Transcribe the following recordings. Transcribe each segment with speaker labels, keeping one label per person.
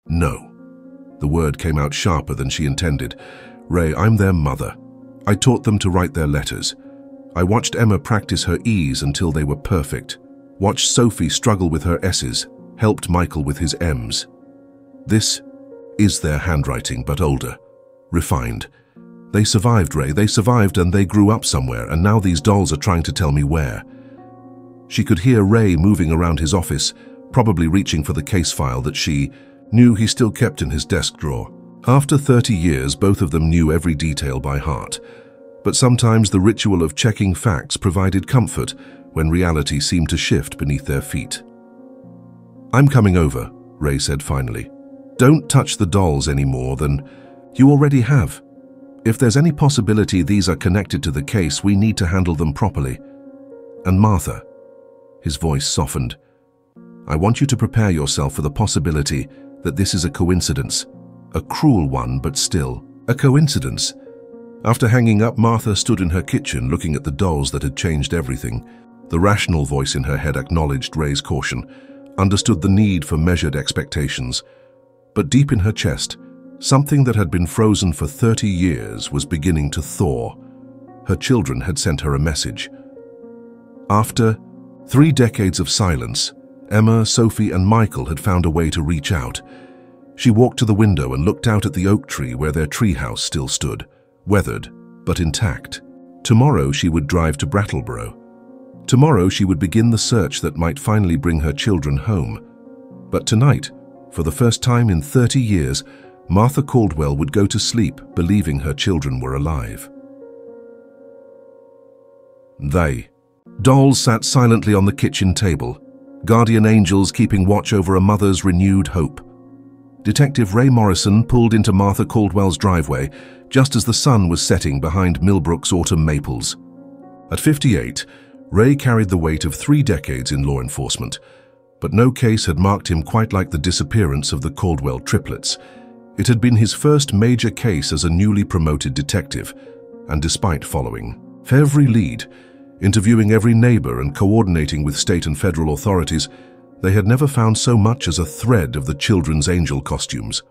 Speaker 1: No. The word came out sharper than she intended. Ray, I'm their mother. I taught them to write their letters. I watched Emma practice her E's until they were perfect. Watched Sophie struggle with her S's. Helped Michael with his M's. This is their handwriting, but older. Refined. They survived, Ray. They survived and they grew up somewhere, and now these dolls are trying to tell me where. She could hear Ray moving around his office, probably reaching for the case file that she knew he still kept in his desk drawer. After 30 years, both of them knew every detail by heart. But sometimes the ritual of checking facts provided comfort when reality seemed to shift beneath their feet. I'm coming over, Ray said finally. Don't touch the dolls any more than you already have. If there's any possibility these are connected to the case, we need to handle them properly. And Martha, his voice softened, I want you to prepare yourself for the possibility that this is a coincidence. A cruel one, but still a coincidence. After hanging up, Martha stood in her kitchen looking at the dolls that had changed everything. The rational voice in her head acknowledged Ray's caution, understood the need for measured expectations. But deep in her chest, something that had been frozen for 30 years was beginning to thaw. Her children had sent her a message. After 3 decades of silence, Emma, Sophie, and Michael had found a way to reach out. She walked to the window and looked out at the oak tree where their treehouse still stood, weathered but intact. Tomorrow she would drive to Brattleboro. Tomorrow she would begin the search that might finally bring her children home. But tonight, for the first time in 30 years, Martha Caldwell would go to sleep believing her children were alive. They. Dolls sat silently on the kitchen table, guardian angels keeping watch over a mother's renewed hope. Detective Ray Morrison pulled into Martha Caldwell's driveway just as the sun was setting behind Millbrook's autumn maples. At 58, Ray carried the weight of 3 decades in law enforcement, but no case had marked him quite like the disappearance of the Caldwell triplets. It had been his first major case as a newly promoted detective, and despite following every lead, interviewing every neighbor and coordinating with state and federal authorities, they had never found so much as a thread of the children's angel costumes.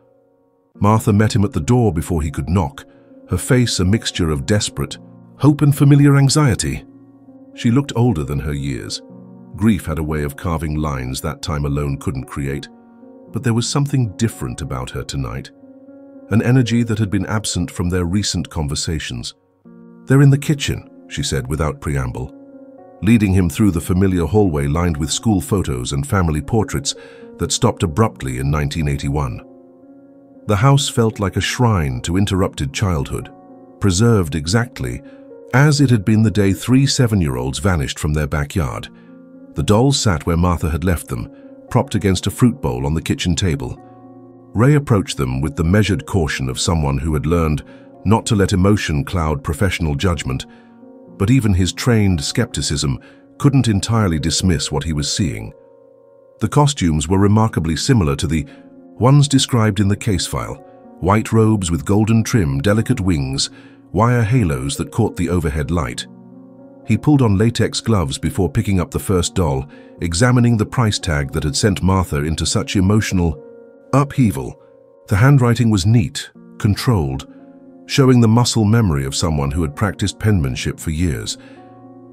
Speaker 1: Martha met him at the door before he could knock, her face a mixture of desperate hope and familiar anxiety. She looked older than her years. Grief had a way of carving lines that time alone couldn't create, but there was something different about her tonight, an energy that had been absent from their recent conversations. They're in the kitchen, she said without preamble, leading him through the familiar hallway lined with school photos and family portraits that stopped abruptly in 1981. The house felt like a shrine to interrupted childhood, preserved exactly as it had been the day 3 7-year-olds vanished from their backyard. The dolls sat where Martha had left them, propped against a fruit bowl on the kitchen table. Ray approached them with the measured caution of someone who had learned not to let emotion cloud professional judgment, but even his trained skepticism couldn't entirely dismiss what he was seeing. The costumes were remarkably similar to the ones described in the case file: white robes with golden trim, delicate wings, wire halos that caught the overhead light. He pulled on latex gloves before picking up the first doll, examining the price tag that had sent Martha into such emotional upheaval. The handwriting was neat, controlled, showing the muscle memory of someone who had practiced penmanship for years.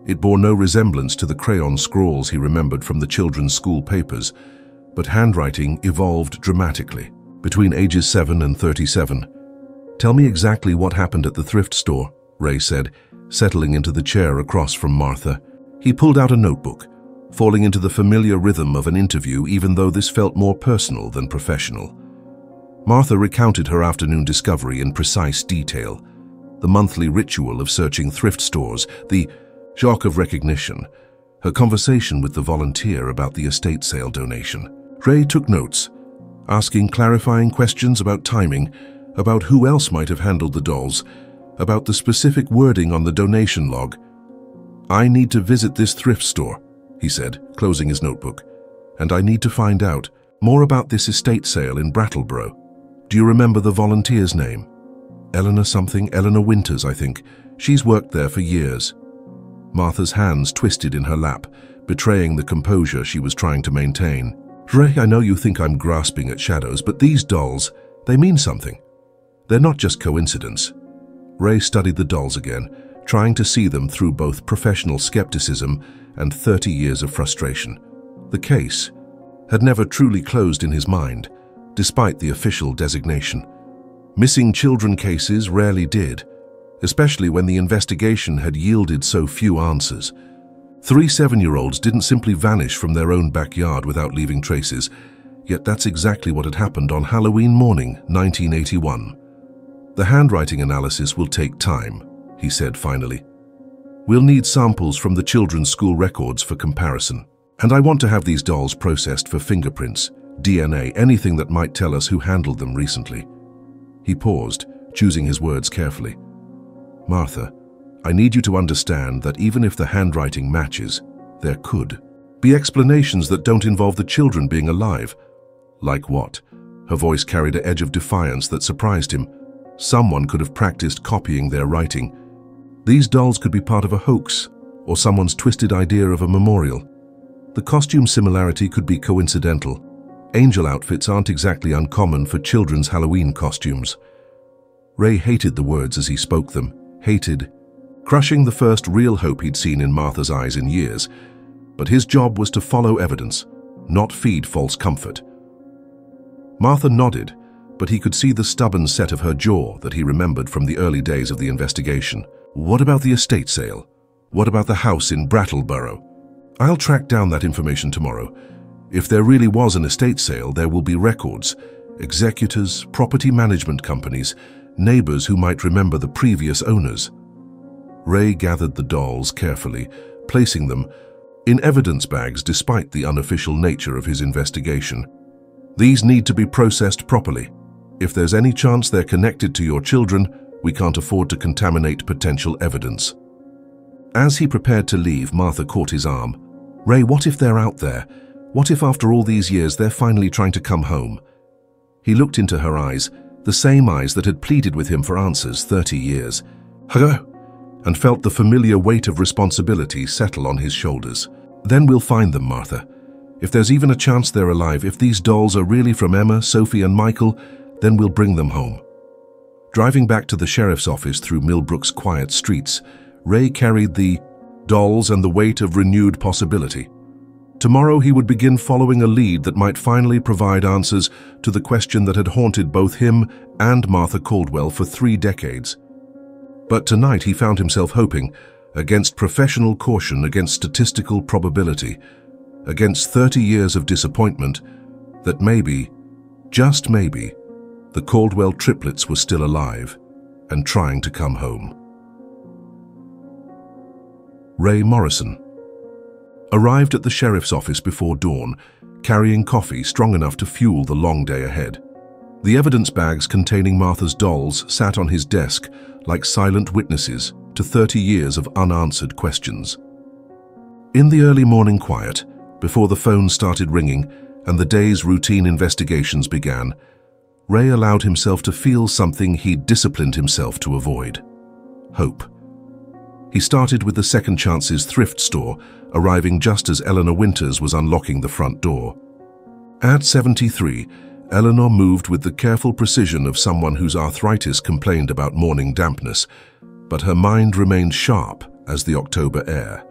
Speaker 1: It bore no resemblance to the crayon scrawls he remembered from the children's school papers, but handwriting evolved dramatically between ages 7 and 37. "Tell me exactly what happened at the thrift store," Ray said, settling into the chair across from Martha. He pulled out a notebook, falling into the familiar rhythm of an interview even though this felt more personal than professional. Martha recounted her afternoon discovery in precise detail: the monthly ritual of searching thrift stores, the shock of recognition, her conversation with the volunteer about the estate sale donation. Ray took notes, asking clarifying questions about timing, about who else might have handled the dolls, about the specific wording on the donation log. "I need to visit this thrift store," he said, closing his notebook, "and I need to find out more about this estate sale in Brattleboro. Do you remember the volunteer's name?" "Eleanor something, Eleanor Winters, I think. She's worked there for years." Martha's hands twisted in her lap, betraying the composure she was trying to maintain. Ray, I know you think I'm grasping at shadows, but these dolls, they mean something. They're not just coincidence. Ray studied the dolls again, trying to see them through both professional skepticism and 30 years of frustration. The case had never truly closed in his mind, despite the official designation. Missing children cases rarely did, especially when the investigation had yielded so few answers. 3 7-year-olds didn't simply vanish from their own backyard without leaving traces, yet that's exactly what had happened on Halloween morning, 1981. The handwriting analysis will take time, he said finally. We'll need samples from the children's school records for comparison. And I want to have these dolls processed for fingerprints, DNA, anything that might tell us who handled them recently. He paused, choosing his words carefully. Martha, I need you to understand that even if the handwriting matches, there could be explanations that don't involve the children being alive. Like what? Her voice carried an edge of defiance that surprised him. Someone could have practiced copying their writing. These dolls could be part of a hoax, or someone's twisted idea of a memorial. The costume similarity could be coincidental. Angel outfits aren't exactly uncommon for children's Halloween costumes. Ray hated the words as he spoke them. Hated, crushing the first real hope he'd seen in Martha's eyes in years. But his job was to follow evidence, not feed false comfort. Martha nodded, but he could see the stubborn set of her jaw that he remembered from the early days of the investigation. What about the estate sale? What about the house in Brattleboro? I'll track down that information tomorrow. If there really was an estate sale, there will be records, executors, property management companies, neighbors who might remember the previous owners. Ray gathered the dolls carefully, placing them in evidence bags despite the unofficial nature of his investigation. These need to be processed properly. If there's any chance they're connected to your children, we can't afford to contaminate potential evidence. As he prepared to leave, Martha caught his arm. Ray, what if they're out there? What if after all these years they're finally trying to come home? He looked into her eyes, the same eyes that had pleaded with him for answers 30 years. Hello? And felt the familiar weight of responsibility settle on his shoulders. Then we'll find them, Martha. If there's even a chance they're alive, if these dolls are really from Emma, Sophie and Michael, then we'll bring them home. Driving back to the sheriff's office through Millbrook's quiet streets, Ray carried the dolls and the weight of renewed possibility. Tomorrow he would begin following a lead that might finally provide answers to the question that had haunted both him and Martha Caldwell for 3 decades. But tonight he found himself hoping, against professional caution, against statistical probability, against 30 years of disappointment, that maybe, just maybe, the Caldwell triplets were still alive and trying to come home. Ray Morrison arrived at the sheriff's office before dawn, carrying coffee strong enough to fuel the long day ahead. The evidence bags containing Martha's dolls sat on his desk like silent witnesses to 30 years of unanswered questions. In the early morning quiet, before the phone started ringing and the day's routine investigations began, Ray allowed himself to feel something he'd disciplined himself to avoid: hope. He started with the Second Chance's thrift store, arriving just as Eleanor Winters was unlocking the front door. At 73, Eleanor moved with the careful precision of someone whose arthritis complained about morning dampness, but her mind remained sharp as the October air.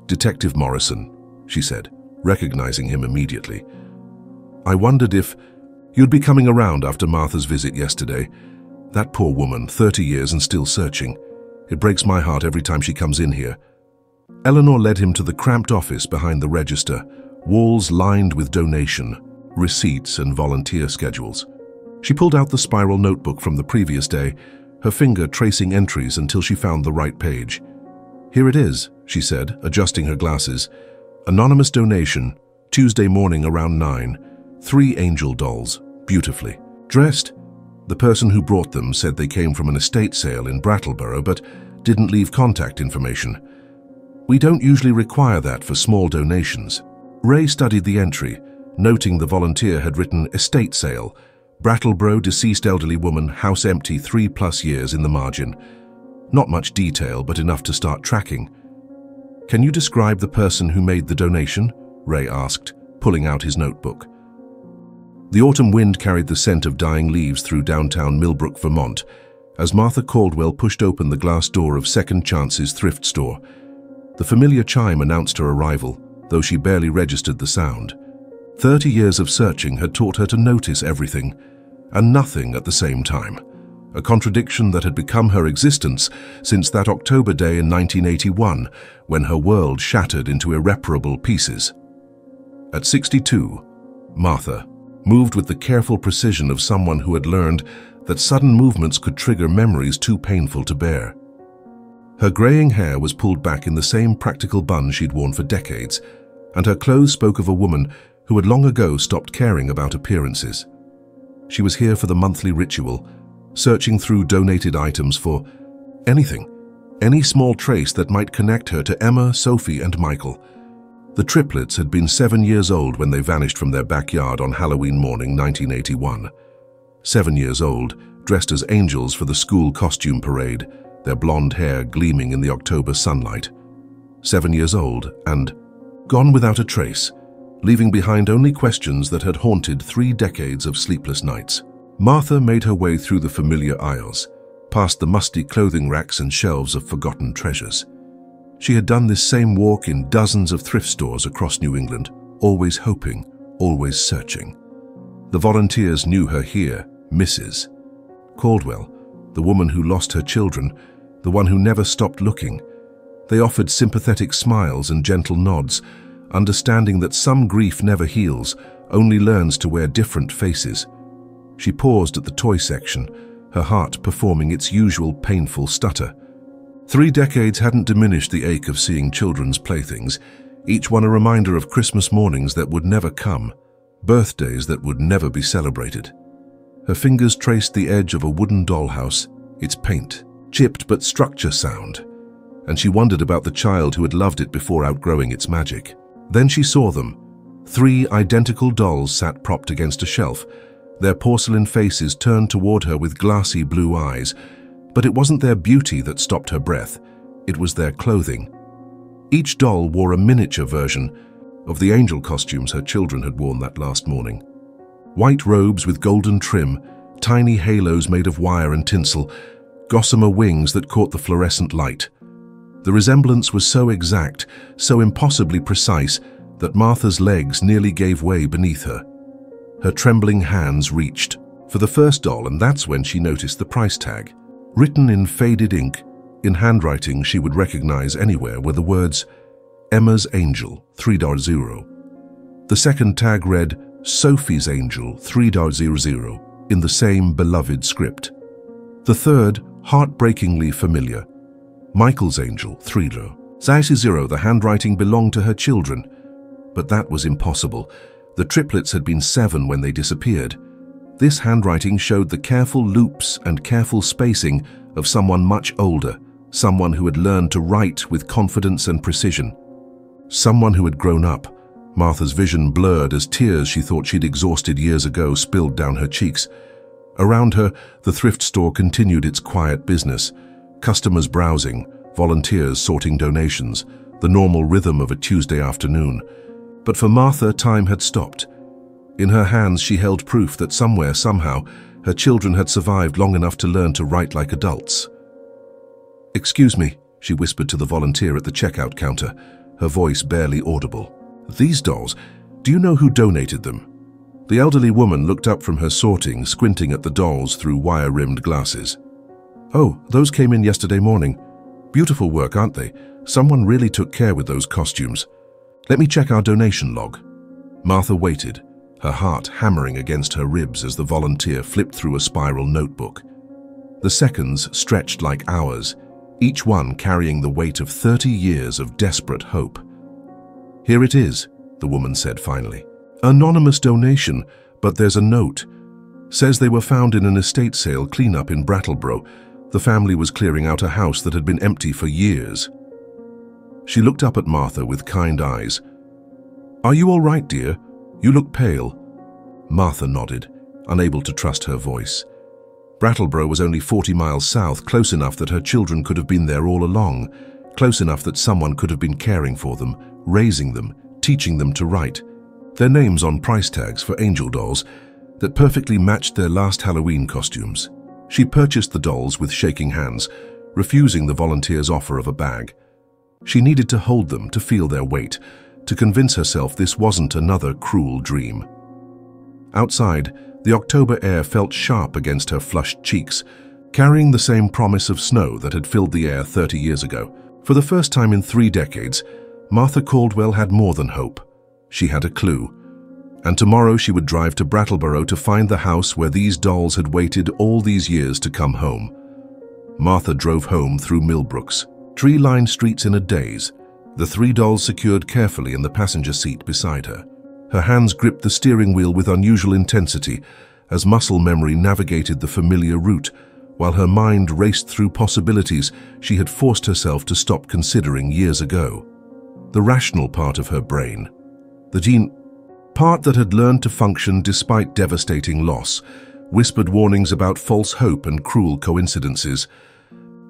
Speaker 1: "Detective Morrison," she said, recognizing him immediately. "I wondered if you'd be coming around after Martha's visit yesterday. That poor woman, 30 years and still searching. It breaks my heart every time she comes in here." Eleanor led him to the cramped office behind the register, walls lined with donation, receipts and volunteer schedules. She pulled out the spiral notebook from the previous day, her finger tracing entries until she found the right page. "Here it is," she said, adjusting her glasses. "Anonymous donation, Tuesday morning around 9. 3 angel dolls, beautifully dressed. The person who brought them said they came from an estate sale in Brattleboro, but didn't leave contact information. We don't usually require that for small donations." Ray studied the entry, noting the volunteer had written estate sale, Brattleboro, deceased elderly woman, house empty 3+ years in the margin. Not much detail, but enough to start tracking. "Can you describe the person who made the donation?" Ray asked, pulling out his notebook. The autumn wind carried the scent of dying leaves through downtown Millbrook, Vermont, as Martha Caldwell pushed open the glass door of Second Chance's thrift store. The familiar chime announced her arrival, though she barely registered the sound. 30 years of searching had taught her to notice everything, and nothing at the same time, a contradiction that had become her existence since that October day in 1981, when her world shattered into irreparable pieces. At 62, Martha moved with the careful precision of someone who had learned that sudden movements could trigger memories too painful to bear. Her graying hair was pulled back in the same practical bun she'd worn for decades, and her clothes spoke of a woman who had long ago stopped caring about appearances. She was here for the monthly ritual, searching through donated items for anything, any small trace that might connect her to Emma, Sophie, and Michael. The triplets had been 7 years old when they vanished from their backyard on Halloween morning 1981. 7 years old, dressed as angels for the school costume parade, their blonde hair gleaming in the October sunlight. 7 years old and gone without a trace, leaving behind only questions that had haunted 3 decades of sleepless nights. Martha made her way through the familiar aisles, past the musty clothing racks and shelves of forgotten treasures. She had done this same walk in dozens of thrift stores across New England, always hoping, always searching. The volunteers knew her here, Mrs. Caldwell, the woman who lost her children, the one who never stopped looking. They offered sympathetic smiles and gentle nods, understanding that some grief never heals, only learns to wear different faces. She paused at the toy section, her heart performing its usual painful stutter. 3 decades hadn't diminished the ache of seeing children's playthings, each one a reminder of Christmas mornings that would never come, birthdays that would never be celebrated. Her fingers traced the edge of a wooden dollhouse, its paint, chipped but structure sound, and she wondered about the child who had loved it before outgrowing its magic. Then she saw them. 3 identical dolls sat propped against a shelf, their porcelain faces turned toward her with glassy blue eyes. But it wasn't their beauty that stopped her breath, it was their clothing. Each doll wore a miniature version of the angel costumes her children had worn that last morning. White robes with golden trim, tiny halos made of wire and tinsel, gossamer wings that caught the fluorescent light. The resemblance was so exact, so impossibly precise, that Martha's legs nearly gave way beneath her. Her trembling hands reached for the first doll, and that's when she noticed the price tag. Written in faded ink, in handwriting she would recognize anywhere, were the words, Emma's Angel, $3.00. The second tag read, Sophie's Angel, $3.00, in the same beloved script. The third, heartbreakingly familiar, Michael's Angel, $3. $0. The handwriting belonged to her children, but that was impossible. The triplets had been 7 when they disappeared. This handwriting showed the careful loops and careful spacing of someone much older, someone who had learned to write with confidence and precision. Someone who had grown up. Martha's vision blurred as tears she thought she'd exhausted years ago spilled down her cheeks. Around her, the thrift store continued its quiet business. Customers browsing, volunteers sorting donations, the normal rhythm of a Tuesday afternoon. But for Martha, time had stopped. In her hands she held proof that somewhere, somehow, her children had survived long enough to learn to write like adults. "Excuse me," she whispered to the volunteer at the checkout counter, her voice barely audible. "These dolls, do you know who donated them?" The elderly woman looked up from her sorting, squinting at the dolls through wire-rimmed glasses. "Oh, those came in yesterday morning. Beautiful work, aren't they? Someone really took care with those costumes. Let me check our donation log." Martha waited, her heart hammering against her ribs as the volunteer flipped through a spiral notebook. The seconds stretched like hours, each one carrying the weight of 30 years of desperate hope. "Here it is," the woman said finally. "Anonymous donation, but there's a note. Says they were found in an estate sale cleanup in Brattleboro. The family was clearing out a house that had been empty for years." She looked up at Martha with kind eyes. "Are you all right, dear? You look pale." Martha nodded, unable to trust her voice. Brattleboro was only 40 miles south, close enough that her children could have been there all along, close enough that someone could have been caring for them, raising them, teaching them to write. their names on price tags for angel dolls that perfectly matched their last Halloween costumes. She purchased the dolls with shaking hands, refusing the volunteer's offer of a bag. She needed to hold them to feel their weight, to convince herself this wasn't another cruel dream. Outside, the October air felt sharp against her flushed cheeks, carrying the same promise of snow that had filled the air 30 years ago. For the first time in 3 decades, Martha Caldwell had more than hope. She had a clue. And tomorrow she would drive to Brattleboro to find the house where these dolls had waited all these years to come home. Martha drove home through Millbrooks, tree-lined streets in a daze, the 3 dolls secured carefully in the passenger seat beside her. Her hands gripped the steering wheel with unusual intensity as muscle memory navigated the familiar route, while her mind raced through possibilities she had forced herself to stop considering years ago. The rational part of her brain, the part that had learned to function despite devastating loss, whispered warnings about false hope and cruel coincidences.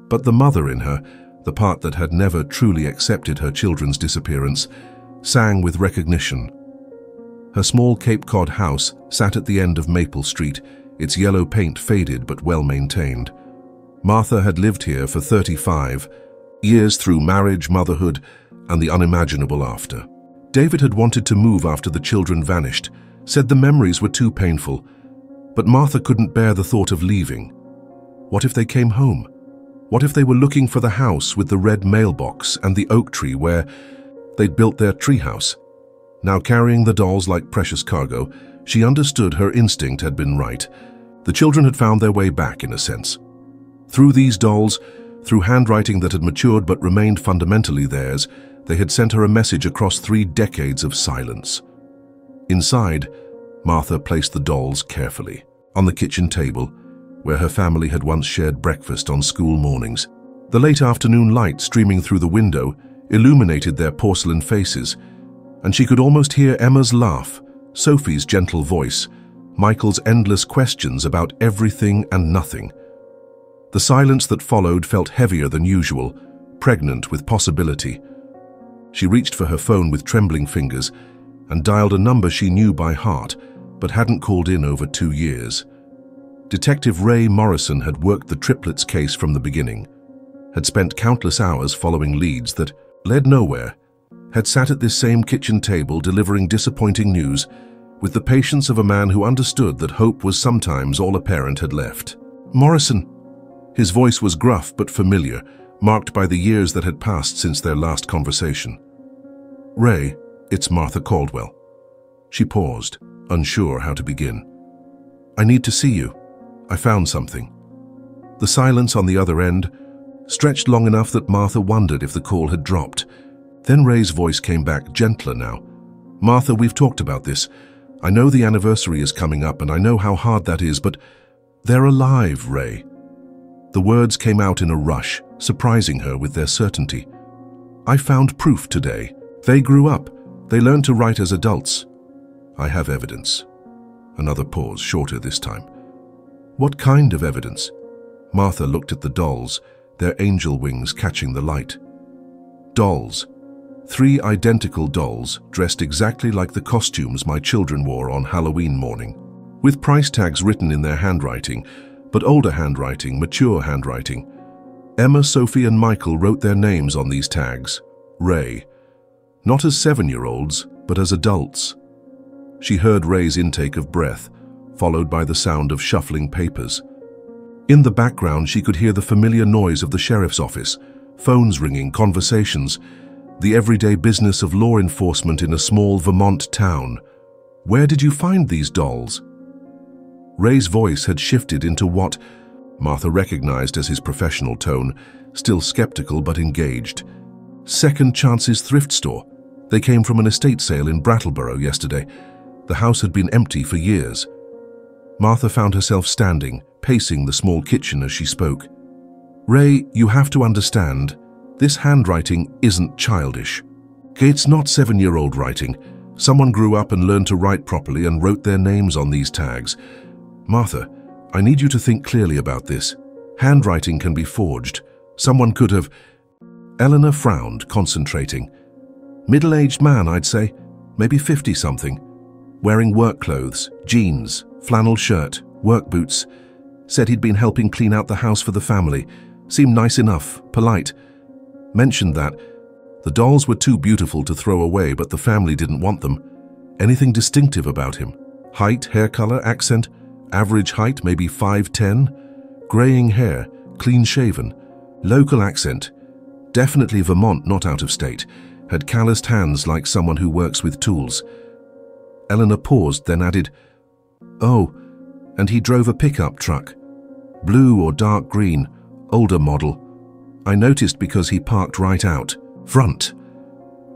Speaker 1: But the mother in her, the part that had never truly accepted her children's disappearance, sang with recognition. Her small Cape Cod house sat at the end of Maple Street, its yellow paint faded but well-maintained. Martha had lived here for 35 years through marriage, motherhood, and the unimaginable after. David had wanted to move after the children vanished, said the memories were too painful, but Martha couldn't bear the thought of leaving. What if they came home? What if they were looking for the house with the red mailbox and the oak tree where they'd built their treehouse? Now carrying the dolls like precious cargo, she understood her instinct had been right. The children had found their way back, in a sense. Through these dolls, through handwriting that had matured but remained fundamentally theirs, they had sent her a message across 3 decades of silence. Inside, Martha placed the dolls carefully, on the kitchen table, where her family had once shared breakfast on school mornings. The late afternoon light streaming through the window illuminated their porcelain faces, and she could almost hear Emma's laugh, Sophie's gentle voice, Michael's endless questions about everything and nothing. The silence that followed felt heavier than usual, pregnant with possibility. She reached for her phone with trembling fingers and dialed a number she knew by heart, but hadn't called in over 2 years. Detective Ray Morrison had worked the triplets case from the beginning, had spent countless hours following leads that led nowhere, had sat at this same kitchen table delivering disappointing news with the patience of a man who understood that hope was sometimes all a parent had left. Morrison. His voice was gruff but familiar, marked by the years that had passed since their last conversation. Ray, it's Martha Caldwell. She paused, unsure how to begin. I need to see you. I found something. The silence on the other end stretched long enough that Martha wondered if the call had dropped. Then Ray's voice came back, gentler now. Martha, we've talked about this. I know the anniversary is coming up and I know how hard that is, but they're alive, Ray. The words came out in a rush, surprising her with their certainty. I found proof today. They grew up. They learned to write as adults. I have evidence. Another pause, shorter this time. What kind of evidence? Martha looked at the dolls, their angel wings catching the light. Dolls. 3 identical dolls, dressed exactly like the costumes my children wore on Halloween morning, with price tags written in their handwriting, but older handwriting, mature handwriting. Emma, Sophie, and Michael wrote their names on these tags. Ray. Not as 7-year-olds, but as adults. She heard Ray's intake of breath, followed by the sound of shuffling papers. In the background, she could hear the familiar noise of the sheriff's office, phones ringing, conversations, the everyday business of law enforcement in a small Vermont town. Where did you find these dolls? Ray's voice had shifted into what Martha recognized as his professional tone, still skeptical but engaged. Second Chance's thrift store. They came from an estate sale in Brattleboro yesterday. The house had been empty for years. Martha found herself standing, pacing the small kitchen as she spoke. Ray, you have to understand, this handwriting isn't childish. It's not 7-year-old writing. Someone grew up and learned to write properly and wrote their names on these tags. Martha, I need you to think clearly about this. Handwriting can be forged. Someone could have... Eleanor frowned, concentrating. Middle-aged man, I'd say. Maybe 50-something. wearing work clothes, jeans, flannel shirt, work boots. Said he'd been helping clean out the house for the family. Seemed nice enough, polite. Mentioned that the dolls were too beautiful to throw away, but the family didn't want them. Anything distinctive about him? Height, hair color, accent? Average height, maybe 5'10"? Graying hair, clean-shaven. Local accent. Definitely Vermont, not out of state. Had calloused hands like someone who works with tools. Eleanor paused, then added, "Oh, and he drove a pickup truck. Blue or dark green, older model. I noticed because he parked right out front."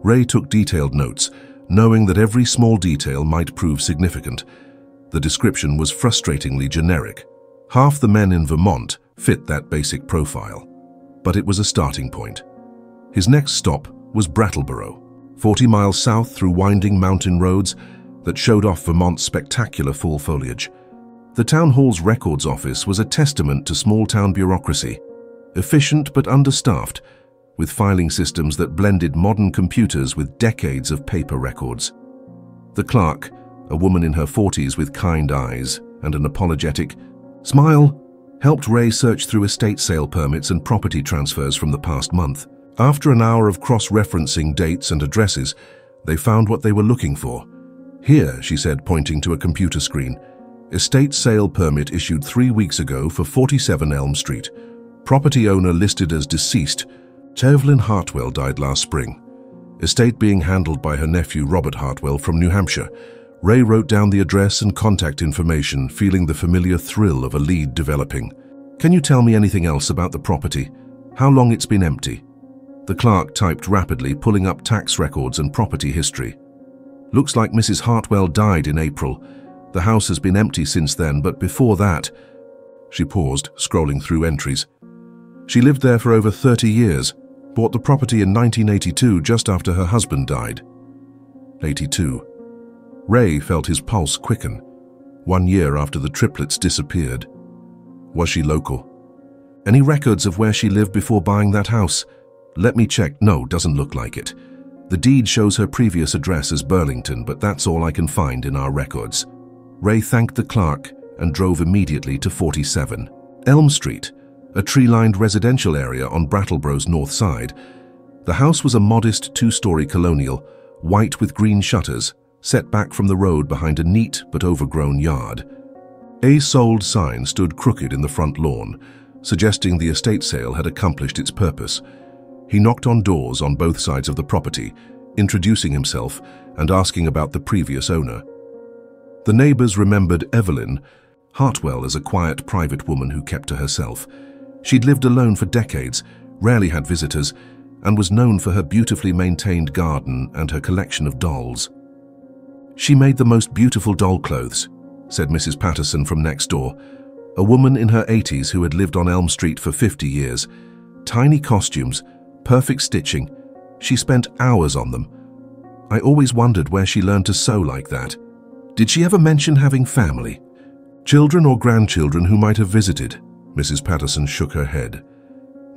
Speaker 1: Ray took detailed notes, knowing that every small detail might prove significant. The description was frustratingly generic. Half the men in Vermont fit that basic profile. But it was a starting point. His next stop was Brattleboro, 40 miles south through winding mountain roads that showed off Vermont's spectacular fall foliage. The town hall's records office was a testament to small-town bureaucracy, efficient but understaffed, with filing systems that blended modern computers with decades of paper records. The clerk, a woman in her 40s with kind eyes and an apologetic smile, helped Ray search through estate sale permits and property transfers from the past month. After an hour of cross-referencing dates and addresses, they found what they were looking for. "Here," she said, pointing to a computer screen. "Estate sale permit issued 3 weeks ago for 47 Elm Street. Property owner listed as deceased. Evelyn Hartwell died last spring. Estate being handled by her nephew Robert Hartwell from New Hampshire." Ray wrote down the address and contact information, feeling the familiar thrill of a lead developing. "Can you tell me anything else about the property? How long it's been empty?" The clerk typed rapidly, pulling up tax records and property history. "Looks like Mrs. Hartwell died in April. The house has been empty since then, but before that..." She paused, scrolling through entries. "She lived there for over 30 years. Bought the property in 1982, just after her husband died." 82. Ray felt his pulse quicken. 1 year after the triplets disappeared. Was she local? "Any records of where she lived before buying that house?" "Let me check." "No, doesn't look like it. The deed shows her previous address as Burlington, but that's all I can find in our records." Ray thanked the clerk and drove immediately to 47 Elm Street, a tree-lined residential area on Brattleboro's north side. The house was a modest 2-story colonial, white with green shutters, set back from the road behind a neat but overgrown yard. A sold sign stood crooked in the front lawn, suggesting the estate sale had accomplished its purpose. He knocked on doors on both sides of the property, introducing himself and asking about the previous owner. The neighbors remembered Evelyn Hartwell as a quiet, private woman who kept to herself. She'd lived alone for decades, rarely had visitors, and was known for her beautifully maintained garden and her collection of dolls. "She made the most beautiful doll clothes," said Mrs. Patterson from next door, a woman in her 80s who had lived on Elm Street for 50 years. Tiny costumes, perfect stitching. She spent hours on them. "I always wondered where she learned to sew like that." "Did she ever mention having family? Children or grandchildren who might have visited?" Mrs. Patterson shook her head.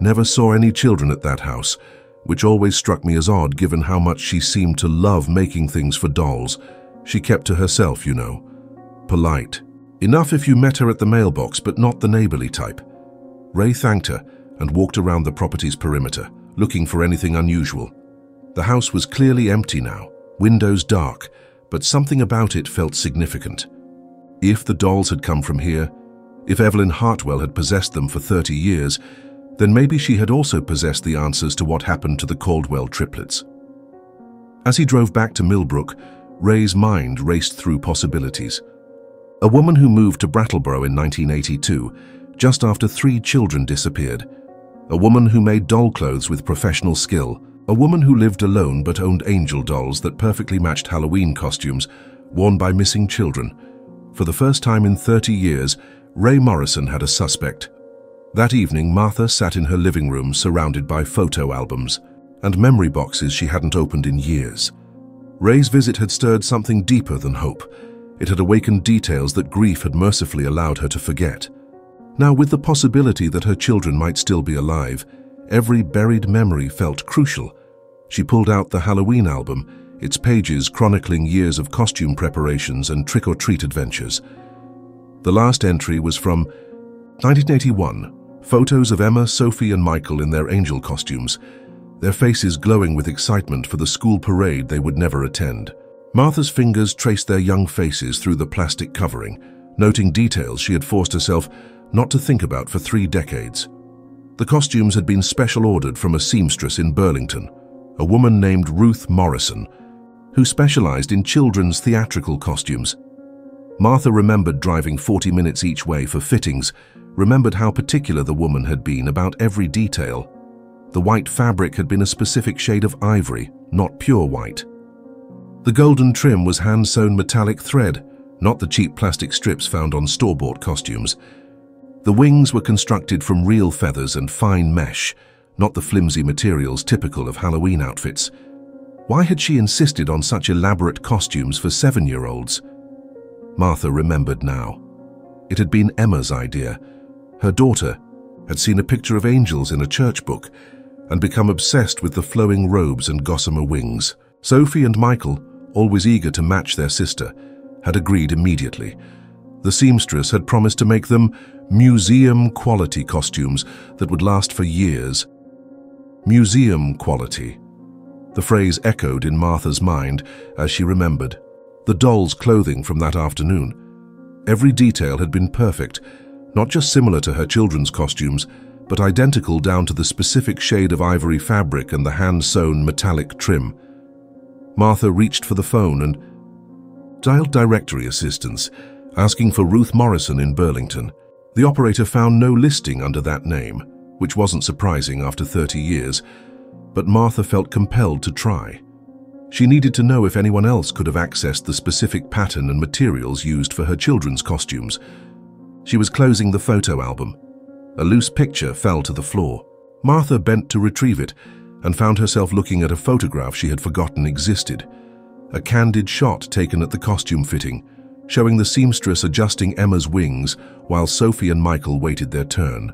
Speaker 1: "Never saw any children at that house, which always struck me as odd given how much she seemed to love making things for dolls. She kept to herself, you know. Polite. Enough if you met her at the mailbox, but not the neighborly type." Ray thanked her and walked around the property's perimeter, looking for anything unusual. The house was clearly empty now, windows dark, but something about it felt significant. If the dolls had come from here, if Evelyn Hartwell had possessed them for 30 years, then maybe she had also possessed the answers to what happened to the Caldwell triplets. As he drove back to Millbrook, Ray's mind raced through possibilities. A woman who moved to Brattleboro in 1982, just after 3 children disappeared. A woman who made doll clothes with professional skill. A woman who lived alone but owned angel dolls that perfectly matched Halloween costumes worn by missing children. For the first time in 30 years, Ray Morrison had a suspect. That evening, Martha sat in her living room surrounded by photo albums and memory boxes she hadn't opened in years. Ray's visit had stirred something deeper than hope. It had awakened details that grief had mercifully allowed her to forget. Now, with the possibility that her children might still be alive, every buried memory felt crucial. She pulled out the Halloween album, its pages chronicling years of costume preparations and trick-or-treat adventures. The last entry was from 1981, photos of Emma, Sophie and Michael in their angel costumes, their faces glowing with excitement for the school parade they would never attend. Martha's fingers traced their young faces through the plastic covering, noting details she had forced herself not to think about for 3 decades. The costumes had been special ordered from a seamstress in Burlington, a woman named Ruth Morrison, who specialized in children's theatrical costumes. Martha remembered driving 40 minutes each way for fittings, remembered how particular the woman had been about every detail. The white fabric had been a specific shade of ivory, not pure white. The golden trim was hand-sewn metallic thread, not the cheap plastic strips found on store-bought costumes. The wings were constructed from real feathers and fine mesh, not the flimsy materials typical of Halloween outfits. Why had she insisted on such elaborate costumes for 7-year-olds? Martha remembered now. It had been Emma's idea. Her daughter had seen a picture of angels in a church book and become obsessed with the flowing robes and gossamer wings. Sophie and Michael, always eager to match their sister, had agreed immediately. The seamstress had promised to make them museum-quality costumes that would last for years. Museum quality. The phrase echoed in Martha's mind as she remembered. The doll's clothing from that afternoon. Every detail had been perfect, not just similar to her children's costumes, but identical down to the specific shade of ivory fabric and the hand-sewn metallic trim. Martha reached for the phone and dialed directory assistance, asking for Ruth Morrison in Burlington. The operator found no listing under that name, which wasn't surprising after 30 years, but Martha felt compelled to try. She needed to know if anyone else could have accessed the specific pattern and materials used for her children's costumes. She was closing the photo album. A loose picture fell to the floor. Martha bent to retrieve it and found herself looking at a photograph she had forgotten existed. A candid shot taken at the costume fitting, showing the seamstress adjusting Emma's wings while Sophie and Michael waited their turn.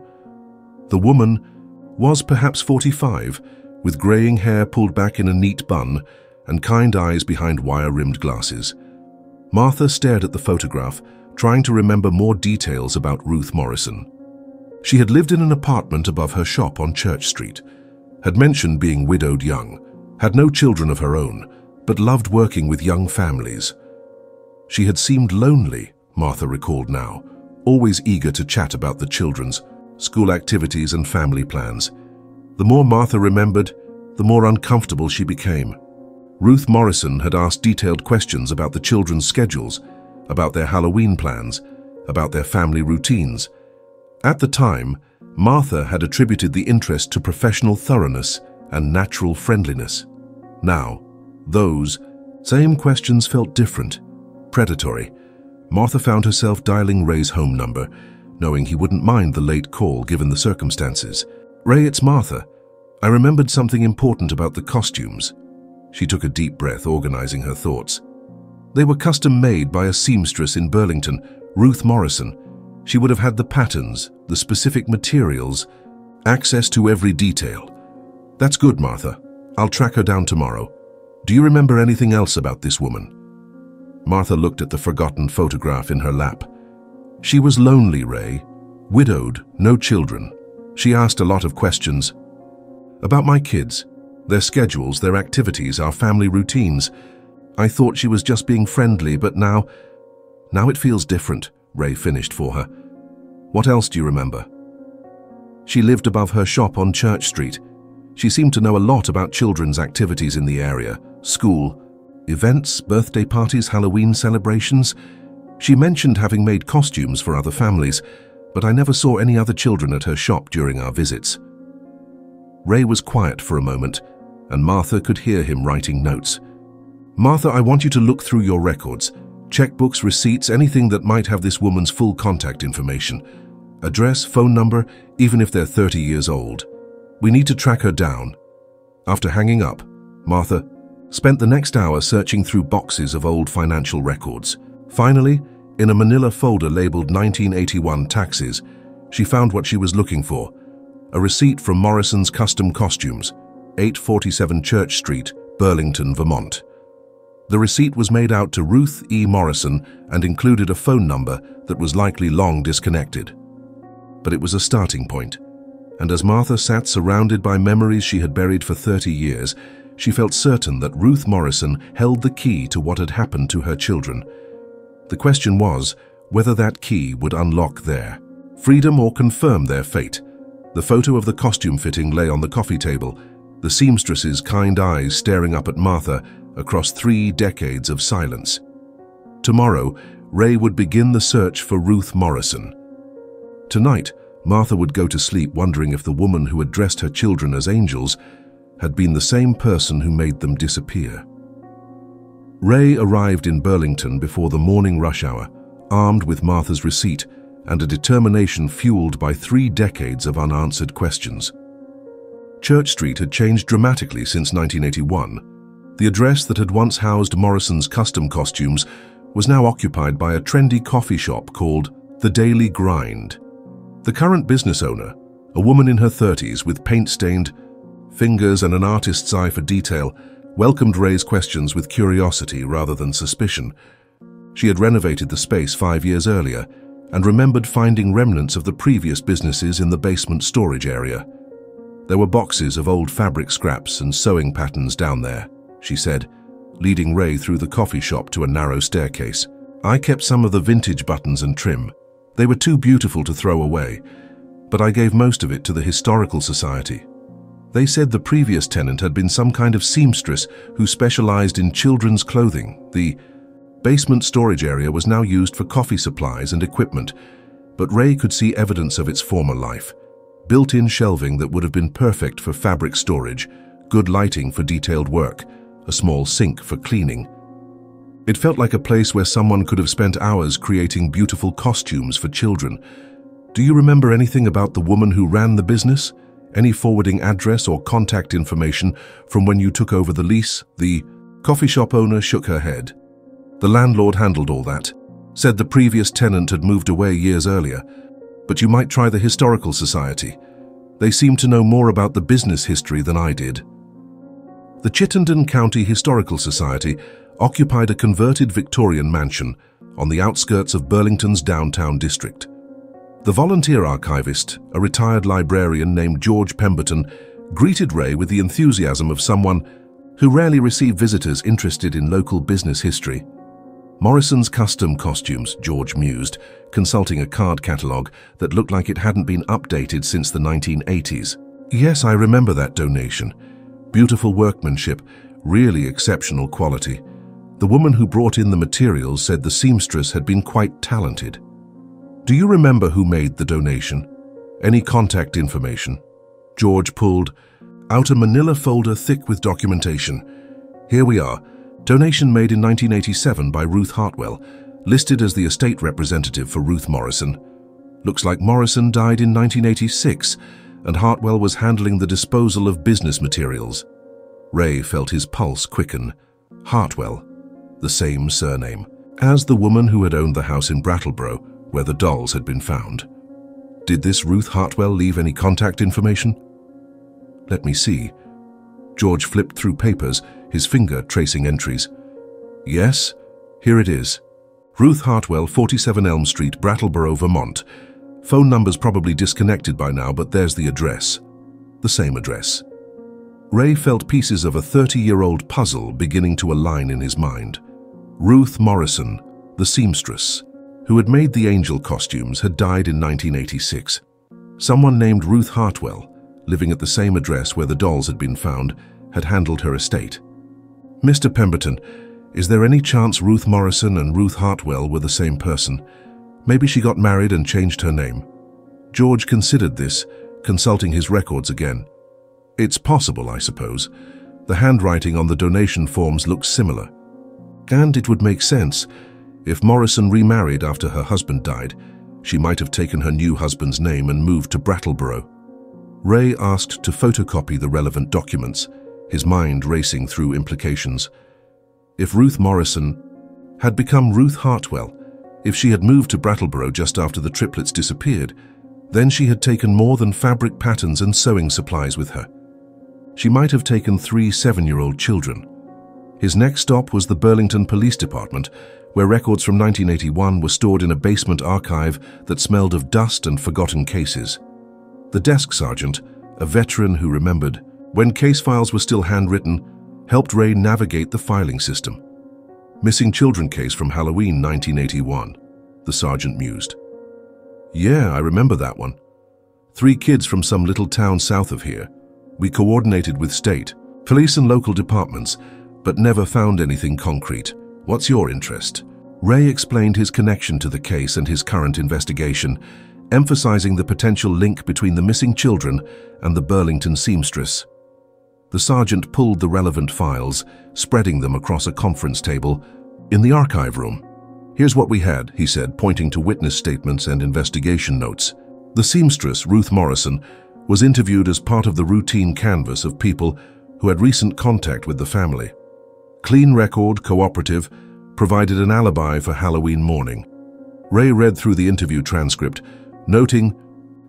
Speaker 1: The woman was perhaps 45, with graying hair pulled back in a neat bun and kind eyes behind wire-rimmed glasses. Martha stared at the photograph, trying to remember more details about Ruth Morrison. She had lived in an apartment above her shop on Church Street, had mentioned being widowed young, had no children of her own, but loved working with young families. She had seemed lonely, Martha recalled now, always eager to chat about the children's school activities and family plans. The more Martha remembered, the more uncomfortable she became. Ruth Morrison had asked detailed questions about the children's schedules, about their Halloween plans, about their family routines. At the time, Martha had attributed the interest to professional thoroughness and natural friendliness. Now, those same questions felt different, predatory. Martha found herself dialing Ray's home number, knowing he wouldn't mind the late call given the circumstances. "Ray, it's Martha. I remembered something important about the costumes." She took a deep breath, organizing her thoughts. They were custom-made by a seamstress in Burlington, Ruth Morrison. She would have had the patterns, the specific materials, access to every detail. "That's good, Martha. I'll track her down tomorrow. Do you remember anything else about this woman?" Martha looked at the forgotten photograph in her lap. She was lonely, Ray. Widowed, no children. She asked a lot of questions. About my kids, their schedules, their activities, our family routines. I thought she was just being friendly, but now it feels different, Ray finished for her. "What else do you remember?" She lived above her shop on Church Street. She seemed to know a lot about children's activities in the area, school, events, birthday parties, Halloween celebrations. She mentioned having made costumes for other families, but I never saw any other children at her shop during our visits. Ray was quiet for a moment, and Martha could hear him writing notes. "Martha, I want you to look through your records, checkbooks, receipts, anything that might have this woman's full contact information. Address, phone number, even if they're 30 years old. We need to track her down." After hanging up, Martha spent the next hour searching through boxes of old financial records. Finally, in a manila folder labeled 1981 taxes, she found what she was looking for: a receipt from Morrison's Custom Costumes, 847 Church Street, Burlington, Vermont. The receipt was made out to Ruth E. Morrison and included a phone number that was likely long disconnected. But it was a starting point, and as Martha sat surrounded by memories she had buried for 30 years, she felt certain that Ruth Morrison held the key to what had happened to her children. The question was whether that key would unlock their freedom or confirm their fate. The photo of the costume fitting lay on the coffee table, the seamstress's kind eyes staring up at Martha across 3 decades of silence. Tomorrow, Ray would begin the search for Ruth Morrison. Tonight, Martha would go to sleep wondering if the woman who had dressed her children as angels had been the same person who made them disappear. Ray arrived in Burlington before the morning rush hour, armed with Martha's receipt and a determination fueled by 3 decades of unanswered questions. Church Street had changed dramatically since 1981. The address that had once housed Morrison's custom costumes was now occupied by a trendy coffee shop called The Daily Grind. The current business owner, a woman in her 30s with paint-stained fingers and an artist's eye for detail, welcomed Ray's questions with curiosity rather than suspicion. She had renovated the space 5 years earlier and remembered finding remnants of the previous businesses in the basement storage area. There were boxes of old fabric scraps and sewing patterns down there, she said, leading Ray through the coffee shop to a narrow staircase. I kept some of the vintage buttons and trim. They were too beautiful to throw away, but I gave most of it to the Historical Society. They said the previous tenant had been some kind of seamstress who specialized in children's clothing. The basement storage area was now used for coffee supplies and equipment, but Ray could see evidence of its former life. Built-in shelving that would have been perfect for fabric storage, good lighting for detailed work, a small sink for cleaning. It felt like a place where someone could have spent hours creating beautiful costumes for children. Do you remember anything about the woman who ran the business? Any forwarding address or contact information from when you took over the lease? The coffee shop owner shook her head. The landlord handled all that, said the previous tenant had moved away years earlier. But you might try the Historical Society. They seem to know more about the business history than I did. The Chittenden County Historical Society occupied a converted Victorian mansion on the outskirts of Burlington's downtown district. The volunteer archivist, a retired librarian named George Pemberton, greeted Ray with the enthusiasm of someone who rarely received visitors interested in local business history. Morrison's custom costumes, George mused, consulting a card catalogue that looked like it hadn't been updated since the 1980s. Yes, I remember that donation. Beautiful workmanship, really exceptional quality. The woman who brought in the materials said the seamstress had been quite talented. Do you remember who made the donation? Any contact information? George pulled out a manila folder thick with documentation. Here we are. Donation made in 1987 by Ruth Hartwell, listed as the estate representative for Ruth Morrison. Looks like Morrison died in 1986, and Hartwell was handling the disposal of business materials. Ray felt his pulse quicken. Hartwell, the same surname as the woman who had owned the house in Brattleboro, where the dolls had been found. Did this Ruth Hartwell leave any contact information? Let me see. George flipped through papers, his finger tracing entries. Yes, here it is. Ruth Hartwell, 47 Elm Street, Brattleboro, Vermont. Phone number's probably disconnected by now, but there's the address. The same address. Ray felt pieces of a 30-year-old puzzle beginning to align in his mind. Ruth Morrison, the seamstress, who had made the angel costumes, had died in 1986. Someone named Ruth Hartwell, living at the same address where the dolls had been found, had handled her estate. Mr. Pemberton, is there any chance Ruth Morrison and Ruth Hartwell were the same person? Maybe she got married and changed her name. George considered this, consulting his records again. It's possible, I suppose. The handwriting on the donation forms looks similar. And it would make sense. If Morrison remarried after her husband died, she might have taken her new husband's name and moved to Brattleboro. Ray asked to photocopy the relevant documents, his mind racing through implications. If Ruth Morrison had become Ruth Hartwell, if she had moved to Brattleboro just after the triplets disappeared, then she had taken more than fabric patterns and sewing supplies with her. She might have taken 3 7-year-old children. His next stop was the Burlington Police Department, where records from 1981 were stored in a basement archive that smelled of dust and forgotten cases. The desk sergeant, a veteran who remembered, when case files were still handwritten, helped Ray navigate the filing system. Missing children case from Halloween 1981, the sergeant mused. Yeah, I remember that one. 3 kids from some little town south of here. We coordinated with state, police and local departments, but never found anything concrete. What's your interest? Ray explained his connection to the case and his current investigation, emphasizing the potential link between the missing children and the Burlington seamstress. The sergeant pulled the relevant files, spreading them across a conference table in the archive room. Here's what we had, he said, pointing to witness statements and investigation notes. The seamstress, Ruth Morrison, was interviewed as part of the routine canvass of people who had recent contact with the family. Clean record, cooperative, provided an alibi for Halloween morning. Ray read through the interview transcript, noting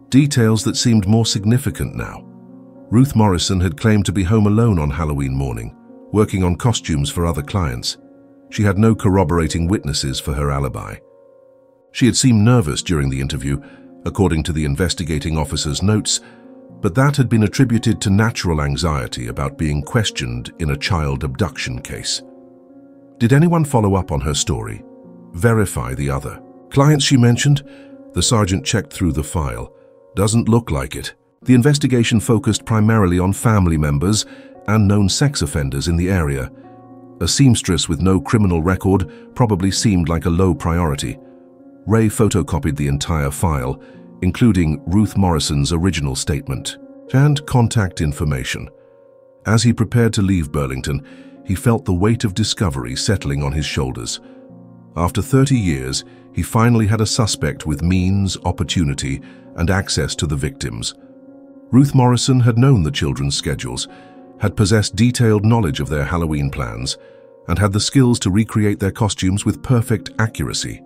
Speaker 1: details that seemed more significant now. Ruth Morrison had claimed to be home alone on Halloween morning, working on costumes for other clients. She had no corroborating witnesses for her alibi. She had seemed nervous during the interview, according to the investigating officer's notes, but that had been attributed to natural anxiety about being questioned in a child abduction case. Did anyone follow up on her story? Verify the other clients she mentioned? The sergeant checked through the file. Doesn't look like it. The investigation focused primarily on family members and known sex offenders in the area. A seamstress with no criminal record probably seemed like a low priority. Ray photocopied the entire file, including Ruth Morrison's original statement and contact information. As he prepared to leave Burlington, he felt the weight of discovery settling on his shoulders. After 30 years, he finally had a suspect with means, opportunity, and access to the victims. Ruth Morrison had known the children's schedules, had possessed detailed knowledge of their Halloween plans, and had the skills to recreate their costumes with perfect accuracy.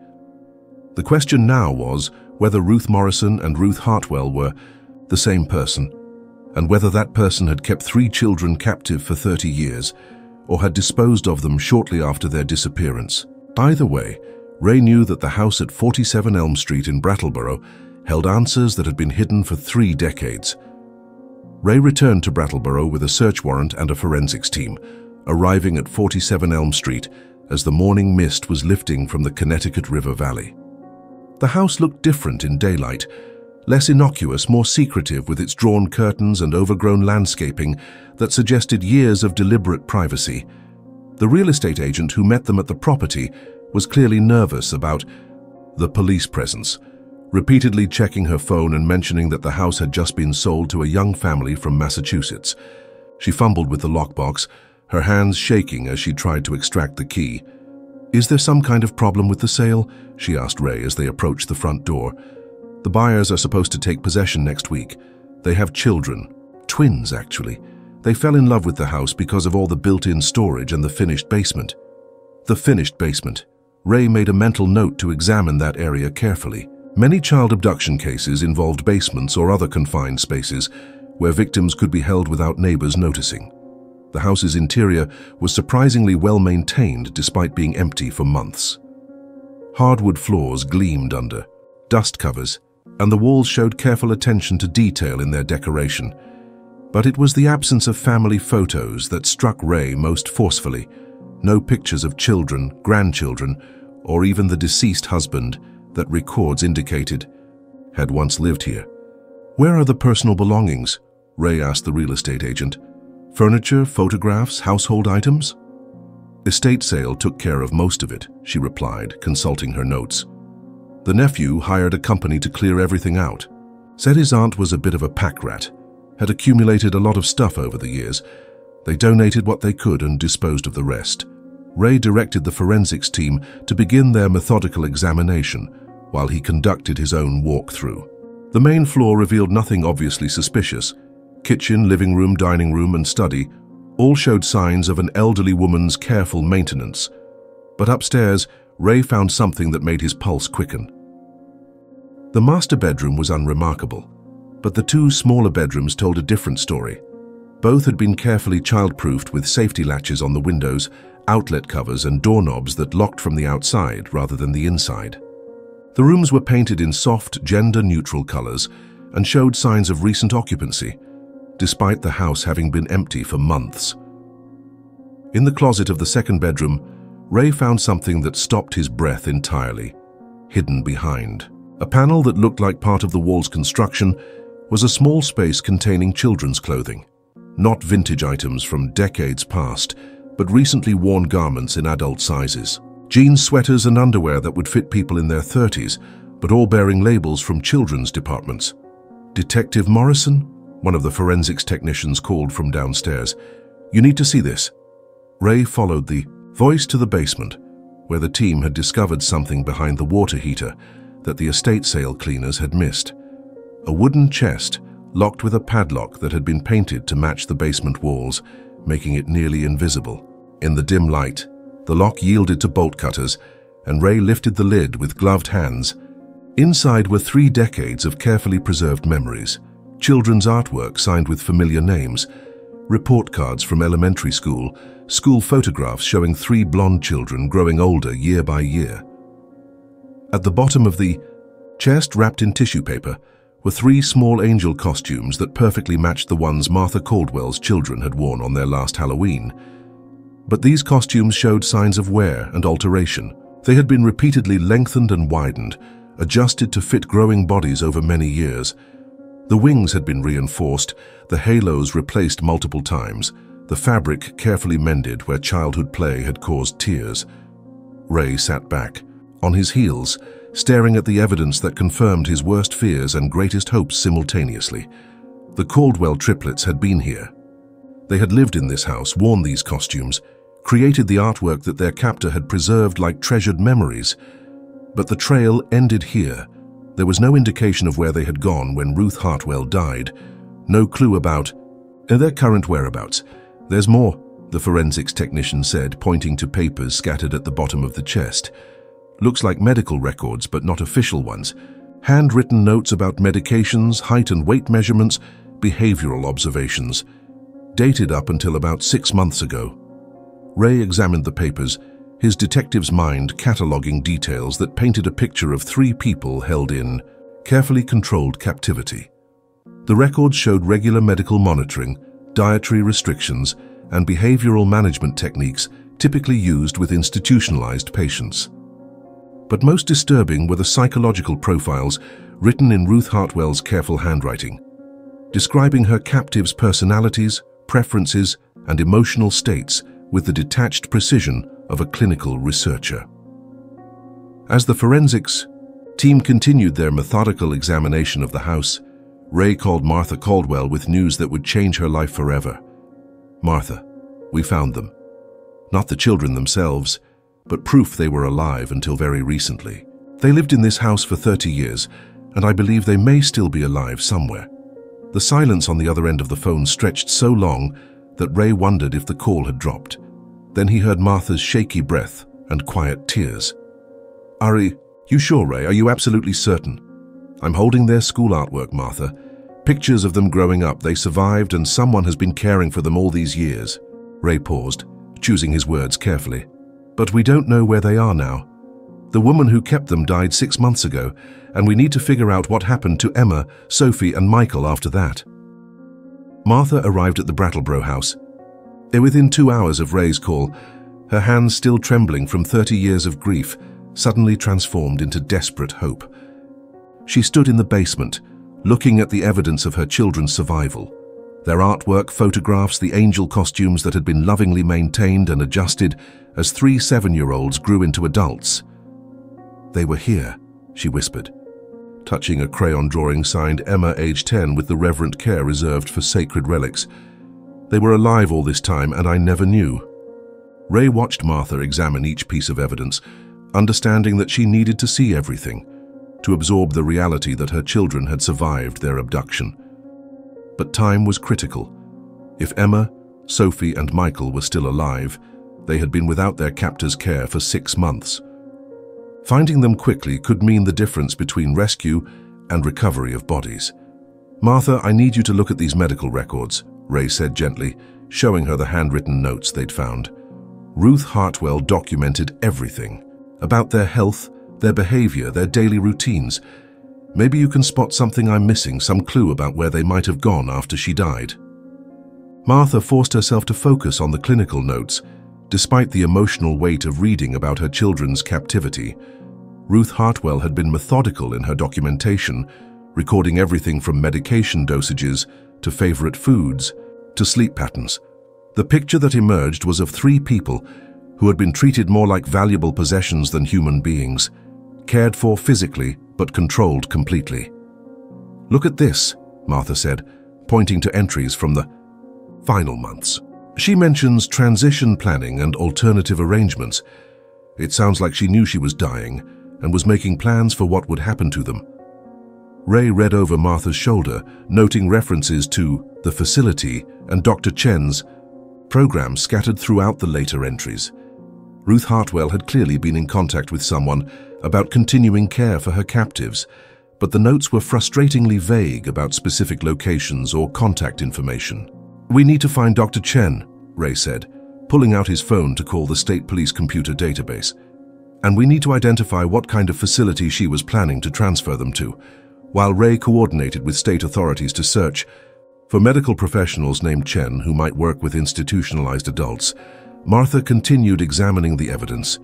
Speaker 1: The question now was whether Ruth Morrison and Ruth Hartwell were the same person, and whether that person had kept 3 children captive for 30 years, or had disposed of them shortly after their disappearance. Either way, Ray knew that the house at 47 Elm Street in Brattleboro held answers that had been hidden for 3 decades. Ray returned to Brattleboro with a search warrant and a forensics team, arriving at 47 Elm Street as the morning mist was lifting from the Connecticut River Valley. The house looked different in daylight, less innocuous, more secretive, with its drawn curtains and overgrown landscaping that suggested years of deliberate privacy. The real estate agent who met them at the property was clearly nervous about the police presence, repeatedly checking her phone and mentioning that the house had just been sold to a young family from Massachusetts. She fumbled with the lockbox, her hands shaking as she tried to extract the key. "Is there some kind of problem with the sale?" she asked Ray as they approached the front door. "The buyers are supposed to take possession next week. They have children. Twins, actually. They fell in love with the house because of all the built-in storage and the finished basement." The finished basement. Ray made a mental note to examine that area carefully. Many child abduction cases involved basements or other confined spaces where victims could be held without neighbors noticing. The house's interior was surprisingly well maintained despite being empty for months. Hardwood floors gleamed under dust covers, and the walls showed careful attention to detail in their decoration. But it was the absence of family photos that struck Ray most forcefully. No pictures of children, grandchildren, or even the deceased husband that records indicated had once lived here. "Where are the personal belongings?" Ray asked the real estate agent. "Furniture, photographs, household items?" "Estate sale took care of most of it," she replied, consulting her notes. "The nephew hired a company to clear everything out. Said his aunt was a bit of a pack rat, had accumulated a lot of stuff over the years. They donated what they could and disposed of the rest." Ray directed the forensics team to begin their methodical examination while he conducted his own walkthrough. The main floor revealed nothing obviously suspicious. Kitchen, living room, dining room, and study all showed signs of an elderly woman's careful maintenance. But upstairs, Ray found something that made his pulse quicken. The master bedroom was unremarkable, but the 2 smaller bedrooms told a different story. Both had been carefully child-proofed with safety latches on the windows, outlet covers and doorknobs that locked from the outside rather than the inside. The rooms were painted in soft, gender-neutral colors and showed signs of recent occupancy, despite the house having been empty for months. In the closet of the second bedroom, Ray found something that stopped his breath entirely, hidden behind. A panel that looked like part of the wall's construction was a small space containing children's clothing. Not vintage items from decades past, but recently worn garments in adult sizes. Jeans, sweaters and underwear that would fit people in their 30s, but all bearing labels from children's departments. "Detective Morrison?" one of the forensics technicians called from downstairs. "You need to see this." Ray followed the voice to the basement, where the team had discovered something behind the water heater that the estate sale cleaners had missed. A wooden chest locked with a padlock that had been painted to match the basement walls, making it nearly invisible. In the dim light, the lock yielded to bolt cutters, and Ray lifted the lid with gloved hands. Inside were 3 decades of carefully preserved memories, children's artwork signed with familiar names, report cards from elementary school, school photographs showing 3 blonde children growing older year by year. At the bottom of the chest, wrapped in tissue paper, were 3 small angel costumes that perfectly matched the ones Martha Caldwell's children had worn on their last Halloween. But these costumes showed signs of wear and alteration. They had been repeatedly lengthened and widened, adjusted to fit growing bodies over many years. The wings had been reinforced, the halos replaced multiple times, the fabric carefully mended where childhood play had caused tears. Ray sat back, on his heels, staring at the evidence that confirmed his worst fears and greatest hopes simultaneously. The Caldwell triplets had been here. They had lived in this house, worn these costumes, created the artwork that their captor had preserved like treasured memories. But the trail ended here. There was no indication of where they had gone when Ruth Hartwell died, no clue about their current whereabouts. "There's more," the forensics technician said, pointing to papers scattered at the bottom of the chest. "Looks like medical records, but not official ones. Handwritten notes about medications, height and weight measurements, behavioral observations. Dated up until about 6 months ago." Ray examined the papers, his detective's mind cataloging details that painted a picture of 3 people held in carefully controlled captivity. The records showed regular medical monitoring, dietary restrictions, and behavioral management techniques typically used with institutionalized patients. But most disturbing were the psychological profiles written in Ruth Hartwell's careful handwriting, describing her captives' personalities, preferences, and emotional states with the detached precision of a clinical researcher. As the forensics team continued their methodical examination of the house, Ray called Martha Caldwell with news that would change her life forever. "Martha, we found them. Not the children themselves, but proof they were alive until very recently. They lived in this house for 30 years, and I believe they may still be alive somewhere." The silence on the other end of the phone stretched so long that Ray wondered if the call had dropped. Then he heard Martha's shaky breath and quiet tears. You sure, Ray? Are you absolutely certain?" "I'm holding their school artwork, Martha. Pictures of them growing up. They survived and someone has been caring for them all these years." Ray paused, choosing his words carefully. "But we don't know where they are now. The woman who kept them died 6 months ago, and we need to figure out what happened to Emma, Sophie, and Michael after that." Martha arrived at the Brattleboro house. Within 2 hours of Ray's call, her hands still trembling from 30 years of grief, suddenly transformed into desperate hope. She stood in the basement, looking at the evidence of her children's survival. Their artwork, photographs, the angel costumes that had been lovingly maintained and adjusted as 3 7-year-olds grew into adults. "They were here," she whispered, touching a crayon drawing signed Emma, age 10, with the reverent care reserved for sacred relics. "They were alive all this time, and I never knew." Ray watched Martha examine each piece of evidence, understanding that she needed to see everything, to absorb the reality that her children had survived their abduction. But time was critical. If Emma, Sophie, and Michael were still alive, they had been without their captor's care for 6 months. Finding them quickly could mean the difference between rescue and recovery of bodies. "Martha, I need you to look at these medical records," Ray said gently, showing her the handwritten notes they'd found. Ruth Hartwell documented everything about their health, their behavior, their daily routines. Maybe you can spot something I'm missing, some clue about where they might have gone after she died. Martha forced herself to focus on the clinical notes. Despite the emotional weight of reading about her children's captivity, Ruth Hartwell had been methodical in her documentation, recording everything from medication dosages to favorite foods to sleep patterns. The picture that emerged was of 3 people who had been treated more like valuable possessions than human beings, cared for physically but controlled completely. "Look at this," Martha said, pointing to entries from the final months. She mentions transition planning and alternative arrangements. It sounds like she knew she was dying and was making plans for what would happen to them. Ray read over Martha's shoulder, noting references to the facility and Dr. Chen's programs scattered throughout the later entries. Ruth Hartwell had clearly been in contact with someone about continuing care for her captives, but the notes were frustratingly vague about specific locations or contact information. "We need to find Dr. Chen," Ray said, pulling out his phone to call the state police computer database. "And we need to identify what kind of facility she was planning to transfer them to," while Ray coordinated with state authorities to search for medical professionals named Chen who might work with institutionalized adults. Martha continued examining the evidence.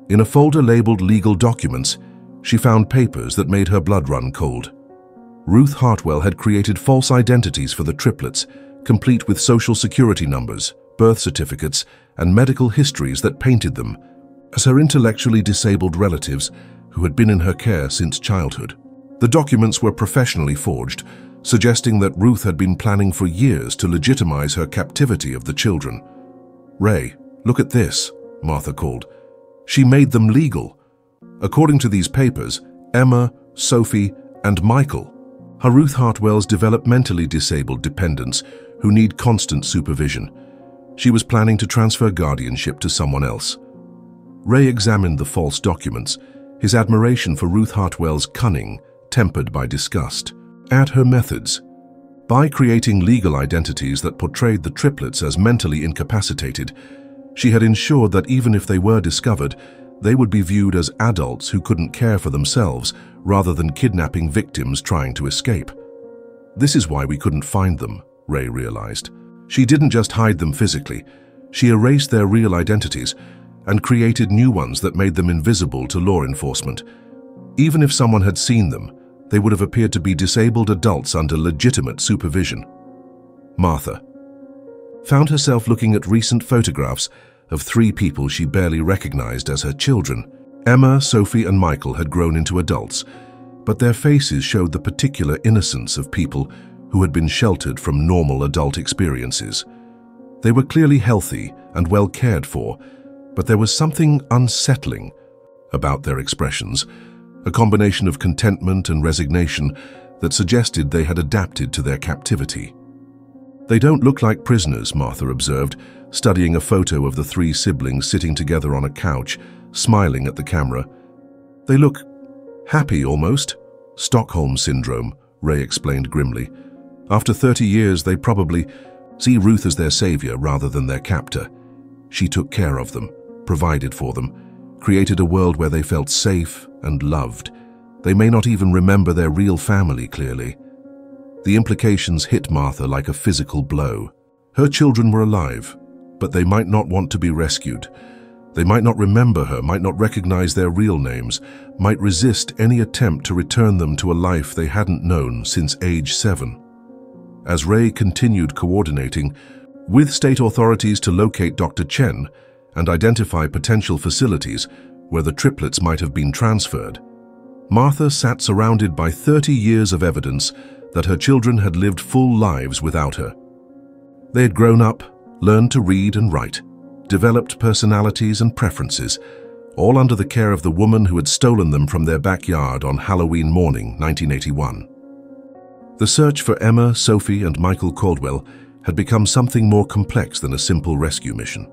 Speaker 1: In a folder labeled Legal Documents, she found papers that made her blood run cold. Ruth Hartwell had created false identities for the triplets, complete with social security numbers, birth certificates, and medical histories that painted them as her intellectually disabled relatives who had been in her care since childhood. The documents were professionally forged, suggesting that Ruth had been planning for years to legitimize her captivity of the children. "Ray, look at this," Martha called. "She made them legal. According to these papers, Emma, Sophie, and Michael are Ruth Hartwell's developmentally disabled dependents who need constant supervision. She was planning to transfer guardianship to someone else." Ray examined the false documents, his admiration for Ruth Hartwell's cunning tempered by disgust. At her methods, by creating legal identities that portrayed the triplets as mentally incapacitated, she had ensured that even if they were discovered, they would be viewed as adults who couldn't care for themselves rather than kidnapping victims trying to escape. "This is why we couldn't find them," Ray realized. She didn't just hide them physically, she erased their real identities and created new ones that made them invisible to law enforcement. Even if someone had seen them, they would have appeared to be disabled adults under legitimate supervision. Martha found herself looking at recent photographs of 3 people she barely recognized as her children. Emma, Sophie, and Michael had grown into adults, but their faces showed the particular innocence of people who had been sheltered from normal adult experiences. They were clearly healthy and well cared for, but there was something unsettling about their expressions, a combination of contentment and resignation that suggested they had adapted to their captivity. "They don't look like prisoners," Martha observed, studying a photo of the 3 siblings sitting together on a couch, smiling at the camera. "They look happy almost." "Stockholm Syndrome," Ray explained grimly. "After 30 years, they probably see Ruth as their savior rather than their captor. She took care of them, provided for them, created a world where they felt safe and loved. They may not even remember their real family clearly." The implications hit Martha like a physical blow. Her children were alive, but they might not want to be rescued. They might not remember her, might not recognize their real names, might resist any attempt to return them to a life they hadn't known since age 7. As Ray continued coordinating with state authorities to locate Dr. Chen and identify potential facilities where the triplets might have been transferred, Martha sat surrounded by 30 years of evidence that her children had lived full lives without her. They had grown up, learned to read and write, developed personalities and preferences, all under the care of the woman who had stolen them from their backyard on Halloween morning, 1981. The search for Emma, Sophie, and Michael Caldwell had become something more complex than a simple rescue mission.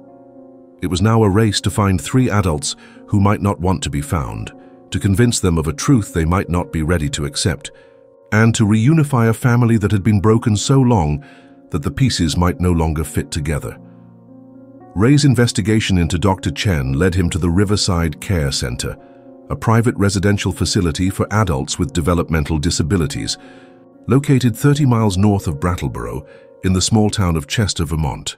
Speaker 1: It was now a race to find 3 adults who might not want to be found, to convince them of a truth they might not be ready to accept, and to reunify a family that had been broken so long that the pieces might no longer fit together. Ray's investigation into Dr. Chen led him to the Riverside Care Center, a private residential facility for adults with developmental disabilities, located 30 miles north of Brattleboro in the small town of Chester, Vermont.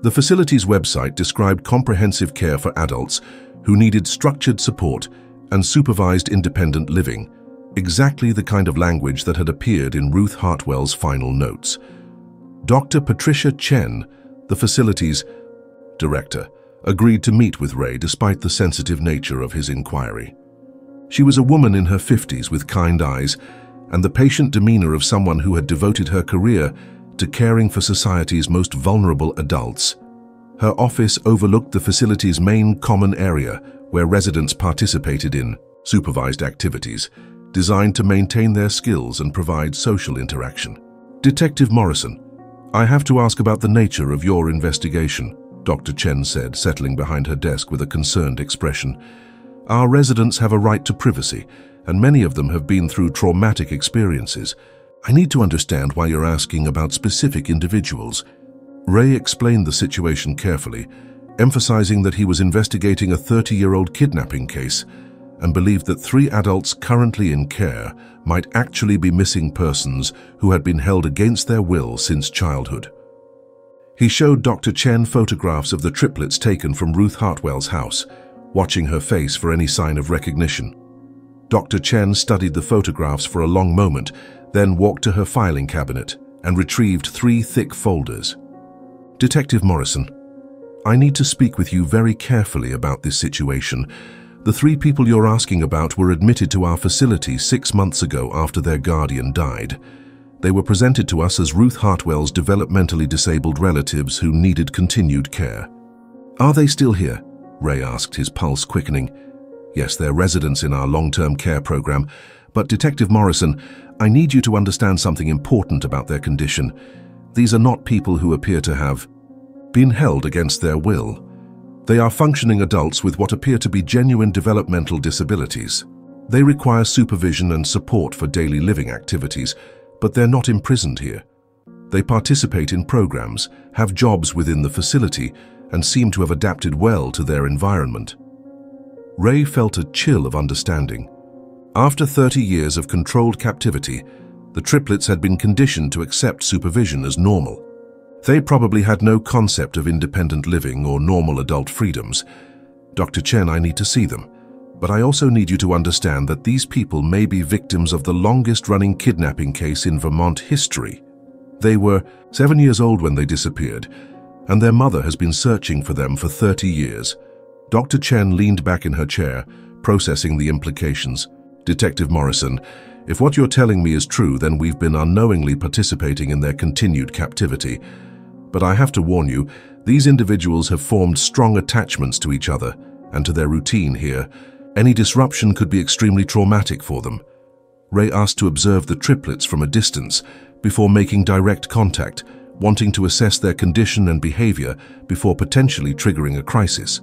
Speaker 1: The facility's website described comprehensive care for adults who needed structured support and supervised independent living, exactly the kind of language that had appeared in Ruth Hartwell's final notes. Dr. Patricia Chen, the facility's director, agreed to meet with Ray despite the sensitive nature of his inquiry. She was a woman in her 50s with kind eyes and the patient demeanor of someone who had devoted her career to caring for society's most vulnerable adults. Her office overlooked the facility's main common area where residents participated in supervised activities designed to maintain their skills and provide social interaction. Detective Morrison, I have to ask about the nature of your investigation, Dr. Chen said, settling behind her desk with a concerned expression. Our residents have a right to privacy, and many of them have been through traumatic experiences. I need to understand why you're asking about specific individuals. Ray explained the situation carefully, emphasizing that he was investigating a 30-year-old kidnapping case and believed that 3 adults currently in care might actually be missing persons who had been held against their will since childhood. He showed Dr. Chen photographs of the triplets taken from Ruth Hartwell's house, watching her face for any sign of recognition. Dr. Chen studied the photographs for a long moment, then walked to her filing cabinet and retrieved 3 thick folders. Detective Morrison, I need to speak with you very carefully about this situation. The 3 people you're asking about were admitted to our facility 6 months ago after their guardian died. They were presented to us as Ruth Hartwell's developmentally disabled relatives who needed continued care. Are they still here? Ray asked, his pulse quickening. Yes, they're residents in our long-term care program, but Detective Morrison, I need you to understand something important about their condition. These are not people who appear to have been held against their will. They are functioning adults with what appear to be genuine developmental disabilities. They require supervision and support for daily living activities, but they're not imprisoned here. They participate in programs, have jobs within the facility, and seem to have adapted well to their environment. Ray felt a chill of understanding. After 30 years of controlled captivity, the triplets had been conditioned to accept supervision as normal. They probably had no concept of independent living or normal adult freedoms. Dr. Chen, I need to see them. But I also need you to understand that these people may be victims of the longest-running kidnapping case in Vermont history. They were 7 years old when they disappeared, and their mother has been searching for them for 30 years. Dr. Chen leaned back in her chair, processing the implications. Detective Morrison, if what you're telling me is true, then we've been unknowingly participating in their continued captivity. But I have to warn you, these individuals have formed strong attachments to each other and to their routine here. Any disruption could be extremely traumatic for them. Ray asked to observe the triplets from a distance before making direct contact, wanting to assess their condition and behavior before potentially triggering a crisis.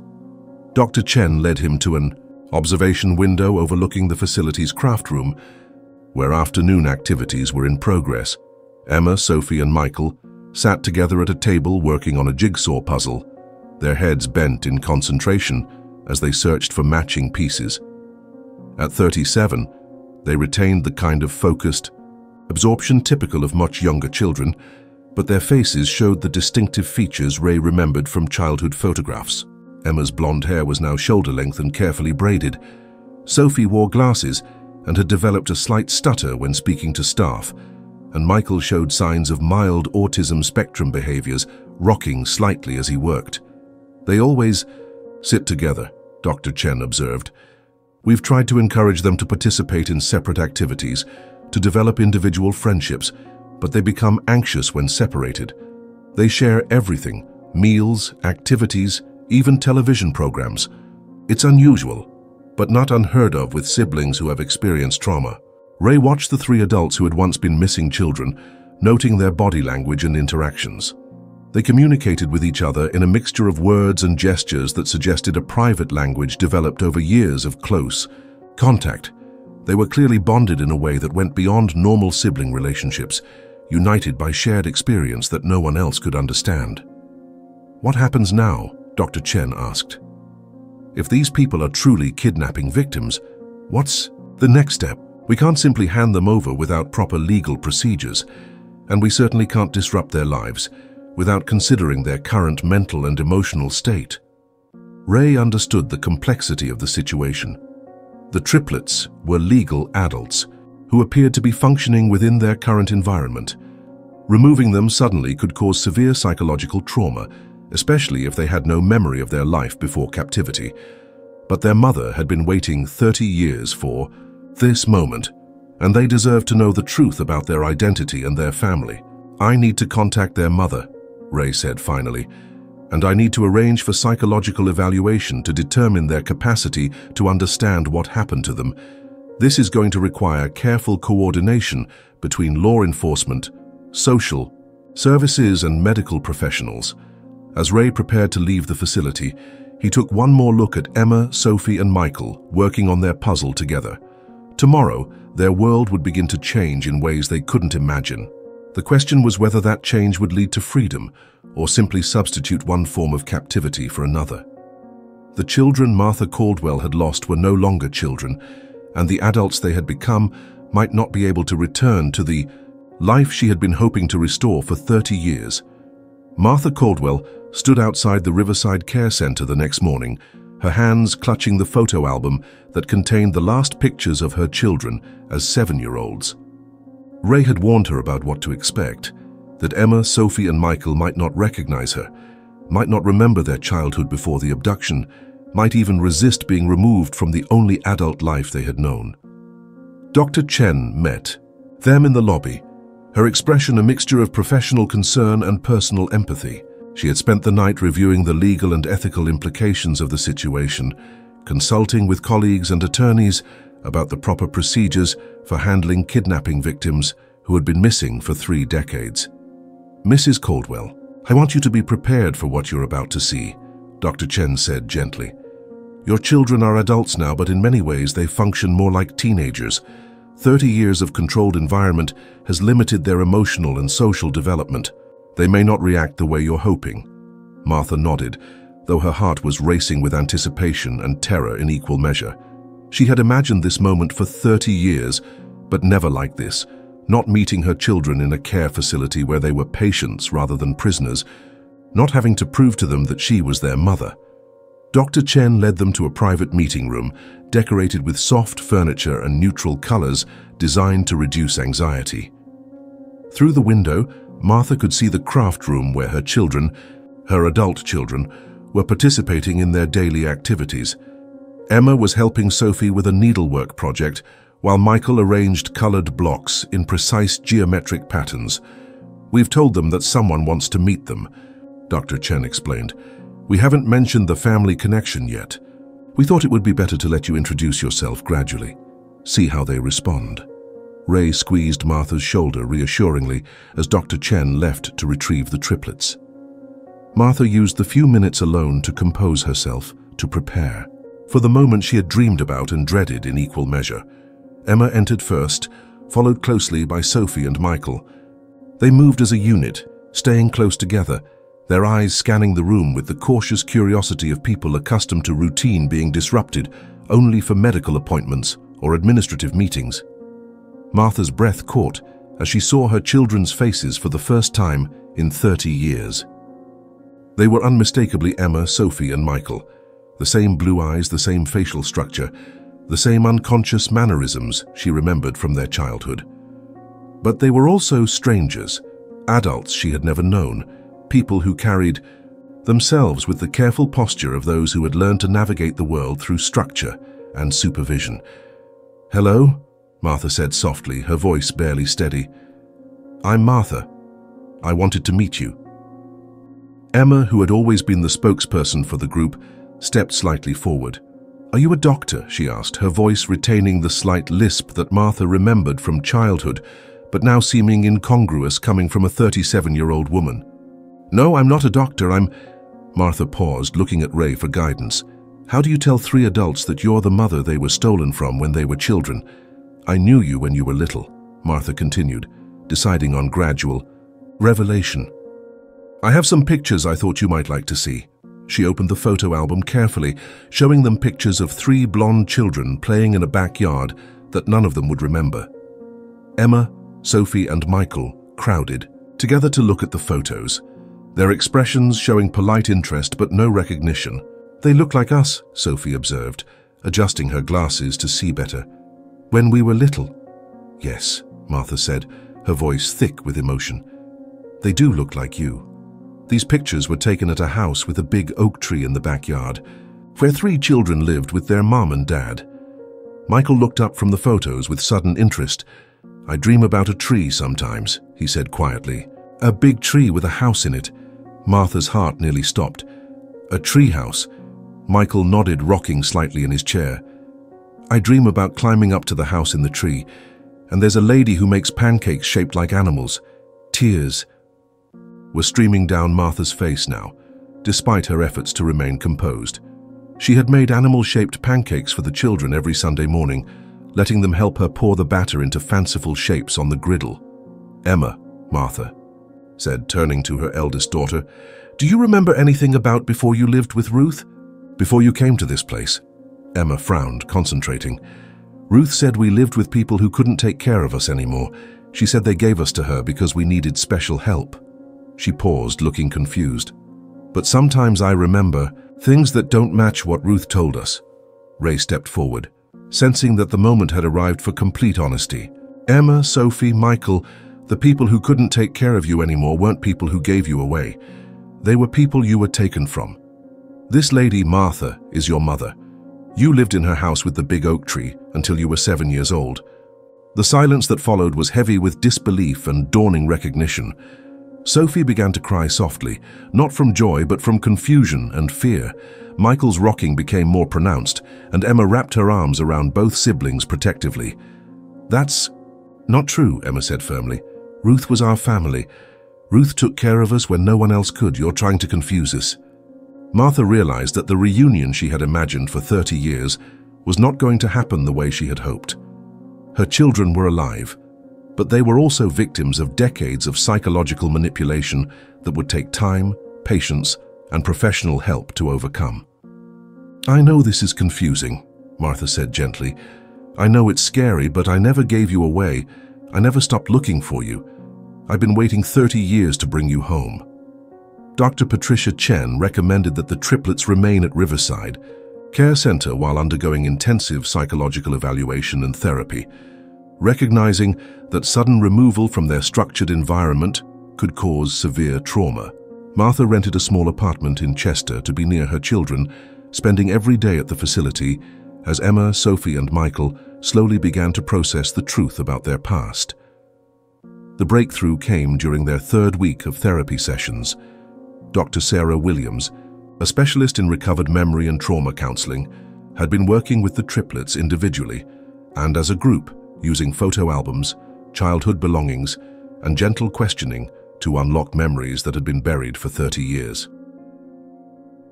Speaker 1: Dr. Chen led him to an observation window overlooking the facility's craft room, where afternoon activities were in progress. Emma, Sophie, and Michael sat together at a table working on a jigsaw puzzle, their heads bent in concentration as they searched for matching pieces. At 37, they retained the kind of focused absorption typical of much younger children, but their faces showed the distinctive features Ray remembered from childhood photographs. Emma's blonde hair was now shoulder-length and carefully braided. Sophie wore glasses and had developed a slight stutter when speaking to staff, and Michael showed signs of mild autism spectrum behaviors, rocking slightly as he worked. They always sit together, Dr. Chen observed. We've tried to encourage them to participate in separate activities, to develop individual friendships, but they become anxious when separated. They share everything, meals, activities, even television programs. It's unusual, but not unheard of with siblings who have experienced trauma. Ray watched the 3 adults who had once been missing children, noting their body language and interactions. They communicated with each other in a mixture of words and gestures that suggested a private language developed over years of close contact. They were clearly bonded in a way that went beyond normal sibling relationships, united by shared experience that no one else could understand. "What happens now?" Dr. Chen asked. "If these people are truly kidnapping victims, what's the next step? We can't simply hand them over without proper legal procedures, and we certainly can't disrupt their lives without considering their current mental and emotional state." Ray understood the complexity of the situation. The triplets were legal adults who appeared to be functioning within their current environment. Removing them suddenly could cause severe psychological trauma, especially if they had no memory of their life before captivity. But their mother had been waiting 30 years for this moment, and they deserved to know the truth about their identity and their family. "I need to contact their mother," Ray said finally, "and I need to arrange for psychological evaluation to determine their capacity to understand what happened to them. This is going to require careful coordination between law enforcement, social services, and medical professionals." As Ray prepared to leave the facility, he took one more look at Emma, Sophie, and Michael working on their puzzle together. Tomorrow, their world would begin to change in ways they couldn't imagine. The question was whether that change would lead to freedom or simply substitute one form of captivity for another. The children Martha Caldwell had lost were no longer children, and the adults they had become might not be able to return to the life she had been hoping to restore for 30 years. Martha Caldwell stood outside the Riverside Care Center the next morning, her hands clutching the photo album that contained the last pictures of her children as 7-year-olds. Ray had warned her about what to expect, that Emma, Sophie, and Michael might not recognize her, might not remember their childhood before the abduction, might even resist being removed from the only adult life they had known. Dr. Chen met them in the lobby, her expression a mixture of professional concern and personal empathy. She had spent the night reviewing the legal and ethical implications of the situation, consulting with colleagues and attorneys about the proper procedures for handling kidnapping victims who had been missing for 3 decades. "Mrs. Caldwell, I want you to be prepared for what you're about to see," Dr. Chen said gently. "Your children are adults now, but in many ways they function more like teenagers. 30 years of controlled environment has limited their emotional and social development. They may not react the way you're hoping." Martha nodded, though her heart was racing with anticipation and terror in equal measure. She had imagined this moment for 30 years, but never like this, not meeting her children in a care facility where they were patients rather than prisoners, not having to prove to them that she was their mother. Dr. Chen led them to a private meeting room, decorated with soft furniture and neutral colors designed to reduce anxiety. Through the window, Martha could see the craft room where her children, her adult children, were participating in their daily activities. Emma was helping Sophie with a needlework project, while Michael arranged colored blocks in precise geometric patterns. "We've told them that someone wants to meet them," Dr. Chen explained. "We haven't mentioned the family connection yet. We thought it would be better to let you introduce yourself gradually. See how they respond." Ray squeezed Martha's shoulder reassuringly as Dr. Chen left to retrieve the triplets. Martha used the few minutes alone to compose herself, to prepare, for the moment she had dreamed about and dreaded in equal measure. Emma entered first, followed closely by Sophie and Michael. They moved as a unit, staying close together, their eyes scanning the room with the cautious curiosity of people accustomed to routine being disrupted only for medical appointments or administrative meetings. Martha's breath caught as she saw her children's faces for the first time in 30 years. They were unmistakably Emma, Sophie, and Michael. The same blue eyes, the same facial structure, the same unconscious mannerisms she remembered from their childhood. But they were also strangers, adults she had never known, people who carried themselves with the careful posture of those who had learned to navigate the world through structure and supervision. "Hello?" Martha said softly, her voice barely steady. "I'm Martha. I wanted to meet you." Emma, who had always been the spokesperson for the group, stepped slightly forward. "Are you a doctor?" she asked, her voice retaining the slight lisp that Martha remembered from childhood, but now seeming incongruous coming from a 37-year-old woman. "No, I'm not a doctor, I'm—" Martha paused, looking at Ray for guidance. "How do you tell 3 adults that you're the mother they were stolen from when they were children? I knew you when you were little," Martha continued, deciding on gradual revelation. "I have some pictures I thought you might like to see." She opened the photo album carefully, showing them pictures of 3 blonde children playing in a backyard that none of them would remember. Emma, Sophie, and Michael crowded together to look at the photos, their expressions showing polite interest but no recognition. "They look like us," Sophie observed, adjusting her glasses to see better. "When we were little." "Yes," Martha said, her voice thick with emotion. "They do look like you." These pictures were taken at a house with a big oak tree in the backyard, where 3 children lived with their mom and dad. Michael looked up from the photos with sudden interest. "I dream about a tree sometimes," he said quietly. "A big tree with a house in it." Martha's heart nearly stopped. "A tree house?" Michael nodded, rocking slightly in his chair. "I dream about climbing up to the house in the tree, and there's a lady who makes pancakes shaped like animals. Tears were streaming down Martha's face now, despite her efforts to remain composed. She had made animal-shaped pancakes for the children every Sunday morning, letting them help her pour the batter into fanciful shapes on the griddle. "Emma," Martha said, turning to her eldest daughter, "do you remember anything about before you lived with Ruth? Before you came to this place?" Emma frowned, concentrating. "Ruth said we lived with people who couldn't take care of us anymore. She said they gave us to her because we needed special help." She paused, looking confused. "But sometimes I remember things that don't match what Ruth told us." Ray stepped forward, sensing that the moment had arrived for complete honesty. "Emma, Sophie, Michael, the people who couldn't take care of you anymore weren't people who gave you away. They were people you were taken from. This lady, Martha, is your mother. You lived in her house with the big oak tree until you were 7 years old." The silence that followed was heavy with disbelief and dawning recognition. Sophie began to cry softly, not from joy but from confusion and fear. Michael's rocking became more pronounced, and Emma wrapped her arms around both siblings protectively. "That's not true," Emma said firmly. "Ruth was our family. Ruth took care of us when no one else could. You're trying to confuse us." Martha realized that the reunion she had imagined for 30 years was not going to happen the way she had hoped. Her children were alive, but they were also victims of decades of psychological manipulation that would take time, patience, and professional help to overcome. "I know this is confusing," Martha said gently. "I know it's scary, but I never gave you away. I never stopped looking for you. I've been waiting 30 years to bring you home." Dr. Patricia Chen recommended that the triplets remain at Riverside Care Center while undergoing intensive psychological evaluation and therapy, recognizing that sudden removal from their structured environment could cause severe trauma. Martha rented a small apartment in Chester to be near her children, spending every day at the facility as Emma, Sophie, and Michael slowly began to process the truth about their past. The breakthrough came during their 3rd week of therapy sessions. Dr. Sarah Williams, a specialist in recovered memory and trauma counseling, had been working with the triplets individually and as a group, using photo albums, childhood belongings, and gentle questioning to unlock memories that had been buried for 30 years.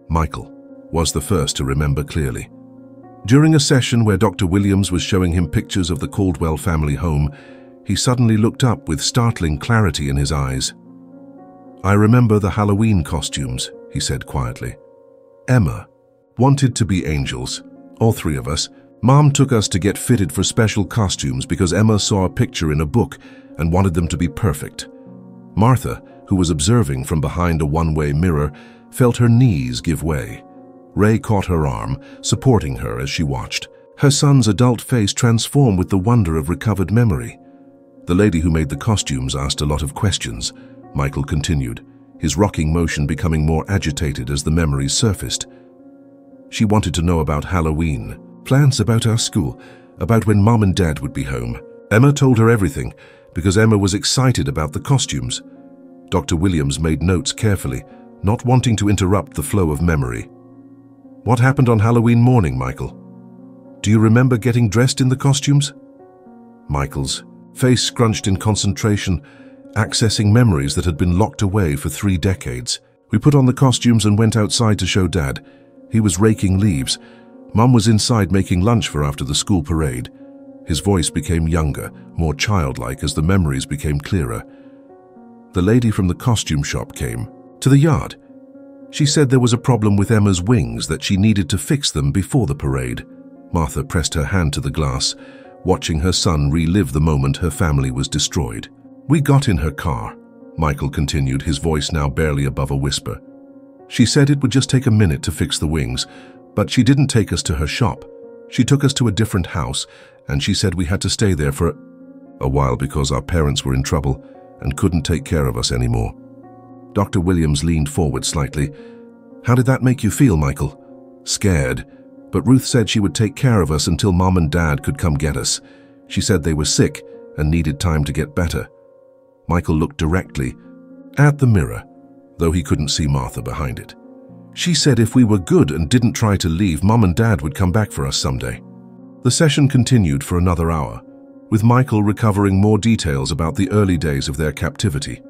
Speaker 1: Michael was the first to remember clearly. During a session where Dr. Williams was showing him pictures of the Caldwell family home, he suddenly looked up with startling clarity in his eyes. "I remember the Halloween costumes," he said quietly. "Emma wanted to be angels, all 3 of us. Mom took us to get fitted for special costumes because Emma saw a picture in a book and wanted them to be perfect." Martha, who was observing from behind a one-way mirror, felt her knees give way. Ray caught her arm, supporting her as she watched. Her son's adult face transformed with the wonder of recovered memory. "The lady who made the costumes asked a lot of questions," Michael continued, his rocking motion becoming more agitated as the memories surfaced. "She wanted to know about Halloween, plans about our school, about when Mom and Dad would be home. Emma told her everything because Emma was excited about the costumes." Dr. Williams made notes carefully, not wanting to interrupt the flow of memory. "What happened on Halloween morning, Michael? Do you remember getting dressed in the costumes?" Michael's face scrunched in concentration, accessing memories that had been locked away for 3 decades. "We put on the costumes and went outside to show Dad. He was raking leaves. Mom was inside making lunch for after the school parade. His voice became younger, more childlike as the memories became clearer. The lady from the costume shop came to the yard. She said there was a problem with Emma's wings, that she needed to fix them before the parade. Martha pressed her hand to the glass, watching her son relive the moment her family was destroyed. "We got in her car," Michael continued, his voice now barely above a whisper. "She said it would just take a minute to fix the wings, but she didn't take us to her shop. She took us to a different house, and she said we had to stay there for a while because our parents were in trouble and couldn't take care of us anymore." Dr. Williams leaned forward slightly. "How did that make you feel, Michael?" "Scared, but Ruth said she would take care of us until Mom and Dad could come get us. She said they were sick and needed time to get better." Michael looked directly at the mirror, though he couldn't see Martha behind it. "She said if we were good and didn't try to leave, Mom and Dad would come back for us someday." The session continued for another hour, with Michael recovering more details about the early days of their captivity.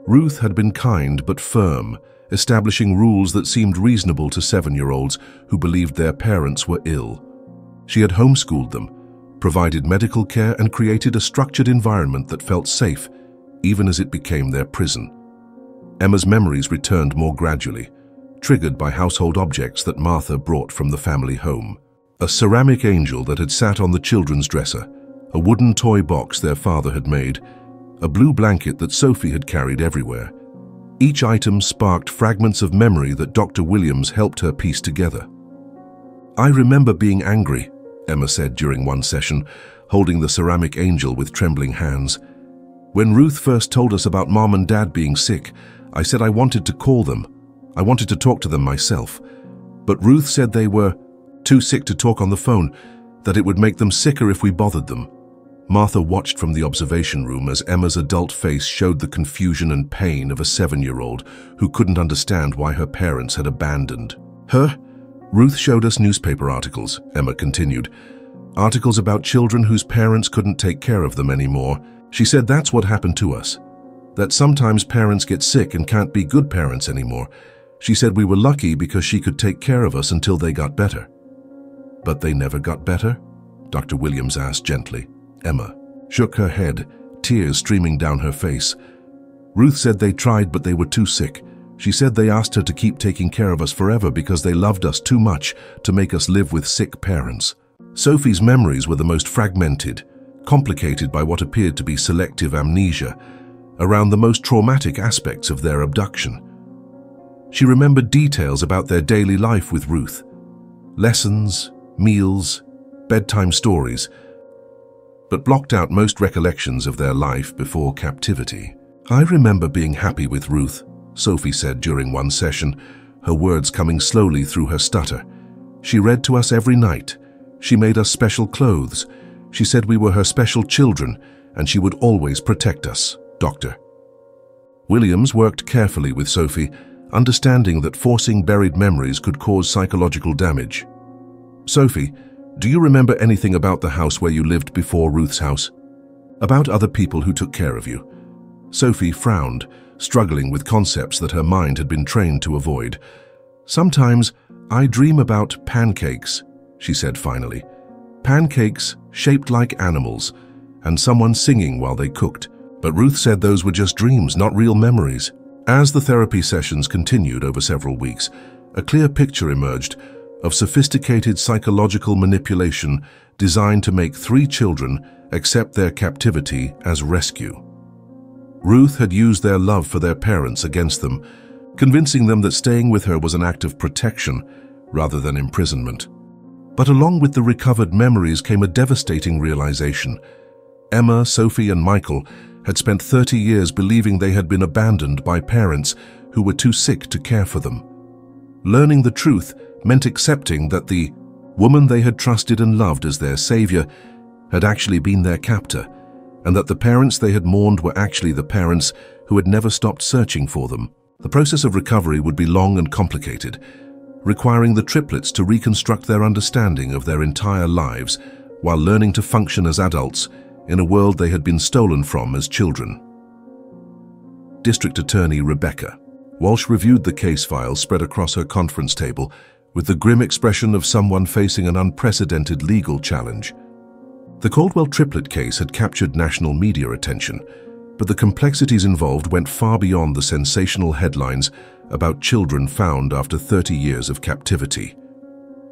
Speaker 1: Ruth had been kind but firm, establishing rules that seemed reasonable to 7-year-olds who believed their parents were ill. She had homeschooled them, provided medical care, and created a structured environment that felt safe, even as it became their prison. Emma's memories returned more gradually, triggered by household objects that Martha brought from the family home. A ceramic angel that had sat on the children's dresser, a wooden toy box their father had made, a blue blanket that Sophie had carried everywhere. Each item sparked fragments of memory that Dr. Williams helped her piece together. "I remember being angry," Emma said during one session, holding the ceramic angel with trembling hands. "When Ruth first told us about Mom and Dad being sick, I said I wanted to call them. I wanted to talk to them myself. But Ruth said they were too sick to talk on the phone, that it would make them sicker if we bothered them." Martha watched from the observation room as Emma's adult face showed the confusion and pain of a 7-year-old who couldn't understand why her parents had abandoned her. "Ruth showed us newspaper articles," Emma continued. "Articles about children whose parents couldn't take care of them anymore. She said that's what happened to us. That sometimes parents get sick and can't be good parents anymore. She said we were lucky because she could take care of us until they got better." "But they never got better?" Dr. Williams asked gently. Emma shook her head, tears streaming down her face. "Ruth said they tried, but they were too sick. She said they asked her to keep taking care of us forever because they loved us too much to make us live with sick parents." Sophie's memories were the most fragmented, complicated by what appeared to be selective amnesia around the most traumatic aspects of their abduction. She remembered details about their daily life with Ruth: lessons, meals, bedtime stories, but blocked out most recollections of their life before captivity. "I remember being happy with Ruth," Sophie said during one session, her words coming slowly through her stutter. "She read to us every night. She made us special clothes. She said we were her special children, and she would always protect us." Dr. Williams worked carefully with Sophie, understanding that forcing buried memories could cause psychological damage. "Sophie, do you remember anything about the house where you lived before Ruth's house? About other people who took care of you?" Sophie frowned, struggling with concepts that her mind had been trained to avoid. "Sometimes I dream about pancakes," she said finally. "Pancakes shaped like animals, and someone singing while they cooked. But Ruth said those were just dreams, not real memories." As the therapy sessions continued over several weeks, a clear picture emerged of sophisticated psychological manipulation designed to make 3 children accept their captivity as rescue. Ruth had used their love for their parents against them, convincing them that staying with her was an act of protection rather than imprisonment. But along with the recovered memories came a devastating realization. Emma, Sophie, and Michael had spent 30 years believing they had been abandoned by parents who were too sick to care for them. Learning the truth meant accepting that the woman they had trusted and loved as their savior had actually been their captor, and that the parents they had mourned were actually the parents who had never stopped searching for them. The process of recovery would be long and complicated, requiring the triplets to reconstruct their understanding of their entire lives while learning to function as adults in a world they had been stolen from as children. District Attorney Rebecca Walsh reviewed the case file spread across her conference table with the grim expression of someone facing an unprecedented legal challenge. The Caldwell triplet case had captured national media attention, but the complexities involved went far beyond the sensational headlines about children found after 30 years of captivity.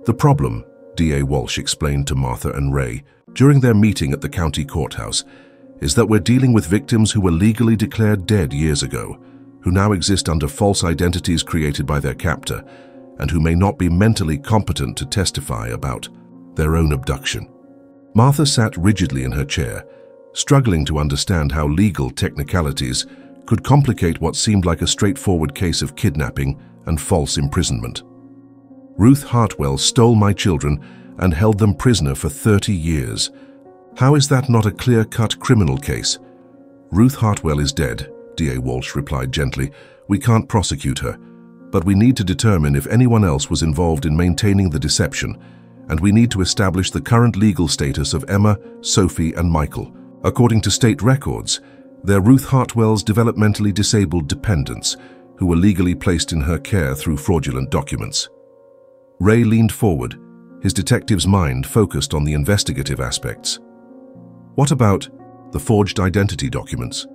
Speaker 1: The problem, D.A. Walsh explained to Martha and Ray during their meeting at the county courthouse, is that we're dealing with victims who were legally declared dead years ago, who now exist under false identities created by their captor, and who may not be mentally competent to testify about their own abduction. Martha sat rigidly in her chair, struggling to understand how legal technicalities could complicate what seemed like a straightforward case of kidnapping and false imprisonment. Ruth Hartwell stole my children and held them prisoner for 30 years. How is that not a clear-cut criminal case? Ruth Hartwell is dead, D.A. Walsh replied gently. We can't prosecute her, but we need to determine if anyone else was involved in maintaining the deception, and we need to establish the current legal status of Emma, Sophie, and Michael. According to state records, they're Ruth Hartwell's developmentally disabled dependents who were legally placed in her care through fraudulent documents. Ray leaned forward, his detective's mind focused on the investigative aspects. What about the forged identity documents?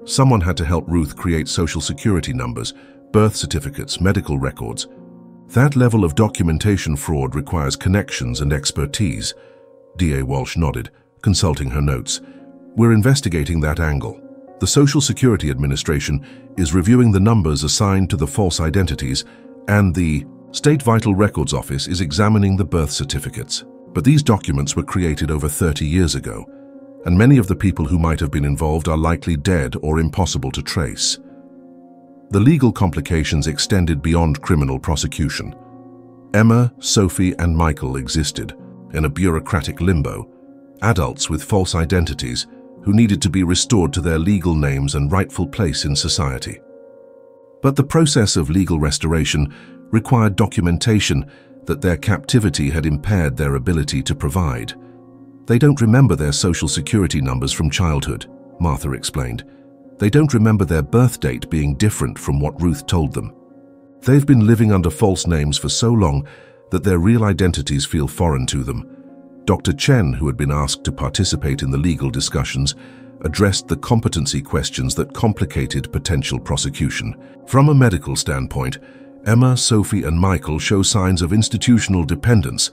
Speaker 1: Someone had to help Ruth create social security numbers, birth certificates, medical records. That level of documentation fraud requires connections and expertise. D.A. Walsh nodded, consulting her notes. We're investigating that angle. The Social Security Administration is reviewing the numbers assigned to the false identities, and the State Vital Records Office is examining the birth certificates. But these documents were created over 30 years ago, and many of the people who might have been involved are likely dead or impossible to trace. The legal complications extended beyond criminal prosecution. Emma, Sophie, and Michael existed in a bureaucratic limbo, adults with false identities who needed to be restored to their legal names and rightful place in society. But the process of legal restoration required documentation that their captivity had impaired their ability to provide. They don't remember their social security numbers from childhood, Martha explained. They don't remember their birth date being different from what Ruth told them. They've been living under false names for so long that their real identities feel foreign to them. Dr. Chen, who had been asked to participate in the legal discussions, addressed the competency questions that complicated potential prosecution. From a medical standpoint, Emma, Sophie, and Michael show signs of institutional dependence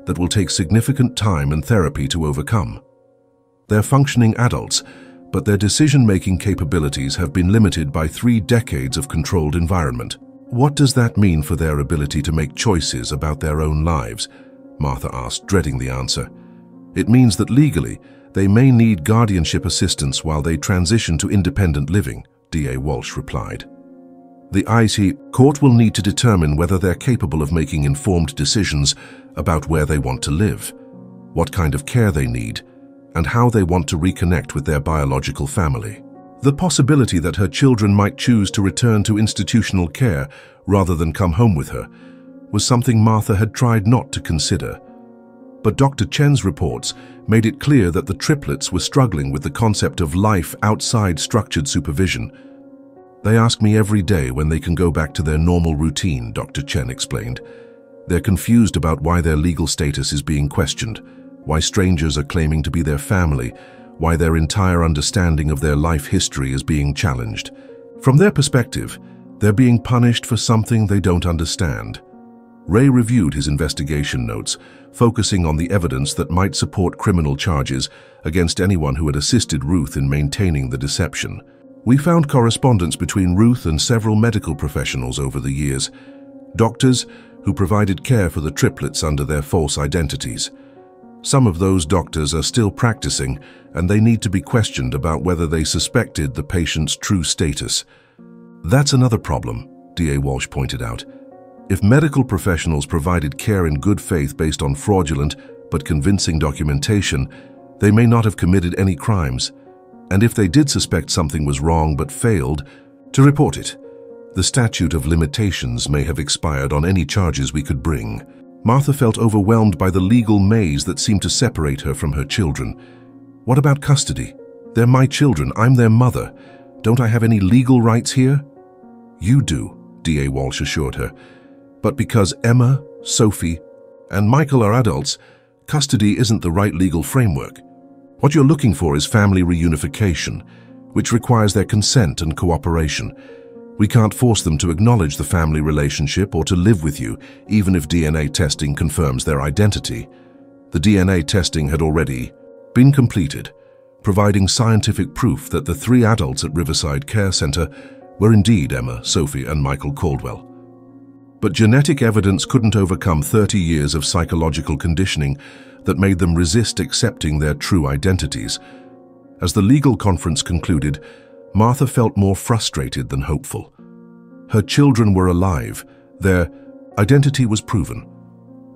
Speaker 1: that will take significant time and therapy to overcome. They're functioning adults, but their decision-making capabilities have been limited by 3 decades of controlled environment. What does that mean for their ability to make choices about their own lives? Martha asked, dreading the answer. It means that legally, they may need guardianship assistance while they transition to independent living, D.A. Walsh replied. The IT court will need to determine whether they're capable of making informed decisions about where they want to live, what kind of care they need, and how they want to reconnect with their biological family. The possibility that her children might choose to return to institutional care rather than come home with her was something Martha had tried not to consider. But Dr. Chen's reports made it clear that the triplets were struggling with the concept of life outside structured supervision. They ask me every day when they can go back to their normal routine, Dr. Chen explained. They're confused about why their legal status is being questioned, why strangers are claiming to be their family, why their entire understanding of their life history is being challenged. From their perspective, they're being punished for something they don't understand. Ray reviewed his investigation notes, focusing on the evidence that might support criminal charges against anyone who had assisted Ruth in maintaining the deception. We found correspondence between Ruth and several medical professionals over the years, doctors who provided care for the triplets under their false identities. Some of those doctors are still practicing, and they need to be questioned about whether they suspected the patient's true status. That's another problem, D.A. Walsh pointed out. If medical professionals provided care in good faith based on fraudulent but convincing documentation, they may not have committed any crimes. And if they did suspect something was wrong but failed to report it, the statute of limitations may have expired on any charges we could bring. Martha felt overwhelmed by the legal maze that seemed to separate her from her children. What about custody? They're my children. I'm their mother. Don't I have any legal rights here? You do, D.A. Walsh assured her. But because Emma, Sophie, and Michael are adults, custody isn't the right legal framework. What you're looking for is family reunification, which requires their consent and cooperation. We can't force them to acknowledge the family relationship or to live with you, even if DNA testing confirms their identity. The DNA testing had already been completed, providing scientific proof that the 3 adults at Riverside Care Center were indeed Emma, Sophie, and Michael Caldwell. But genetic evidence couldn't overcome 30 years of psychological conditioning that made them resist accepting their true identities. As the legal conference concluded, Martha felt more frustrated than hopeful. Her children were alive, their identity was proven,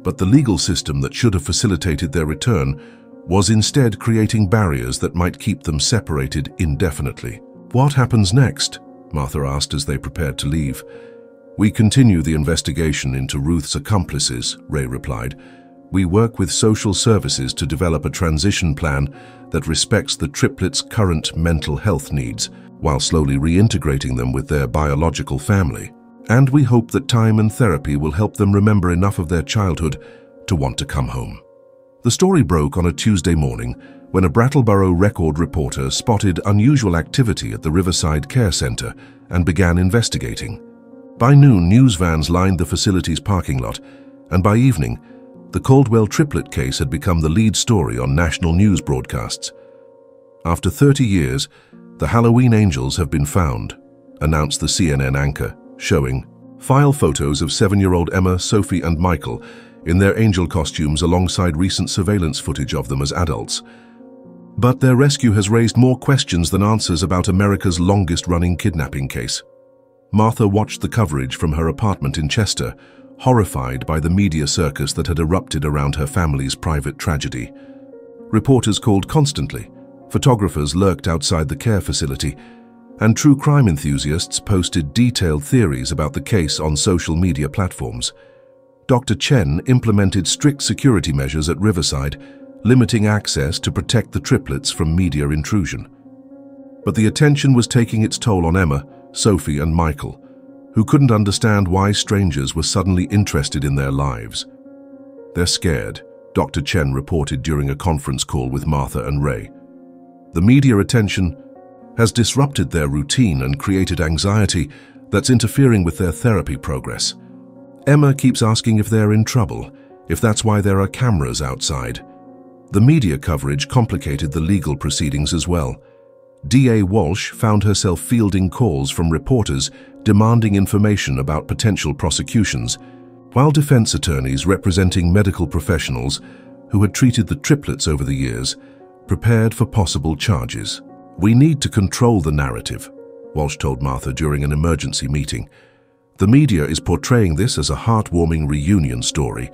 Speaker 1: but the legal system that should have facilitated their return was instead creating barriers that might keep them separated indefinitely. "What happens next?" Martha asked as they prepared to leave. "We continue the investigation into Ruth's accomplices," Ray replied. "We work with social services to develop a transition plan that respects the triplets' current mental health needs, while slowly reintegrating them with their biological family. And we hope that time and therapy will help them remember enough of their childhood to want to come home." The story broke on a Tuesday morning when a Brattleboro Record reporter spotted unusual activity at the Riverside Care Center and began investigating. By noon, news vans lined the facility's parking lot, and by evening, the Caldwell triplet case had become the lead story on national news broadcasts. "After 30 years, the Halloween Angels have been found," announced the CNN anchor, showing file photos of 7-year-old Emma, Sophie, and Michael in their angel costumes alongside recent surveillance footage of them as adults. But their rescue has raised more questions than answers about America's longest-running kidnapping case. Martha watched the coverage from her apartment in Chester, horrified by the media circus that had erupted around her family's private tragedy. Reporters called constantly, photographers lurked outside the care facility, and true crime enthusiasts posted detailed theories about the case on social media platforms. Dr. Chen implemented strict security measures at Riverside, limiting access to protect the triplets from media intrusion. But the attention was taking its toll on Emma, Sophie, and Michael, who couldn't understand why strangers were suddenly interested in their lives. "They're scared," Dr. Chen reported during a conference call with Martha and Ray. "The media attention has disrupted their routine and created anxiety that's interfering with their therapy progress. Emma keeps asking if they're in trouble, if that's why there are cameras outside." The media coverage complicated the legal proceedings as well. DA Walsh found herself fielding calls from reporters demanding information about potential prosecutions, while defense attorneys representing medical professionals who had treated the triplets over the years prepared for possible charges. "We need to control the narrative," Walsh told Martha during an emergency meeting. "The media is portraying this as a heartwarming reunion story,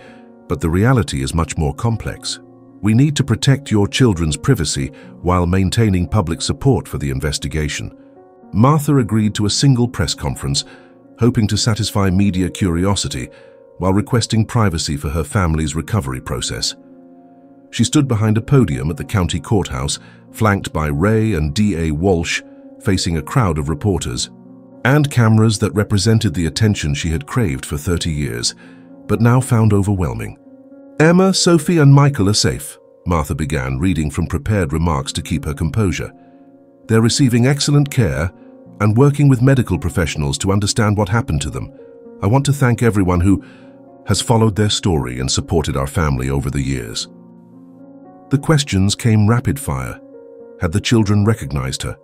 Speaker 1: but the reality is much more complex. We need to protect your children's privacy while maintaining public support for the investigation." Martha agreed to a single press conference, hoping to satisfy media curiosity while requesting privacy for her family's recovery process. She stood behind a podium at the county courthouse, flanked by Ray and DA Walsh, facing a crowd of reporters and cameras that represented the attention she had craved for 30 years, but now found overwhelming. "Emma, Sophie, and Michael are safe," Martha began, reading from prepared remarks to keep her composure. "They're receiving excellent care and working with medical professionals to understand what happened to them. I want to thank everyone who has followed their story and supported our family over the years." The questions came rapid fire. Had the children recognized her?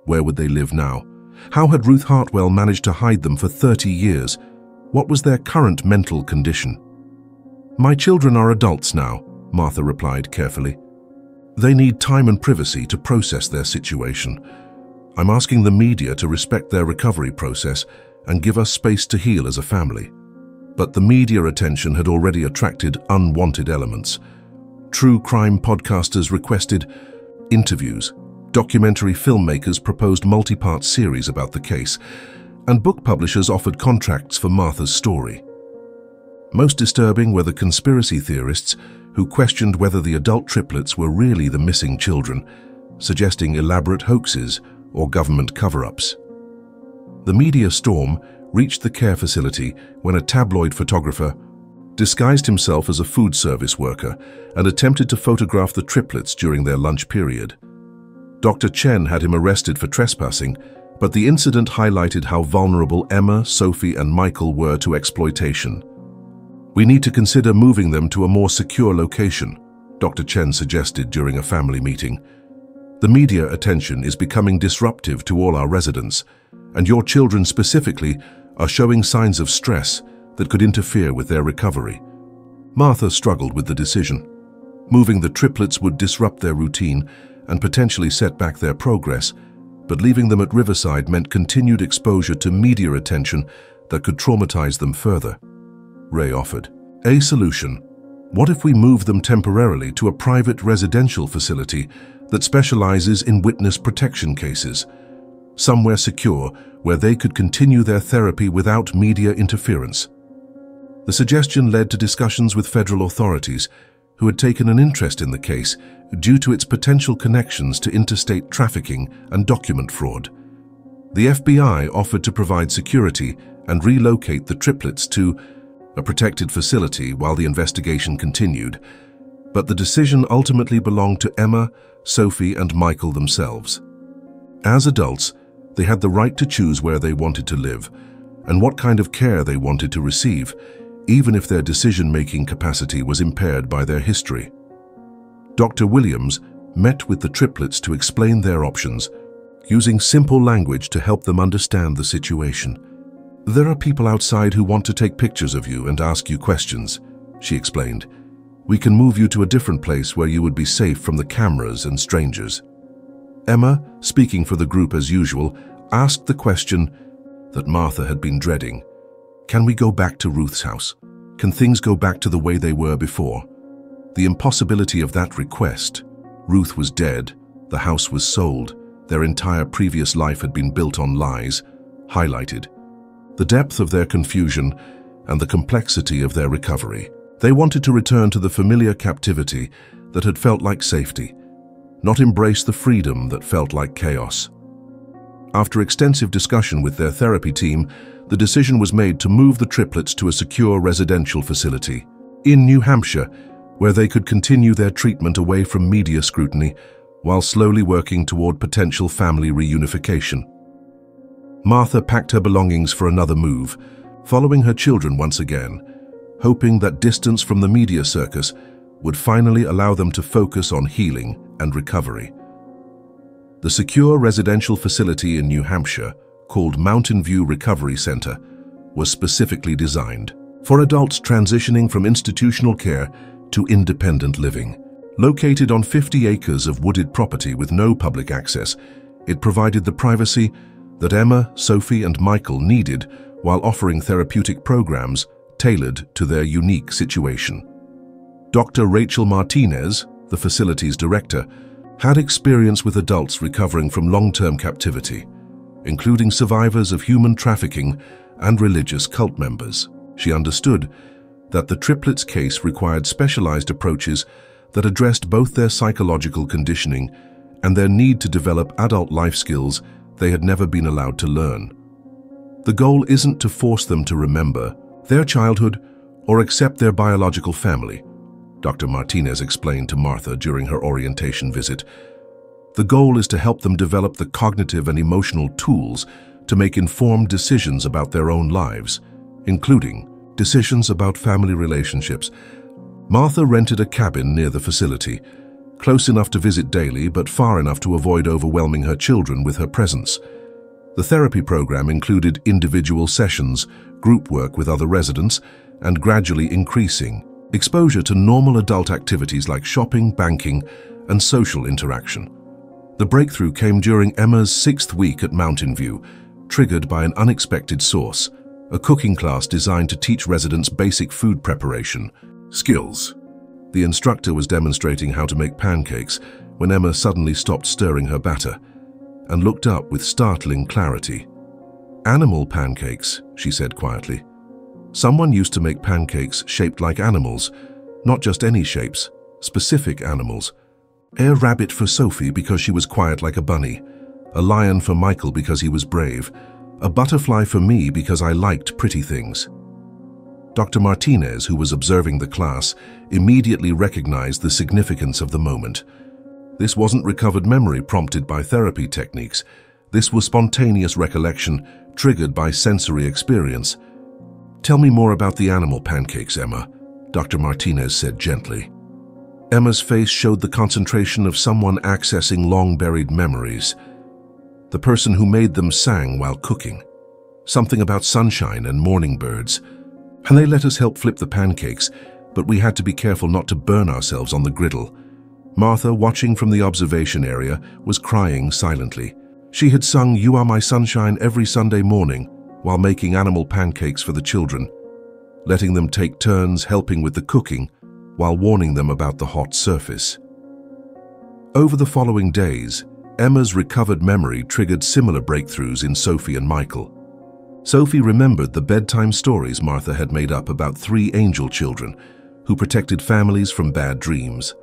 Speaker 1: Where would they live now? How had Ruth Hartwell managed to hide them for 30 years? What was their current mental condition? "My children are adults now," Martha replied carefully. "They need time and privacy to process their situation. I'm asking the media to respect their recovery process and give us space to heal as a family." But the media attention had already attracted unwanted elements. True crime podcasters requested interviews, documentary filmmakers proposed multi-part series about the case, and book publishers offered contracts for Martha's story. Most disturbing were the conspiracy theorists who questioned whether the adult triplets were really the missing children, suggesting elaborate hoaxes or government cover-ups. The media storm reached the care facility when a tabloid photographer disguised himself as a food service worker, and attempted to photograph the triplets during their lunch period. Dr. Chen had him arrested for trespassing, but the incident highlighted how vulnerable Emma, Sophie, and Michael were to exploitation. "We need to consider moving them to a more secure location," Dr. Chen suggested during a family meeting. "The media attention is becoming disruptive to all our residents, and your children specifically are showing signs of stress that could interfere with their recovery." Martha struggled with the decision. Moving the triplets would disrupt their routine and potentially set back their progress, but leaving them at Riverside meant continued exposure to media attention that could traumatize them further. Ray offered a solution. "What if we move them temporarily to a private residential facility that specializes in witness protection cases, somewhere secure where they could continue their therapy without media interference?" The suggestion led to discussions with federal authorities, who had taken an interest in the case due to its potential connections to interstate trafficking and document fraud. The FBI offered to provide security and relocate the triplets to a protected facility while the investigation continued, but the decision ultimately belonged to Emma, Sophie, and Michael themselves. As adults, they had the right to choose where they wanted to live and what kind of care they wanted to receive, even if their decision-making capacity was impaired by their history. Dr. Williams met with the triplets to explain their options, using simple language to help them understand the situation. "There are people outside who want to take pictures of you and ask you questions," she explained. "We can move you to a different place where you would be safe from the cameras and strangers." Emma, speaking for the group as usual, asked the question that Martha had been dreading. "Can we go back to Ruth's house? Can things go back to the way they were before?" The impossibility of that request. Ruth was dead, the house was sold, their entire previous life had been built on lies, highlighted the depth of their confusion and the complexity of their recovery. They wanted to return to the familiar captivity that had felt like safety, not embrace the freedom that felt like chaos. After extensive discussion with their therapy team, the decision was made to move the triplets to a secure residential facility in New Hampshire, where they could continue their treatment away from media scrutiny while slowly working toward potential family reunification. Martha packed her belongings for another move, following her children once again, hoping that distance from the media circus would finally allow them to focus on healing and recovery. The secure residential facility in New Hampshire, called Mountain View Recovery Center, was specifically designed for adults transitioning from institutional care to independent living. Located on 50 acres of wooded property with no public access, it provided the privacy that Emma, Sophie, and Michael needed while offering therapeutic programs tailored to their unique situation. Dr. Rachel Martinez, the facility's director, had experience with adults recovering from long-term captivity, including survivors of human trafficking and religious cult members. She understood that the triplets' case required specialized approaches that addressed both their psychological conditioning and their need to develop adult life skills they had never been allowed to learn. The goal isn't to force them to remember their childhood or accept their biological family, Dr. Martinez explained to Martha during her orientation visit. The goal is to help them develop the cognitive and emotional tools to make informed decisions about their own lives, including decisions about family relationships. Martha rented a cabin near the facility, close enough to visit daily but far enough to avoid overwhelming her children with her presence. The therapy program included individual sessions, group work with other residents, and gradually increasing exposure to normal adult activities like shopping, banking, and social interaction. The breakthrough came during Emma's 6th week at Mountain View, triggered by an unexpected source, a cooking class designed to teach residents basic food preparation skills. The instructor was demonstrating how to make pancakes when Emma suddenly stopped stirring her batter and looked up with startling clarity. "Animal pancakes," she said quietly. "Someone used to make pancakes shaped like animals, not just any shapes, specific animals. A rabbit for Sophie because she was quiet like a bunny, a lion for Michael because he was brave, a butterfly for me because I liked pretty things." Dr. Martinez, who was observing the class, immediately recognized the significance of the moment. This wasn't recovered memory prompted by therapy techniques. This was spontaneous recollection triggered by sensory experience. "Tell me more about the animal pancakes, Emma," Dr. Martinez said gently. Emma's face showed the concentration of someone accessing long-buried memories. The person who made them sang while cooking. Something about sunshine and morning birds. And they let us help flip the pancakes, but we had to be careful not to burn ourselves on the griddle. Martha, watching from the observation area, was crying silently. She had sung "You Are My Sunshine" every Sunday morning while making animal pancakes for the children, letting them take turns helping with the cooking while warning them about the hot surface. Over the following days, Emma's recovered memory triggered similar breakthroughs in Sophie and Michael. Sophie remembered the bedtime stories Martha had made up about 3 angel children who protected families from bad dreams.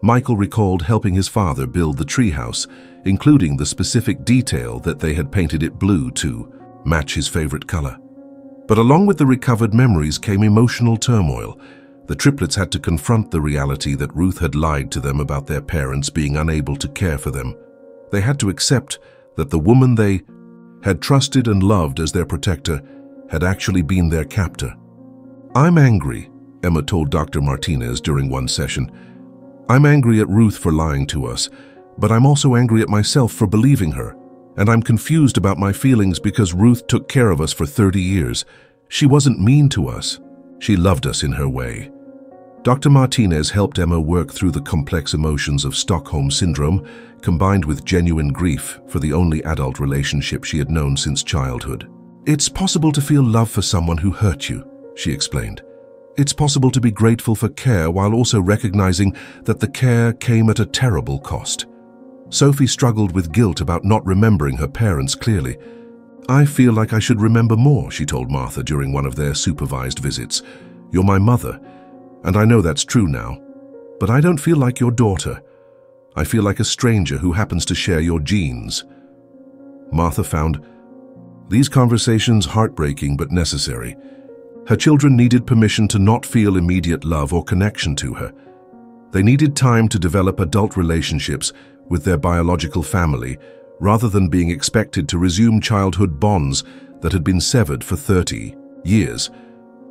Speaker 1: Michael recalled helping his father build the treehouse, including the specific detail that they had painted it blue to match his favorite color. But along with the recovered memories came emotional turmoil. The triplets had to confront the reality that Ruth had lied to them about their parents being unable to care for them. They had to accept that the woman they had trusted and loved as their protector had actually been their captor. "I'm angry," Emma told Dr. Martinez during one session. "I'm angry at Ruth for lying to us, but I'm also angry at myself for believing her. And I'm confused about my feelings because Ruth took care of us for 30 years. She wasn't mean to us. She loved us in her way." Dr. Martinez helped Emma work through the complex emotions of Stockholm Syndrome, combined with genuine grief for the only adult relationship she had known since childhood. "It's possible to feel love for someone who hurt you," she explained. "It's possible to be grateful for care while also recognizing that the care came at a terrible cost." Sophie struggled with guilt about not remembering her parents clearly. "I feel like I should remember more," she told Martha during one of their supervised visits. "You're my mother, and I know that's true now. But I don't feel like your daughter. I feel like a stranger who happens to share your genes." Martha found these conversations heartbreaking but necessary. Her children needed permission to not feel immediate love or connection to her. They needed time to develop adult relationships with their biological family, rather than being expected to resume childhood bonds that had been severed for 30 years.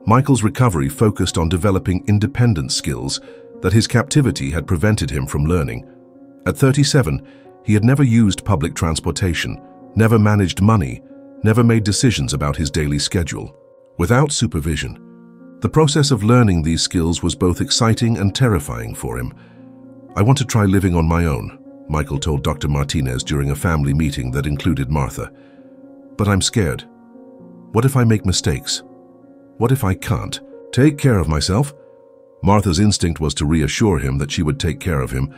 Speaker 1: Michael's recovery focused on developing independent skills that his captivity had prevented him from learning. At 37, he had never used public transportation, never managed money, never made decisions about his daily schedule. Without supervision, the process of learning these skills was both exciting and terrifying for him. "I want to try living on my own," Michael told Dr. Martinez during a family meeting that included Martha. "But I'm scared. What if I make mistakes? What if I can't take care of myself?" Martha's instinct was to reassure him that she would take care of him,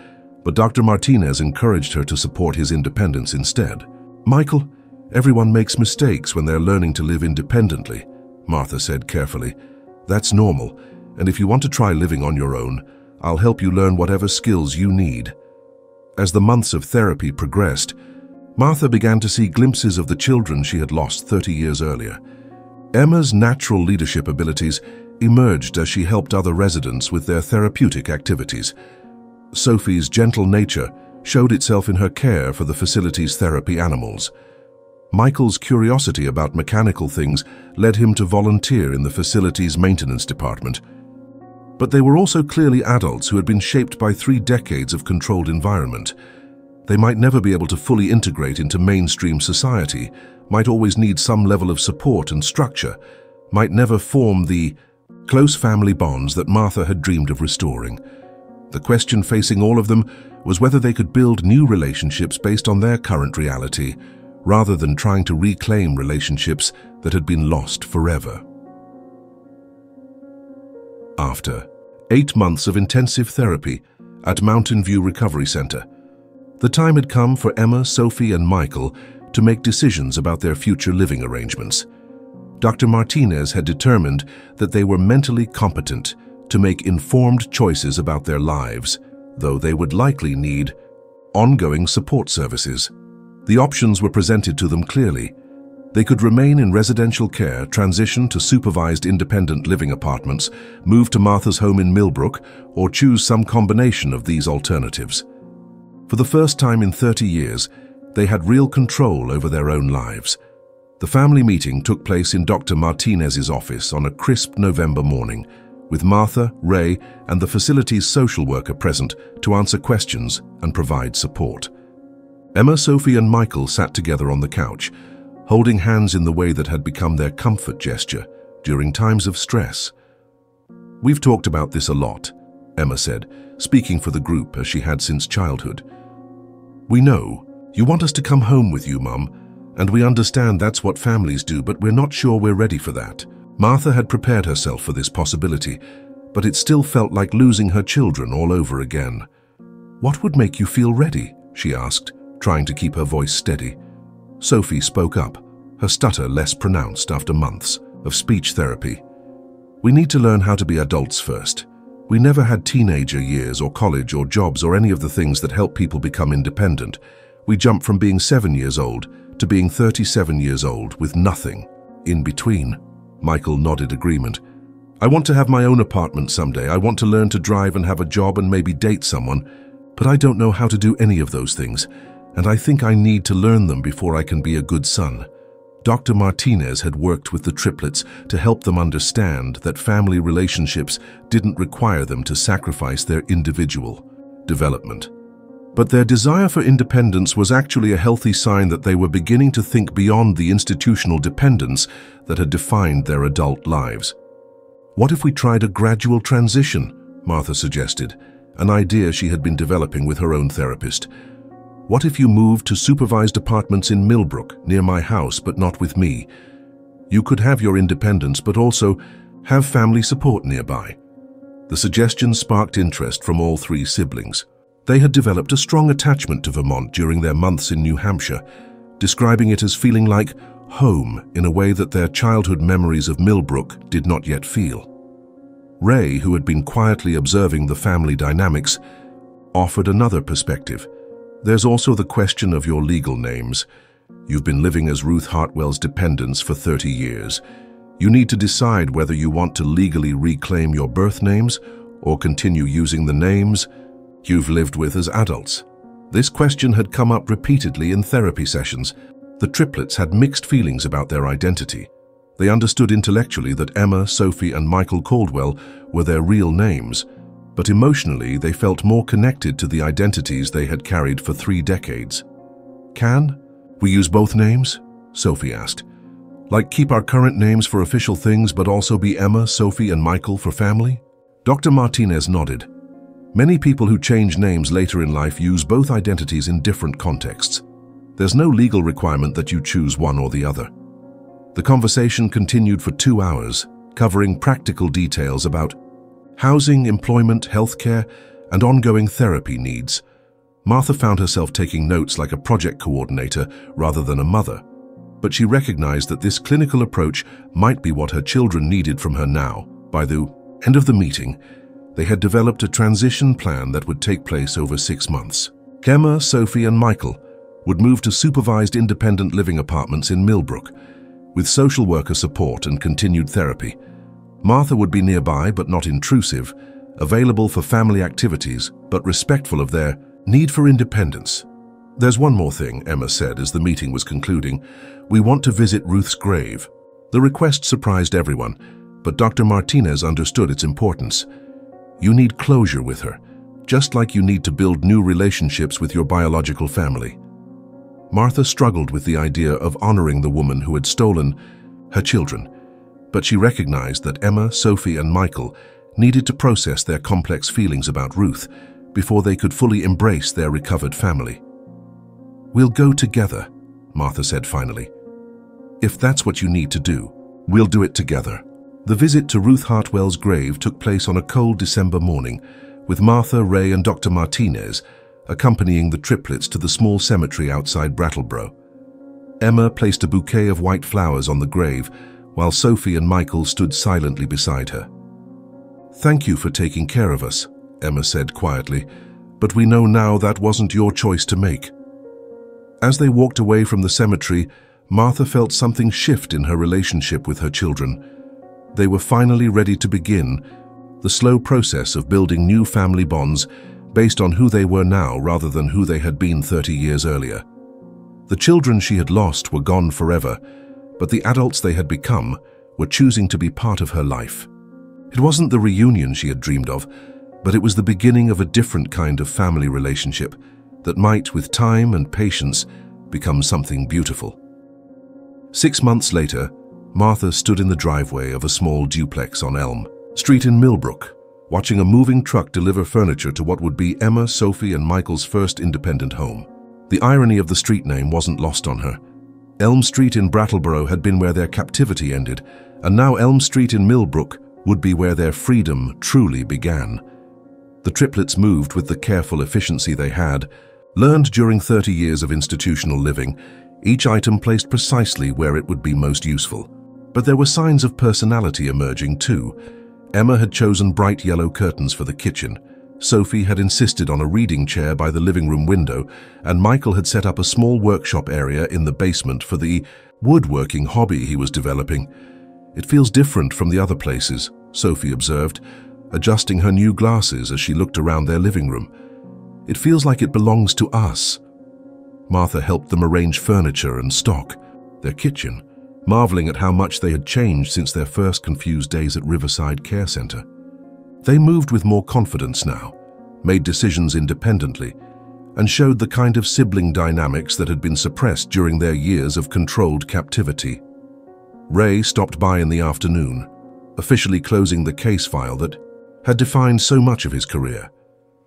Speaker 1: but Dr. Martinez encouraged her to support his independence instead. "Michael, everyone makes mistakes when they're learning to live independently," Martha said carefully. "That's normal, and if you want to try living on your own, I'll help you learn whatever skills you need." As the months of therapy progressed, Martha began to see glimpses of the children she had lost 30 years earlier. Emma's natural leadership abilities emerged as she helped other residents with their therapeutic activities. Sophie's gentle nature showed itself in her care for the facility's therapy animals. Michael's curiosity about mechanical things led him to volunteer in the facility's maintenance department. But they were also clearly adults who had been shaped by 3 decades of controlled environment. They might never be able to fully integrate into mainstream society, might always need some level of support and structure, might never form the close family bonds that Martha had dreamed of restoring. The question facing all of them was whether they could build new relationships based on their current reality, rather than trying to reclaim relationships that had been lost forever. After 8 months of intensive therapy at Mountain View Recovery Center, the time had come for Emma, Sophie, and Michael to make decisions about their future living arrangements. Dr. Martinez had determined that they were mentally competent to make informed choices about their lives, though they would likely need ongoing support services. The options were presented to them clearly. They could remain in residential care, transition to supervised independent living apartments, move to Martha's home in Millbrook, or choose some combination of these alternatives. For the first time in 30 years, they had real control over their own lives. The family meeting took place in Dr. Martinez's office on a crisp November morning, with Martha, Ray, and the facility's social worker present to answer questions and provide support. Emma, Sophie, and Michael sat together on the couch, holding hands in the way that had become their comfort gesture during times of stress. "We've talked about this a lot," Emma said, speaking for the group as she had since childhood. "We know you want us to come home with you, Mum, and we understand that's what families do, but we're not sure we're ready for that." Martha had prepared herself for this possibility, but it still felt like losing her children all over again. "What would make you feel ready?" she asked, trying to keep her voice steady. Sophie spoke up, her stutter less pronounced after months of speech therapy. "We need to learn how to be adults first. We never had teenager years or college or jobs or any of the things that help people become independent. We jumped from being 7 years old to being 37 years old with nothing in between." Michael nodded agreement. "I want to have my own apartment someday. I want to learn to drive and have a job and maybe date someone, but I don't know how to do any of those things. And I think I need to learn them before I can be a good son." Dr. Martinez had worked with the triplets to help them understand that family relationships didn't require them to sacrifice their individual development. But their desire for independence was actually a healthy sign that they were beginning to think beyond the institutional dependence that had defined their adult lives. "What if we tried a gradual transition?" Martha suggested, an idea she had been developing with her own therapist. "What if you moved to supervised apartments in Millbrook, near my house, but not with me? You could have your independence, but also have family support nearby." The suggestion sparked interest from all three siblings. They had developed a strong attachment to Vermont during their months in New Hampshire, describing it as feeling like home in a way that their childhood memories of Millbrook did not yet feel. Ray, who had been quietly observing the family dynamics, offered another perspective. "There's also the question of your legal names. You've been living as Ruth Hartwell's dependents for 30 years. You need to decide whether you want to legally reclaim your birth names or continue using the names you've lived with as adults." This question had come up repeatedly in therapy sessions. The triplets had mixed feelings about their identity. They understood intellectually that Emma, Sophie, and Michael Caldwell were their real names, but emotionally they felt more connected to the identities they had carried for 3 decades. "Can we use both names?" Sophie asked. "Like keep our current names for official things but also be Emma, Sophie, and Michael for family?" Dr. Martinez nodded. "Many people who change names later in life use both identities in different contexts. There's no legal requirement that you choose one or the other." The conversation continued for 2 hours, covering practical details about housing, employment, healthcare, and ongoing therapy needs. Martha found herself taking notes like a project coordinator rather than a mother, but she recognized that this clinical approach might be what her children needed from her now. By the end of the meeting, they had developed a transition plan that would take place over 6 months. Emma, Sophie, and Michael would move to supervised independent living apartments in Millbrook, with social worker support and continued therapy. Martha would be nearby but not intrusive, available for family activities but respectful of their need for independence. "There's one more thing," Emma said as the meeting was concluding. "We want to visit Ruth's grave." The request surprised everyone, but Dr. Martinez understood its importance. You need closure with her, just like you need to build new relationships with your biological family. Martha struggled with the idea of honoring the woman who had stolen her children, but she recognized that Emma, Sophie, and Michael needed to process their complex feelings about Ruth before they could fully embrace their recovered family. "We'll go together," Martha said finally. "If that's what you need to do, we'll do it together." The visit to Ruth Hartwell's grave took place on a cold December morning, with Martha, Ray, and Dr. Martinez accompanying the triplets to the small cemetery outside Brattleboro. Emma placed a bouquet of white flowers on the grave, while Sophie and Michael stood silently beside her. "Thank you for taking care of us," Emma said quietly, "but we know now that wasn't your choice to make." As they walked away from the cemetery, Martha felt something shift in her relationship with her children. They were finally ready to begin the slow process of building new family bonds based on who they were now rather than who they had been 30 years earlier. The children she had lost were gone forever, but the adults they had become were choosing to be part of her life. It wasn't the reunion she had dreamed of, but it was the beginning of a different kind of family relationship that might, with time and patience, become something beautiful. 6 months later, Martha stood in the driveway of a small duplex on Elm Street in Millbrook, watching a moving truck deliver furniture to what would be Emma, Sophie, and Michael's first independent home. The irony of the street name wasn't lost on her. Elm Street in Brattleboro had been where their captivity ended, and now Elm Street in Millbrook would be where their freedom truly began. The triplets moved with the careful efficiency they had, learned during 30 years of institutional living, each item placed precisely where it would be most useful. But there were signs of personality emerging too. Emma had chosen bright yellow curtains for the kitchen, Sophie had insisted on a reading chair by the living room window, and Michael had set up a small workshop area in the basement for the woodworking hobby he was developing. "It feels different from the other places," Sophie observed, adjusting her new glasses as she looked around their living room. "It feels like it belongs to us." Martha helped them arrange furniture and stock their kitchen, marveling at how much they had changed since their first confused days at Riverside Care Center. They moved with more confidence now, made decisions independently, and showed the kind of sibling dynamics that had been suppressed during their years of controlled captivity. Ray stopped by in the afternoon, officially closing the case file that had defined so much of his career.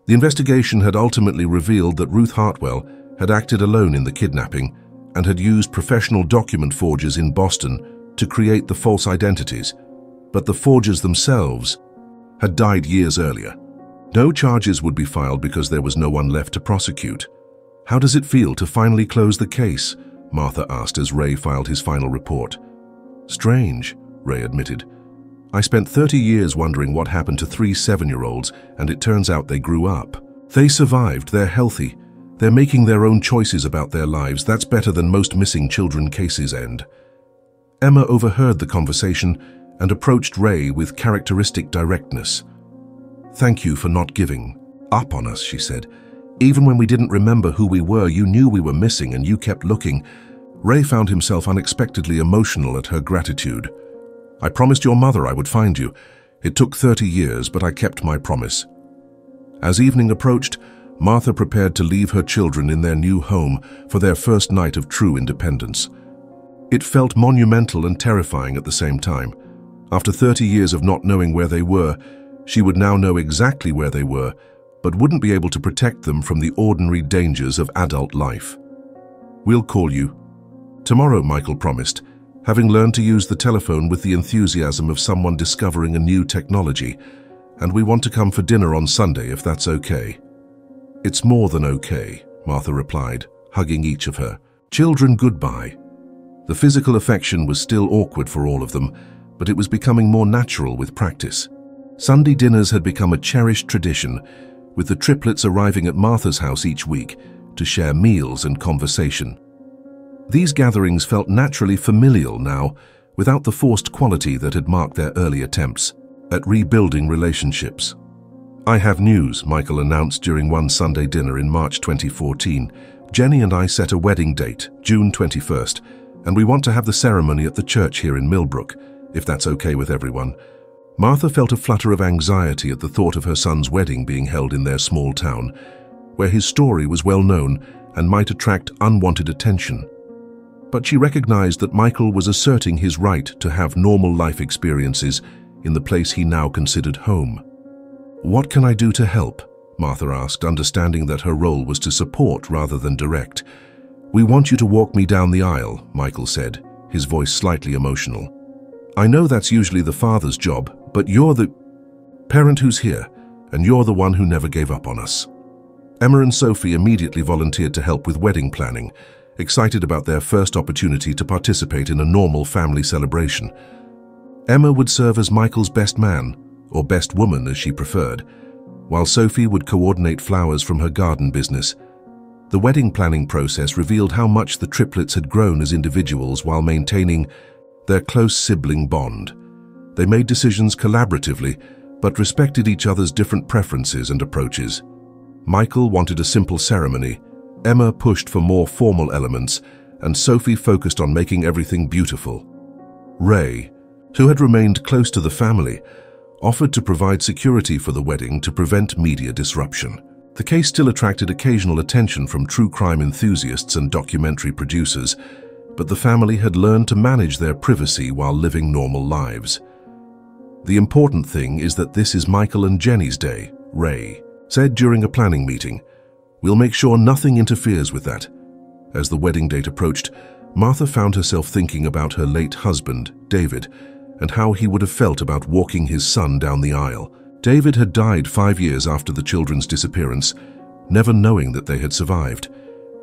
Speaker 1: The investigation had ultimately revealed that Ruth Hartwell had acted alone in the kidnapping and had used professional document forgers in Boston to create the false identities, but the forgers themselves had died years earlier. No charges would be filed because there was no one left to prosecute. "How does it feel to finally close the case?" Martha asked as Ray filed his final report. "Strange," Ray admitted. "I spent 30 years wondering what happened to 3 7-year-olds, and it turns out they grew up. They survived, they're healthy. They're making their own choices about their lives. That's better than most missing children cases end." Emma overheard the conversation and approached Ray with characteristic directness. "Thank you for not giving up on us," she said. "Even when we didn't remember who we were, you knew we were missing and you kept looking." Ray found himself unexpectedly emotional at her gratitude. "I promised your mother I would find you. It took 30 years, but I kept my promise." As evening approached, Martha prepared to leave her children in their new home for their first night of true independence. It felt monumental and terrifying at the same time. After 30 years of not knowing where they were, she would now know exactly where they were, but wouldn't be able to protect them from the ordinary dangers of adult life. "We'll call you tomorrow," Michael promised, having learned to use the telephone with the enthusiasm of someone discovering a new technology. "And we want to come for dinner on Sunday if that's okay." "It's more than okay," Martha replied, hugging each of her. "Children, goodbye." The physical affection was still awkward for all of them, but it was becoming more natural with practice. Sunday dinners had become a cherished tradition, with the triplets arriving at Martha's house each week to share meals and conversation. These gatherings felt naturally familial now, without the forced quality that had marked their early attempts at rebuilding relationships. "I have news," Michael announced during one Sunday dinner in March 2014. "Jenny and I set a wedding date, June 21st, and we want to have the ceremony at the church here in Millbrook, if that's okay with everyone." Martha felt a flutter of anxiety at the thought of her son's wedding being held in their small town, where his story was well known and might attract unwanted attention. But she recognized that Michael was asserting his right to have normal life experiences in the place he now considered home. "What can I do to help?" Martha asked, understanding that her role was to support rather than direct. "We want you to walk me down the aisle," Michael said, his voice slightly emotional. "I know that's usually the father's job, but you're the parent who's here, and you're the one who never gave up on us." Emma and Sophie immediately volunteered to help with wedding planning, excited about their first opportunity to participate in a normal family celebration. Emma would serve as Michael's best man, or best woman as she preferred, while Sophie would coordinate flowers from her garden business. The wedding planning process revealed how much the triplets had grown as individuals while maintaining their close sibling bond. They made decisions collaboratively, but respected each other's different preferences and approaches. Michael wanted a simple ceremony, Emma pushed for more formal elements, and Sophie focused on making everything beautiful. Ray, who had remained close to the family, offered to provide security for the wedding to prevent media disruption. The case still attracted occasional attention from true crime enthusiasts and documentary producers, but the family had learned to manage their privacy while living normal lives. The important thing is that this is Michael and Jenny's day, Ray said during a planning meeting. We'll make sure nothing interferes with that. As the wedding date approached, Martha found herself thinking about her late husband, David, and how he would have felt about walking his son down the aisle. David had died 5 years after the children's disappearance, never knowing that they had survived.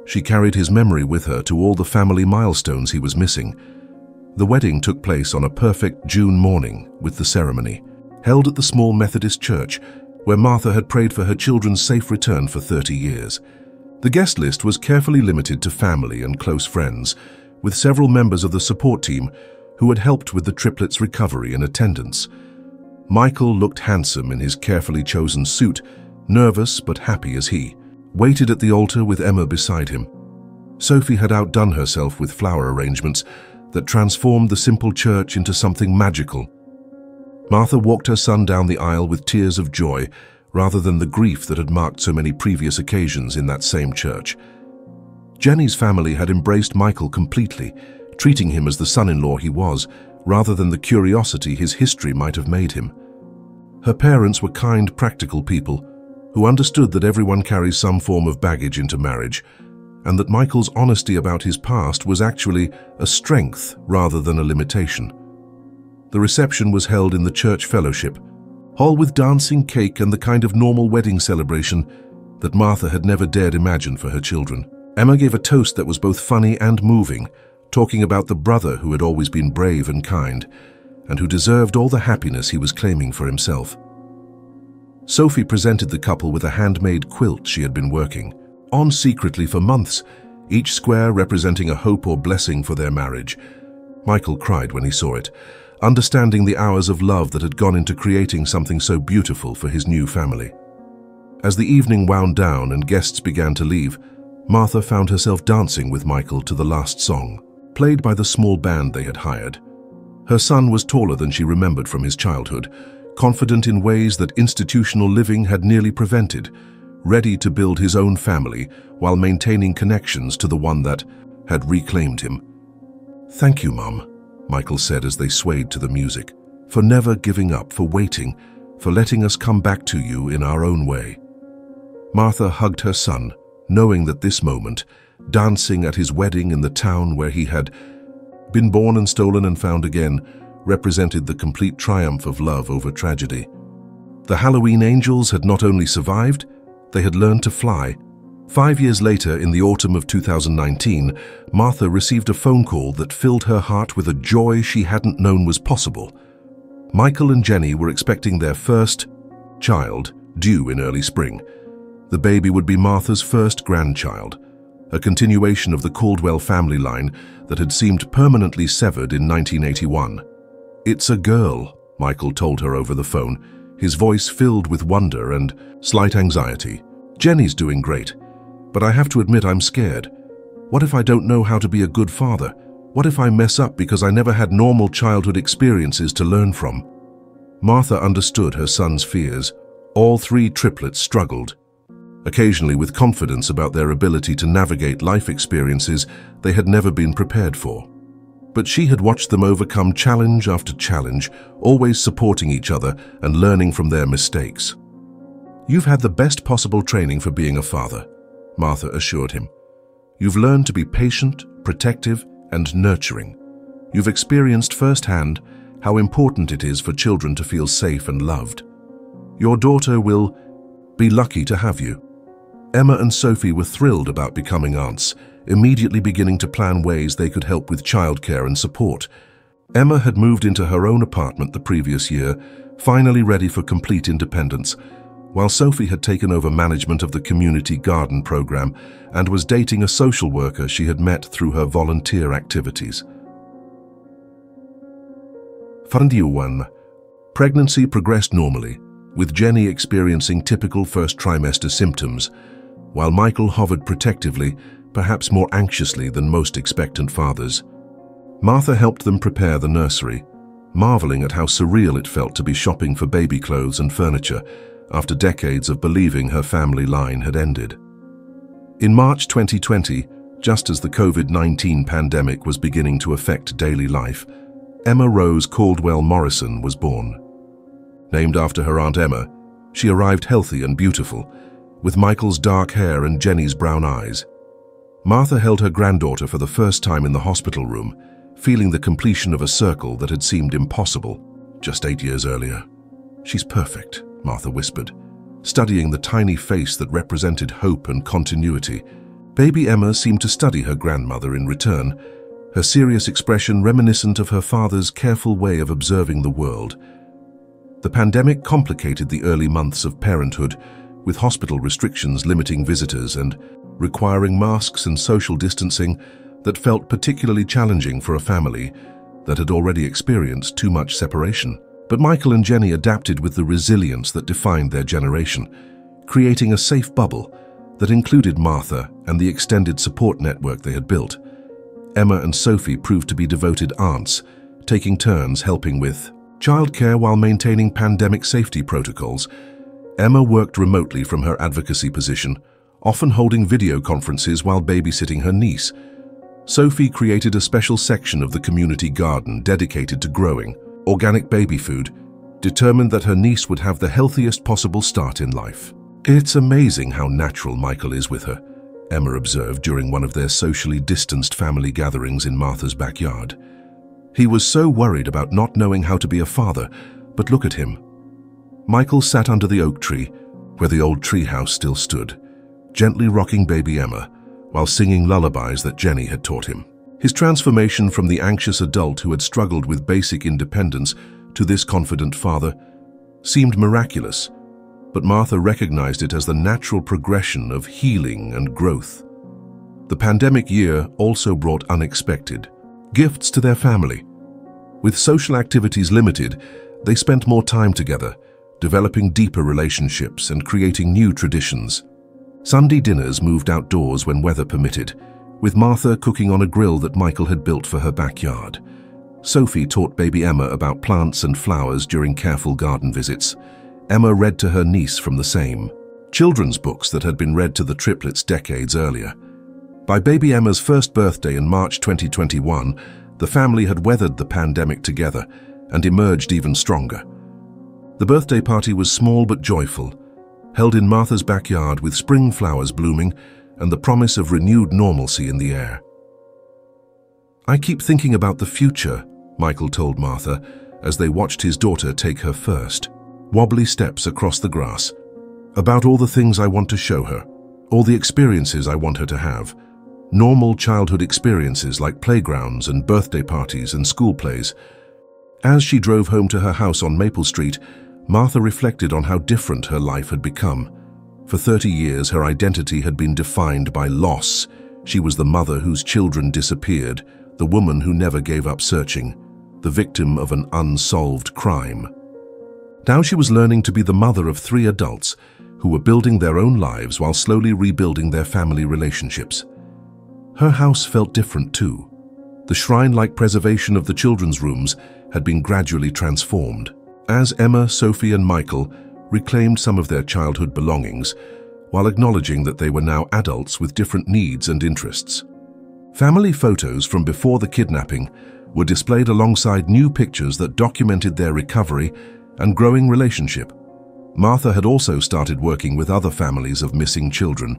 Speaker 1: She carried his memory with her to all the family milestones he was missing. The wedding took place on a perfect June morning, with the ceremony held at the small Methodist church, where Martha had prayed for her children's safe return for 30 years. The guest list was carefully limited to family and close friends, with several members of the support team who had helped with the triplets' recovery in attendance. Michael looked handsome in his carefully chosen suit, nervous but happy as he waited at the altar with Emma beside him. Sophie had outdone herself with flower arrangements that transformed the simple church into something magical. Martha walked her son down the aisle with tears of joy rather than the grief that had marked so many previous occasions in that same church. Jenny's family had embraced Michael completely, treating him as the son-in-law he was, rather than the curiosity his history might have made him. Her parents were kind, practical people who understood that everyone carries some form of baggage into marriage, and that Michael's honesty about his past was actually a strength rather than a limitation. The reception was held in the church fellowship hall with dancing, cake, and the kind of normal wedding celebration that Martha had never dared imagine for her children. Emma gave a toast that was both funny and moving, talking about the brother who had always been brave and kind, and who deserved all the happiness he was claiming for himself. Sophie presented the couple with a handmade quilt she had been working on secretly for months, each square representing a hope or blessing for their marriage. Michael cried when he saw it, understanding the hours of love that had gone into creating something so beautiful for his new family. As the evening wound down and guests began to leave, Martha found herself dancing with Michael to the last song, played by the small band they had hired. Her son was taller than she remembered from his childhood, confident in ways that institutional living had nearly prevented, ready to build his own family while maintaining connections to the one that had reclaimed him. "Thank you, Mum," Michael said as they swayed to the music, "for never giving up, for waiting, for letting us come back to you in our own way." Martha hugged her son, knowing that this moment, dancing at his wedding in the town where he had been born and stolen and found again, represented the complete triumph of love over tragedy. The Halloween angels had not only survived, they had learned to fly. 5 years later, in the autumn of 2019, Martha received a phone call that filled her heart with a joy she hadn't known was possible. Michael and Jenny were expecting their first child, due in early spring. The baby would be Martha's first grandchild, a continuation of the Caldwell family line that had seemed permanently severed in 1981. "It's a girl," Michael told her over the phone, his voice filled with wonder and slight anxiety. "Jenny's doing great, but I have to admit I'm scared. What if I don't know how to be a good father? What if I mess up because I never had normal childhood experiences to learn from?" Martha understood her son's fears. All 3 triplets struggled, occasionally with confidence about their ability to navigate life experiences they had never been prepared for. But she had watched them overcome challenge after challenge, always supporting each other and learning from their mistakes. "You've had the best possible training for being a father," Martha assured him. "You've learned to be patient, protective, and nurturing. You've experienced firsthand how important it is for children to feel safe and loved. Your daughter will be lucky to have you." Emma and Sophie were thrilled about becoming aunts, immediately beginning to plan ways they could help with childcare and support. Emma had moved into her own apartment the previous year, finally ready for complete independence. while Sophie had taken over management of the community garden program and was dating a social worker she had met through her volunteer activities. Pregnancy progressed normally, with Jenny experiencing typical first trimester symptoms, while Michael hovered protectively, perhaps more anxiously than most expectant fathers. Martha helped them prepare the nursery, marveling at how surreal it felt to be shopping for baby clothes and furniture after decades of believing her family line had ended. In March 2020, just as the COVID-19 pandemic was beginning to affect daily life, Emma Rose Caldwell Morrison was born. Named after her Aunt Emma, she arrived healthy and beautiful, with Michael's dark hair and Jenny's brown eyes. Martha held her granddaughter for the first time in the hospital room, feeling the completion of a circle that had seemed impossible just 8 years earlier. "She's perfect," Martha whispered, studying the tiny face that represented hope and continuity. Baby Emma seemed to study her grandmother in return, her serious expression reminiscent of her father's careful way of observing the world. The pandemic complicated the early months of parenthood, with hospital restrictions limiting visitors and requiring masks and social distancing that felt particularly challenging for a family that had already experienced too much separation. But Michael and Jenny adapted with the resilience that defined their generation, creating a safe bubble that included Martha and the extended support network they had built. Emma and Sophie proved to be devoted aunts, taking turns helping with childcare while maintaining pandemic safety protocols. Emma worked remotely from her advocacy position, often holding video conferences while babysitting her niece. Sophie created a special section of the community garden dedicated to growing organic baby food, determined that her niece would have the healthiest possible start in life. "It's amazing how natural Michael is with her," Emma observed during one of their socially distanced family gatherings in Martha's backyard. "He was so worried about not knowing how to be a father, but look at him." Michael sat under the oak tree, where the old treehouse still stood, gently rocking baby Emma, while singing lullabies that Jenny had taught him. His transformation from the anxious adult who had struggled with basic independence to this confident father seemed miraculous, but Martha recognized it as the natural progression of healing and growth. The pandemic year also brought unexpected gifts to their family. With social activities limited, they spent more time together, developing deeper relationships and creating new traditions. Sunday dinners moved outdoors when weather permitted, with Martha cooking on a grill that Michael had built for her backyard. Sophie taught baby Emma about plants and flowers during careful garden visits. Emma read to her niece from the same children's books that had been read to the triplets decades earlier. By baby Emma's first birthday in March 2021, the family had weathered the pandemic together and emerged even stronger. The birthday party was small but joyful, held in Martha's backyard with spring flowers blooming and the promise of renewed normalcy in the air. "I keep thinking about the future," Michael told Martha as they watched his daughter take her first wobbly steps across the grass. "About all the things I want to show her, all the experiences I want her to have. Normal childhood experiences like playgrounds and birthday parties and school plays." As she drove home to her house on Maple Street, Martha reflected on how different her life had become. For 30 years, her identity had been defined by loss. She was the mother whose children disappeared, the woman who never gave up searching, the victim of an unsolved crime. Now she was learning to be the mother of 3 adults who were building their own lives while slowly rebuilding their family relationships. Her house felt different too. The shrine-like preservation of the children's rooms had been gradually transformed. As Emma, Sophie, and Michael reclaimed some of their childhood belongings, while acknowledging that they were now adults with different needs and interests. Family photos from before the kidnapping were displayed alongside new pictures that documented their recovery and growing relationship. Martha had also started working with other families of missing children,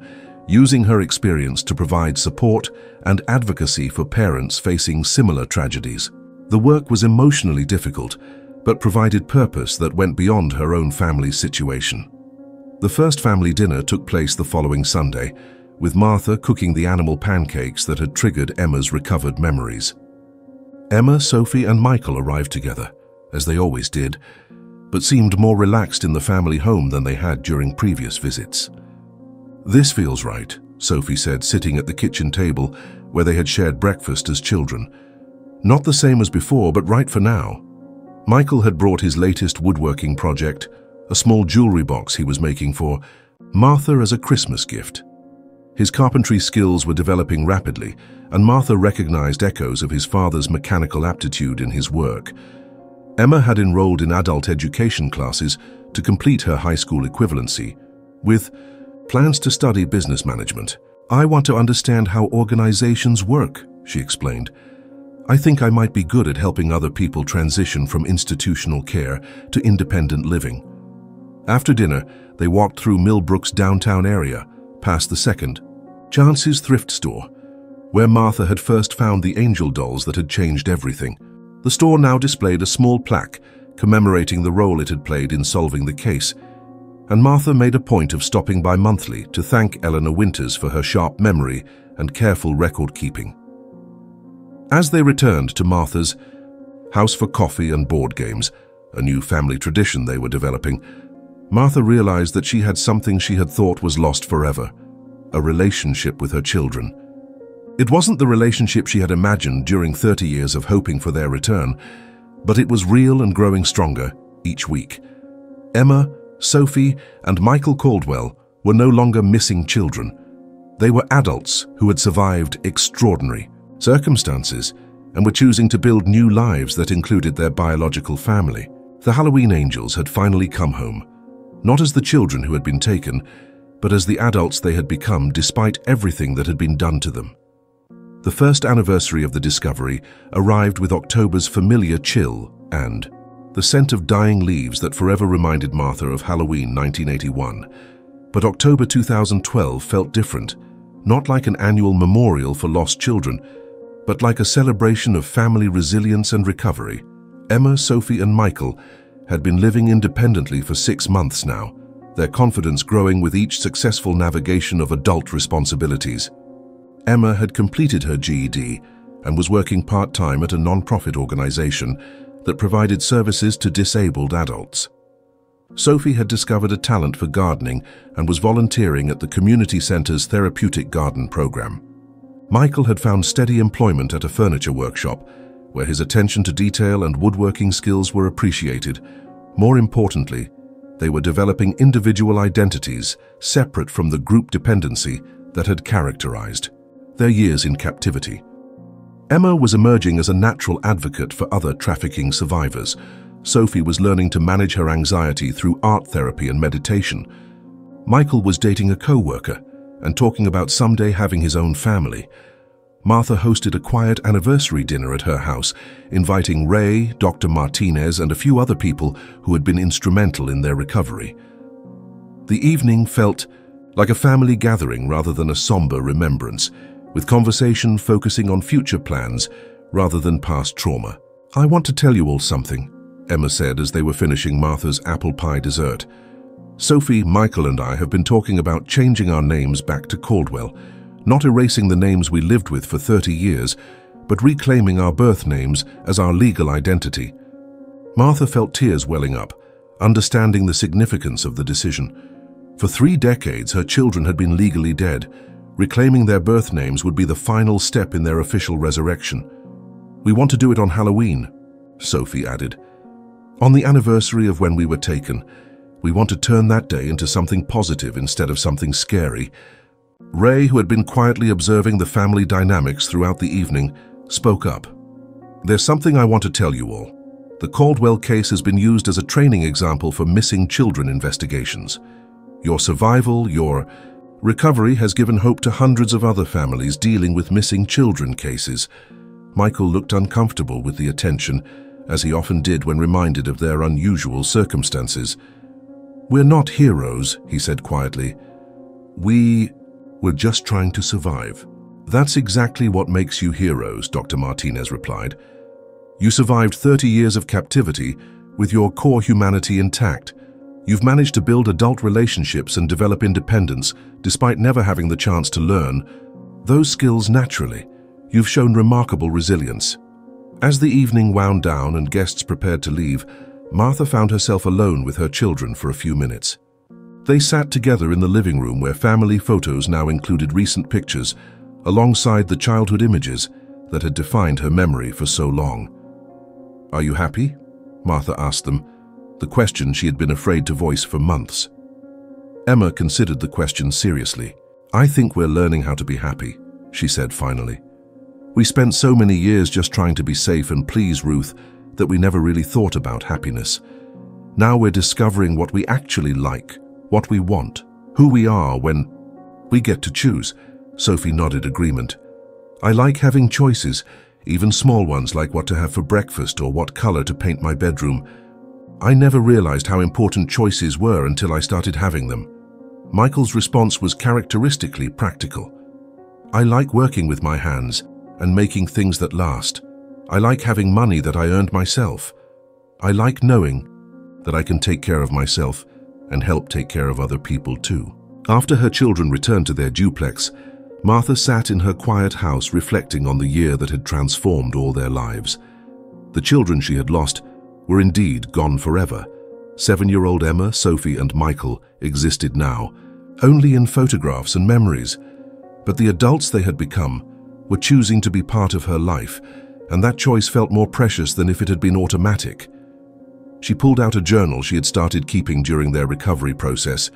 Speaker 1: using her experience to provide support and advocacy for parents facing similar tragedies. The work was emotionally difficult, but provided purpose that went beyond her own family's situation. The first family dinner took place the following Sunday, with Martha cooking the animal pancakes that had triggered Emma's recovered memories. Emma, Sophie, and Michael arrived together, as they always did, but seemed more relaxed in the family home than they had during previous visits. "This feels right," Sophie said, sitting at the kitchen table where they had shared breakfast as children. "Not the same as before, but right for now." Michael had brought his latest woodworking project, a small jewelry box he was making for Martha as a Christmas gift. His carpentry skills were developing rapidly, and Martha recognized echoes of his father's mechanical aptitude in his work. Emma had enrolled in adult education classes to complete her high school equivalency, with plans to study business management. "I want to understand how organizations work," she explained. "I think I might be good at helping other people transition from institutional care to independent living." After dinner, they walked through Millbrook's downtown area, past the second, Chance's thrift store, where Martha had first found the angel dolls that had changed everything. The store now displayed a small plaque commemorating the role it had played in solving the case, and Martha made a point of stopping by monthly to thank Eleanor Winters for her sharp memory and careful record-keeping. As they returned to Martha's house for coffee and board games, a new family tradition they were developing, Martha realized that she had something she had thought was lost forever, a relationship with her children. It wasn't the relationship she had imagined during 30 years of hoping for their return, but it was real and growing stronger each week. Emma, Sophie, and Michael Caldwell were no longer missing children. They were adults who had survived extraordinary circumstances and were choosing to build new lives that included their biological family. The Halloween angels had finally come home, not as the children who had been taken, but as the adults they had become despite everything that had been done to them. The first anniversary of the discovery arrived with October's familiar chill and the scent of dying leaves that forever reminded Martha of Halloween 1981. But October 2012 felt different, not like an annual memorial for lost children, but like a celebration of family resilience and recovery. Emma, Sophie, and Michael had been living independently for 6 months now, their confidence growing with each successful navigation of adult responsibilities. Emma had completed her GED and was working part-time at a non-profit organization that provided services to disabled adults. Sophie had discovered a talent for gardening and was volunteering at the community center's therapeutic garden program. Michael had found steady employment at a furniture workshop, where his attention to detail and woodworking skills were appreciated. More importantly, they were developing individual identities separate from the group dependency that had characterized their years in captivity. Emma was emerging as a natural advocate for other trafficking survivors. Sophie was learning to manage her anxiety through art therapy and meditation. Michael was dating a co-worker and talking about someday having his own family. Martha hosted a quiet anniversary dinner at her house, inviting Ray, Dr. Martinez, and a few other people who had been instrumental in their recovery. The evening felt like a family gathering rather than a somber remembrance, with conversation focusing on future plans rather than past trauma. "I want to tell you all something," Emma said as they were finishing Martha's apple pie dessert. "Sophie, Michael, and I have been talking about changing our names back to Caldwell, not erasing the names we lived with for 30 years, but reclaiming our birth names as our legal identity." Martha felt tears welling up, understanding the significance of the decision. For 3 decades, her children had been legally dead. Reclaiming their birth names would be the final step in their official resurrection. "We want to do it on Halloween," Sophie added. "On the anniversary of when we were taken. We want to turn that day into something positive instead of something scary." Ray, who had been quietly observing the family dynamics throughout the evening, spoke up. "There's something I want to tell you all. The Caldwell case has been used as a training example for missing children investigations. Your survival, your recovery has given hope to hundreds of other families dealing with missing children cases." Michael looked uncomfortable with the attention, as he often did when reminded of their unusual circumstances. "We're not heroes," he said quietly. "We're just trying to survive." "That's exactly what makes you heroes," Dr. Martinez replied. "You survived 30 years of captivity with your core humanity intact. You've managed to build adult relationships and develop independence despite never having the chance to learn those skills naturally. You've shown remarkable resilience." As the evening wound down and guests prepared to leave, Martha found herself alone with her children for a few minutes. They sat together in the living room where family photos now included recent pictures, alongside the childhood images that had defined her memory for so long. "Are you happy?" Martha asked them, the question she had been afraid to voice for months. Emma considered the question seriously. "I think we're learning how to be happy," she said finally. "We spent so many years just trying to be safe and please Ruth that we never really thought about happiness. Now we're discovering what we actually like, what we want, who we are when we get to choose." Sophie nodded agreement. "I like having choices, even small ones like what to have for breakfast or what color to paint my bedroom. I never realized how important choices were until I started having them." Michael's response was characteristically practical. "I like working with my hands and making things that last. I like having money that I earned myself. I like knowing that I can take care of myself and help take care of other people too." After her children returned to their duplex, Martha sat in her quiet house reflecting on the year that had transformed all their lives. The children she had lost were indeed gone forever. 7-year-old Emma, Sophie, and Michael existed now, only in photographs and memories. But the adults they had become were choosing to be part of her life, and that choice felt more precious than if it had been automatic. She pulled out a journal she had started keeping during their recovery process,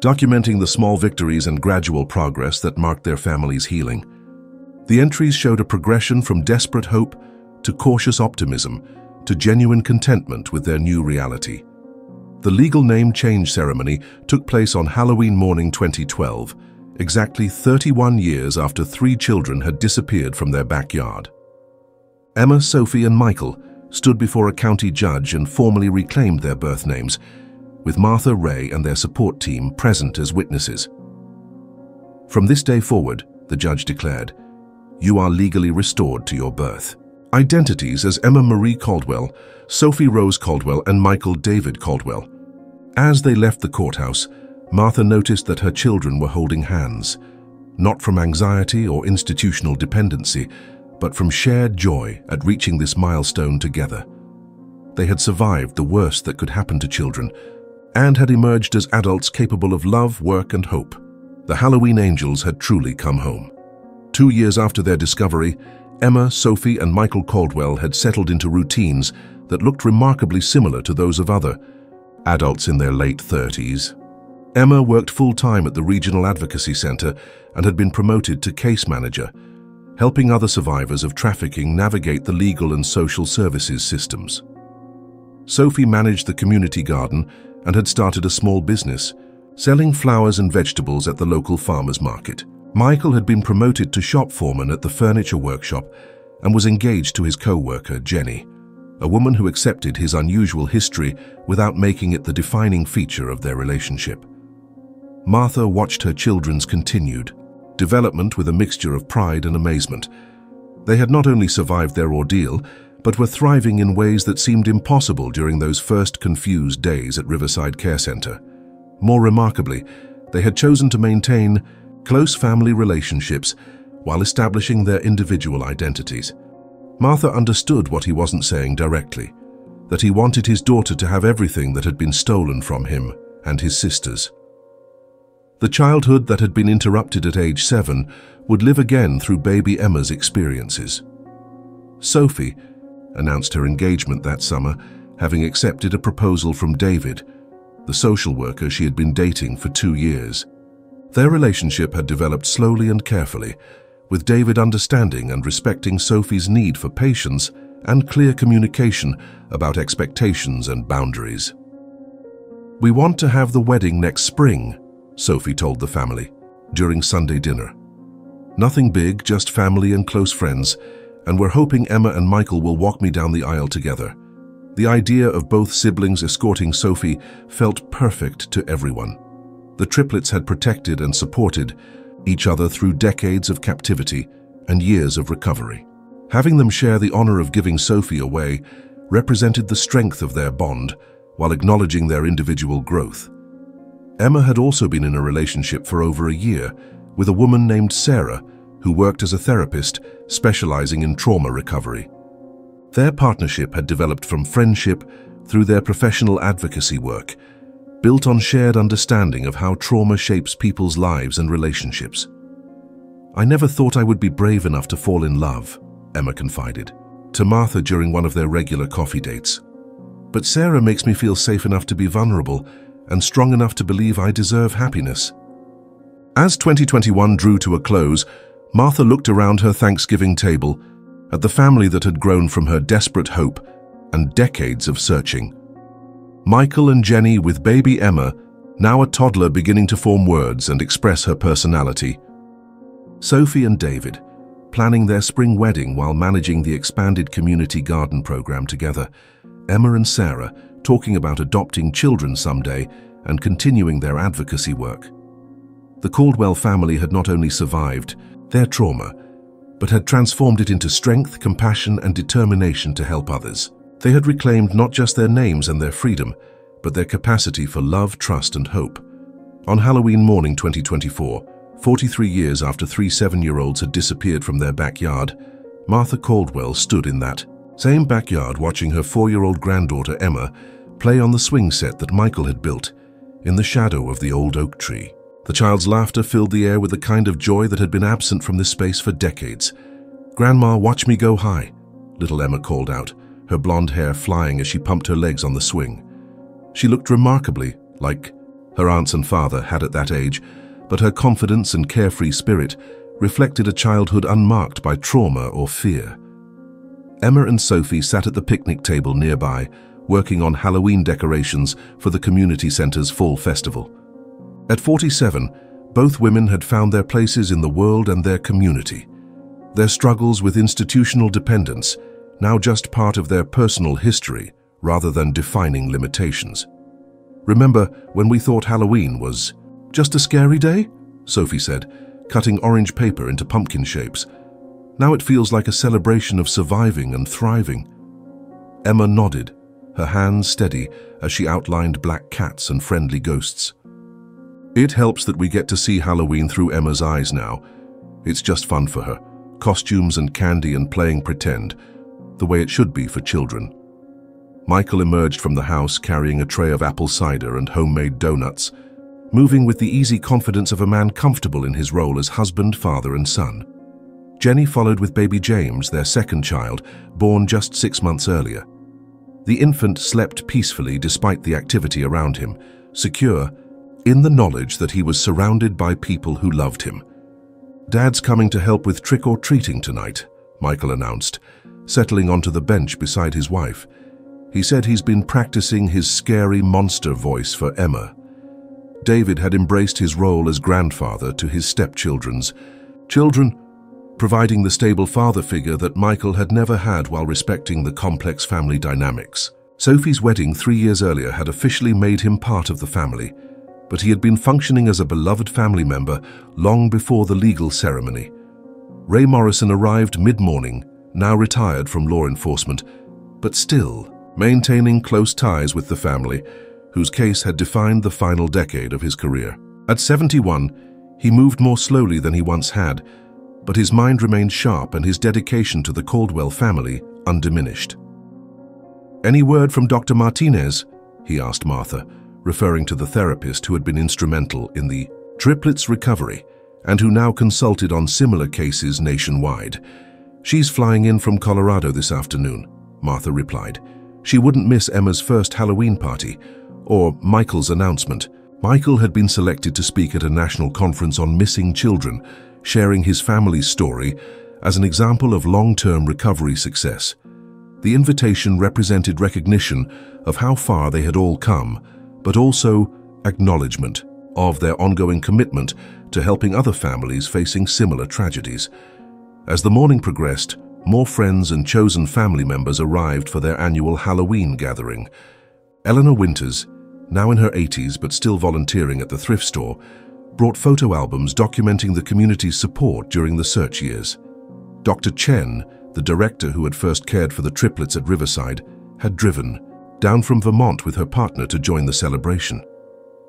Speaker 1: documenting the small victories and gradual progress that marked their family's healing. The entries showed a progression from desperate hope to cautious optimism to genuine contentment with their new reality. The legal name change ceremony took place on Halloween morning 2012, exactly 31 years after 3 children had disappeared from their backyard. Emma, Sophie, and Michael stood before a county judge and formally reclaimed their birth names, with Martha, Ray, and their support team present as witnesses. "From this day forward," the judge declared, "you are legally restored to your birth identities as Emma Marie Caldwell, Sophie Rose Caldwell, and Michael David Caldwell." As they left the courthouse, Martha noticed that her children were holding hands, not from anxiety or institutional dependency, but from shared joy at reaching this milestone together. They had survived the worst that could happen to children, and had emerged as adults capable of love, work, and hope. The Halloween angels had truly come home. 2 years after their discovery, Emma, Sophie, and Michael Caldwell had settled into routines that looked remarkably similar to those of other adults in their late 30s. Emma worked full-time at the Regional Advocacy Center and had been promoted to case manager, helping other survivors of trafficking navigate the legal and social services systems. Sophie managed the community garden and had started a small business, selling flowers and vegetables at the local farmers market. Michael had been promoted to shop foreman at the furniture workshop and was engaged to his co-worker, Jenny, a woman who accepted his unusual history without making it the defining feature of their relationship. Martha watched her children's continued development with a mixture of pride and amazement. They had not only survived their ordeal, but were thriving in ways that seemed impossible during those first confused days at Riverside Care Center. More remarkably, they had chosen to maintain close family relationships while establishing their individual identities. Martha understood what he wasn't saying directly, that he wanted his daughter to have everything that had been stolen from him and his sisters. The childhood that had been interrupted at age 7 would live again through baby Emma's experiences. Sophie announced her engagement that summer, having accepted a proposal from David, the social worker she had been dating for 2 years. Their relationship had developed slowly and carefully, with David understanding and respecting Sophie's need for patience and clear communication about expectations and boundaries. "We want to have the wedding next spring," Sophie told the family during Sunday dinner. "Nothing big, just family and close friends, and we're hoping Emma and Michael will walk me down the aisle together." The idea of both siblings escorting Sophie felt perfect to everyone. The triplets had protected and supported each other through decades of captivity and years of recovery. Having them share the honor of giving Sophie away represented the strength of their bond while acknowledging their individual growth. Emma had also been in a relationship for over a year with a woman named Sarah, who worked as a therapist specializing in trauma recovery. Their partnership had developed from friendship through their professional advocacy work, built on shared understanding of how trauma shapes people's lives and relationships. "I never thought I would be brave enough to fall in love," Emma confided to Martha during one of their regular coffee dates. "But Sarah makes me feel safe enough to be vulnerable and strong enough to believe I deserve happiness." As 2021 drew to a close, Martha looked around her Thanksgiving table at the family that had grown from her desperate hope and decades of searching. Michael and Jenny with baby Emma, now a toddler beginning to form words and express her personality. Sophie and David, planning their spring wedding while managing the expanded community garden program together. Emma and Sarah talking about adopting children someday and continuing their advocacy work. The Caldwell family had not only survived their trauma, but had transformed it into strength, compassion, and determination to help others. They had reclaimed not just their names and their freedom, but their capacity for love, trust, and hope. On Halloween morning 2024, 43 years after 3 7-year-olds had disappeared from their backyard, Martha Caldwell stood in that same backyard watching her 4-year-old granddaughter Emma play on the swing set that Michael had built in the shadow of the old oak tree. The child's laughter filled the air with a kind of joy that had been absent from this space for decades. "Grandma, watch me go high," little Emma called out, her blonde hair flying as she pumped her legs on the swing. She looked remarkably like her aunts and father had at that age, but her confidence and carefree spirit reflected a childhood unmarked by trauma or fear. Emma and Sophie sat at the picnic table nearby, working on Halloween decorations for the community center's fall festival. At 47, both women had found their places in the world and their community. Their struggles with institutional dependence, now just part of their personal history rather than defining limitations. "Remember when we thought Halloween was just a scary day?" Sophie said, cutting orange paper into pumpkin shapes. "Now it feels like a celebration of surviving and thriving." Emma nodded, her hands steady as she outlined black cats and friendly ghosts. "It helps that we get to see Halloween through Emma's eyes now. It's just fun for her. Costumes and candy and playing pretend, the way it should be for children." Michael emerged from the house carrying a tray of apple cider and homemade donuts, moving with the easy confidence of a man comfortable in his role as husband, father, and son. Jenny followed with baby James, their second child, born just 6 months earlier. The infant slept peacefully despite the activity around him, secure in the knowledge that he was surrounded by people who loved him. "Dad's coming to help with trick-or-treating tonight," Michael announced, settling onto the bench beside his wife. He said he's been practicing his scary monster voice for Emma. David had embraced his role as grandfather to his stepchildren's children, providing the stable father figure that Michael had never had while respecting the complex family dynamics. Sophie's wedding 3 years earlier had officially made him part of the family, but he had been functioning as a beloved family member long before the legal ceremony. Ray Morrison arrived mid-morning, now retired from law enforcement, but still maintaining close ties with the family, whose case had defined the final decade of his career. At 71, he moved more slowly than he once had, but his mind remained sharp and his dedication to the Caldwell family undiminished. "Any word from Dr. Martinez?" he asked Martha, referring to the therapist who had been instrumental in the triplets' recovery and who now consulted on similar cases nationwide. "She's flying in from Colorado this afternoon," Martha replied. She wouldn't miss Emma's first Halloween party or Michael's announcement. Michael had been selected to speak at a national conference on missing children, sharing his family's story as an example of long-term recovery success. The invitation represented recognition of how far they had all come, but also acknowledgement of their ongoing commitment to helping other families facing similar tragedies. As the morning progressed, more friends and chosen family members arrived for their annual Halloween gathering. Eleanor Winters, now in her 80s but still volunteering at the thrift store, brought photo albums documenting the community's support during the search years. Dr. Chen, the director who had first cared for the triplets at Riverside, had driven down from Vermont with her partner to join the celebration.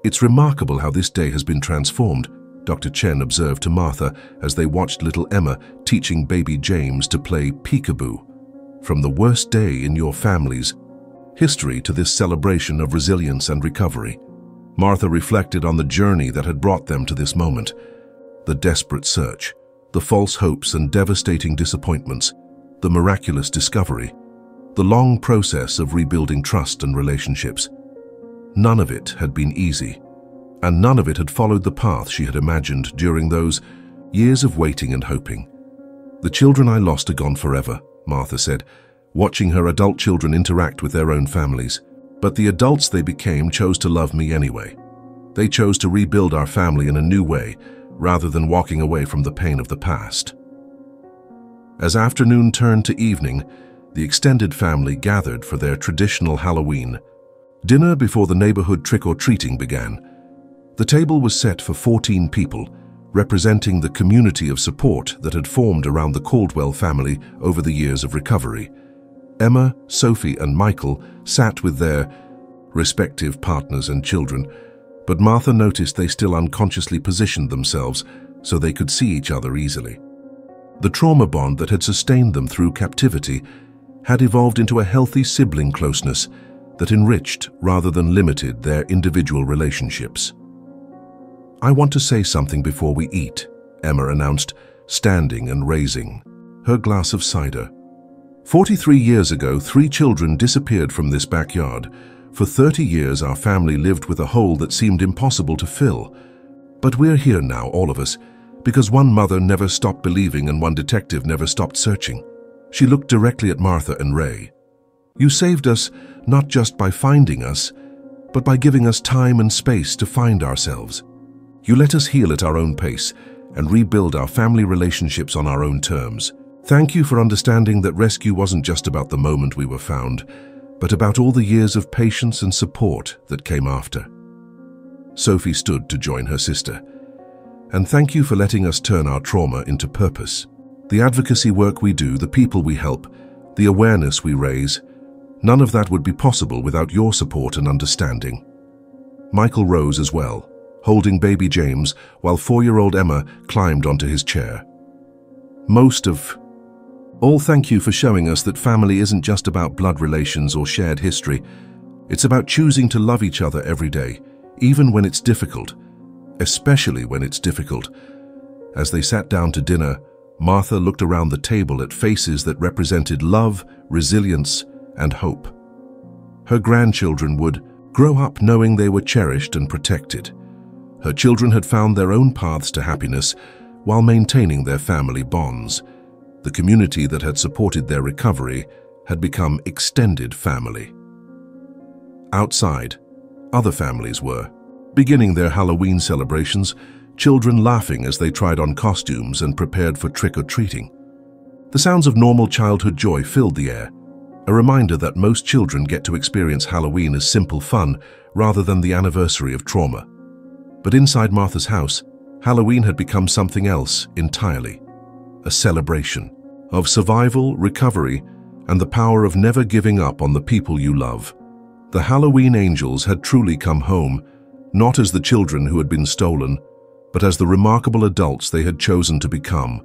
Speaker 1: "It's remarkable how this day has been transformed," Dr. Chen observed to Martha as they watched little Emma teaching baby James to play peekaboo. "From the worst day in your family's history to this celebration of resilience and recovery. Martha reflected on the journey that had brought them to this moment. The desperate search, the false hopes and devastating disappointments, the miraculous discovery, the long process of rebuilding trust and relationships. None of it had been easy, and none of it had followed the path she had imagined during those years of waiting and hoping. "The children I lost are gone forever," Martha said, watching her adult children interact with their own families. "But the adults they became chose to love me anyway. They chose to rebuild our family in a new way, rather than walking away from the pain of the past." As afternoon turned to evening, the extended family gathered for their traditional Halloween. Dinner before the neighborhood trick-or-treating began. The table was set for 14 people, representing the community of support that had formed around the Caldwell family over the years of recovery. Emma, Sophie, and Michael sat with their respective partners and children, but Martha noticed they still unconsciously positioned themselves so they could see each other easily. The trauma bond that had sustained them through captivity had evolved into a healthy sibling closeness that enriched rather than limited their individual relationships. "I want to say something before we eat," Emma announced, standing and raising her glass of cider. 43 years ago, 3 children disappeared from this backyard. For 30 years, our family lived with a hole that seemed impossible to fill. But we're here now, all of us, because one mother never stopped believing and one detective never stopped searching. She looked directly at Martha and Ray. "You saved us not just by finding us, but by giving us time and space to find ourselves. You let us heal at our own pace and rebuild our family relationships on our own terms. Thank you for understanding that rescue wasn't just about the moment we were found, but about all the years of patience and support that came after." Sophie stood to join her sister. "And thank you for letting us turn our trauma into purpose. The advocacy work we do, the people we help, the awareness we raise, none of that would be possible without your support and understanding." Michael rose as well, holding baby James, while 4-year-old Emma climbed onto his chair. "Most of all, thank you for showing us that family isn't just about blood relations or shared history. It's about choosing to love each other every day, even when it's difficult, especially when it's difficult." As they sat down to dinner, Martha looked around the table at faces that represented love, resilience, and hope. Her grandchildren would grow up knowing they were cherished and protected. Her children had found their own paths to happiness while maintaining their family bonds. The community that had supported their recovery had become extended family. Outside, other families were beginning their Halloween celebrations, children laughing as they tried on costumes and prepared for trick-or-treating. The sounds of normal childhood joy filled the air, a reminder that most children get to experience Halloween as simple fun rather than the anniversary of trauma. But inside Martha's house, Halloween had become something else entirely. A celebration of survival, recovery, and the power of never giving up on the people you love. The Halloween angels had truly come home, not as the children who had been stolen, but as the remarkable adults they had chosen to become.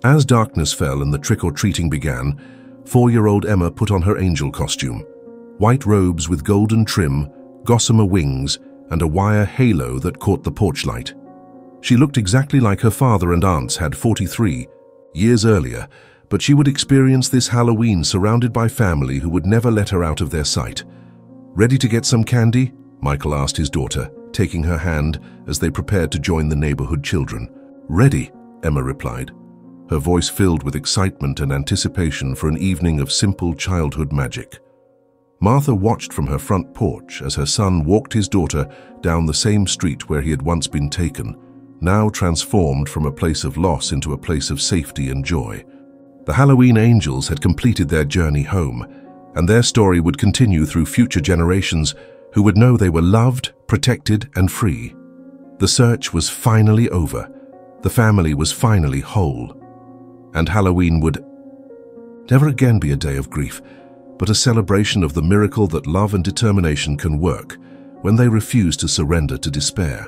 Speaker 1: As darkness fell and the trick-or-treating began, 4-year-old Emma put on her angel costume. White robes with golden trim, gossamer wings, and a wire halo that caught the porch light. She looked exactly like her father and aunts had 43 years earlier, but she would experience this Halloween surrounded by family who would never let her out of their sight. "Ready to get some candy?" Michael asked his daughter, taking her hand as they prepared to join the neighborhood children. "Ready," Emma replied, her voice filled with excitement and anticipation for an evening of simple childhood magic. Martha watched from her front porch as her son walked his daughter down the same street where he had once been taken, now transformed from a place of loss into a place of safety and joy. The Halloween angels had completed their journey home, and their story would continue through future generations who would know they were loved, protected, and free. The search was finally over. The family was finally whole. And Halloween would never again be a day of grief, but a celebration of the miracle that love and determination can work when they refuse to surrender to despair.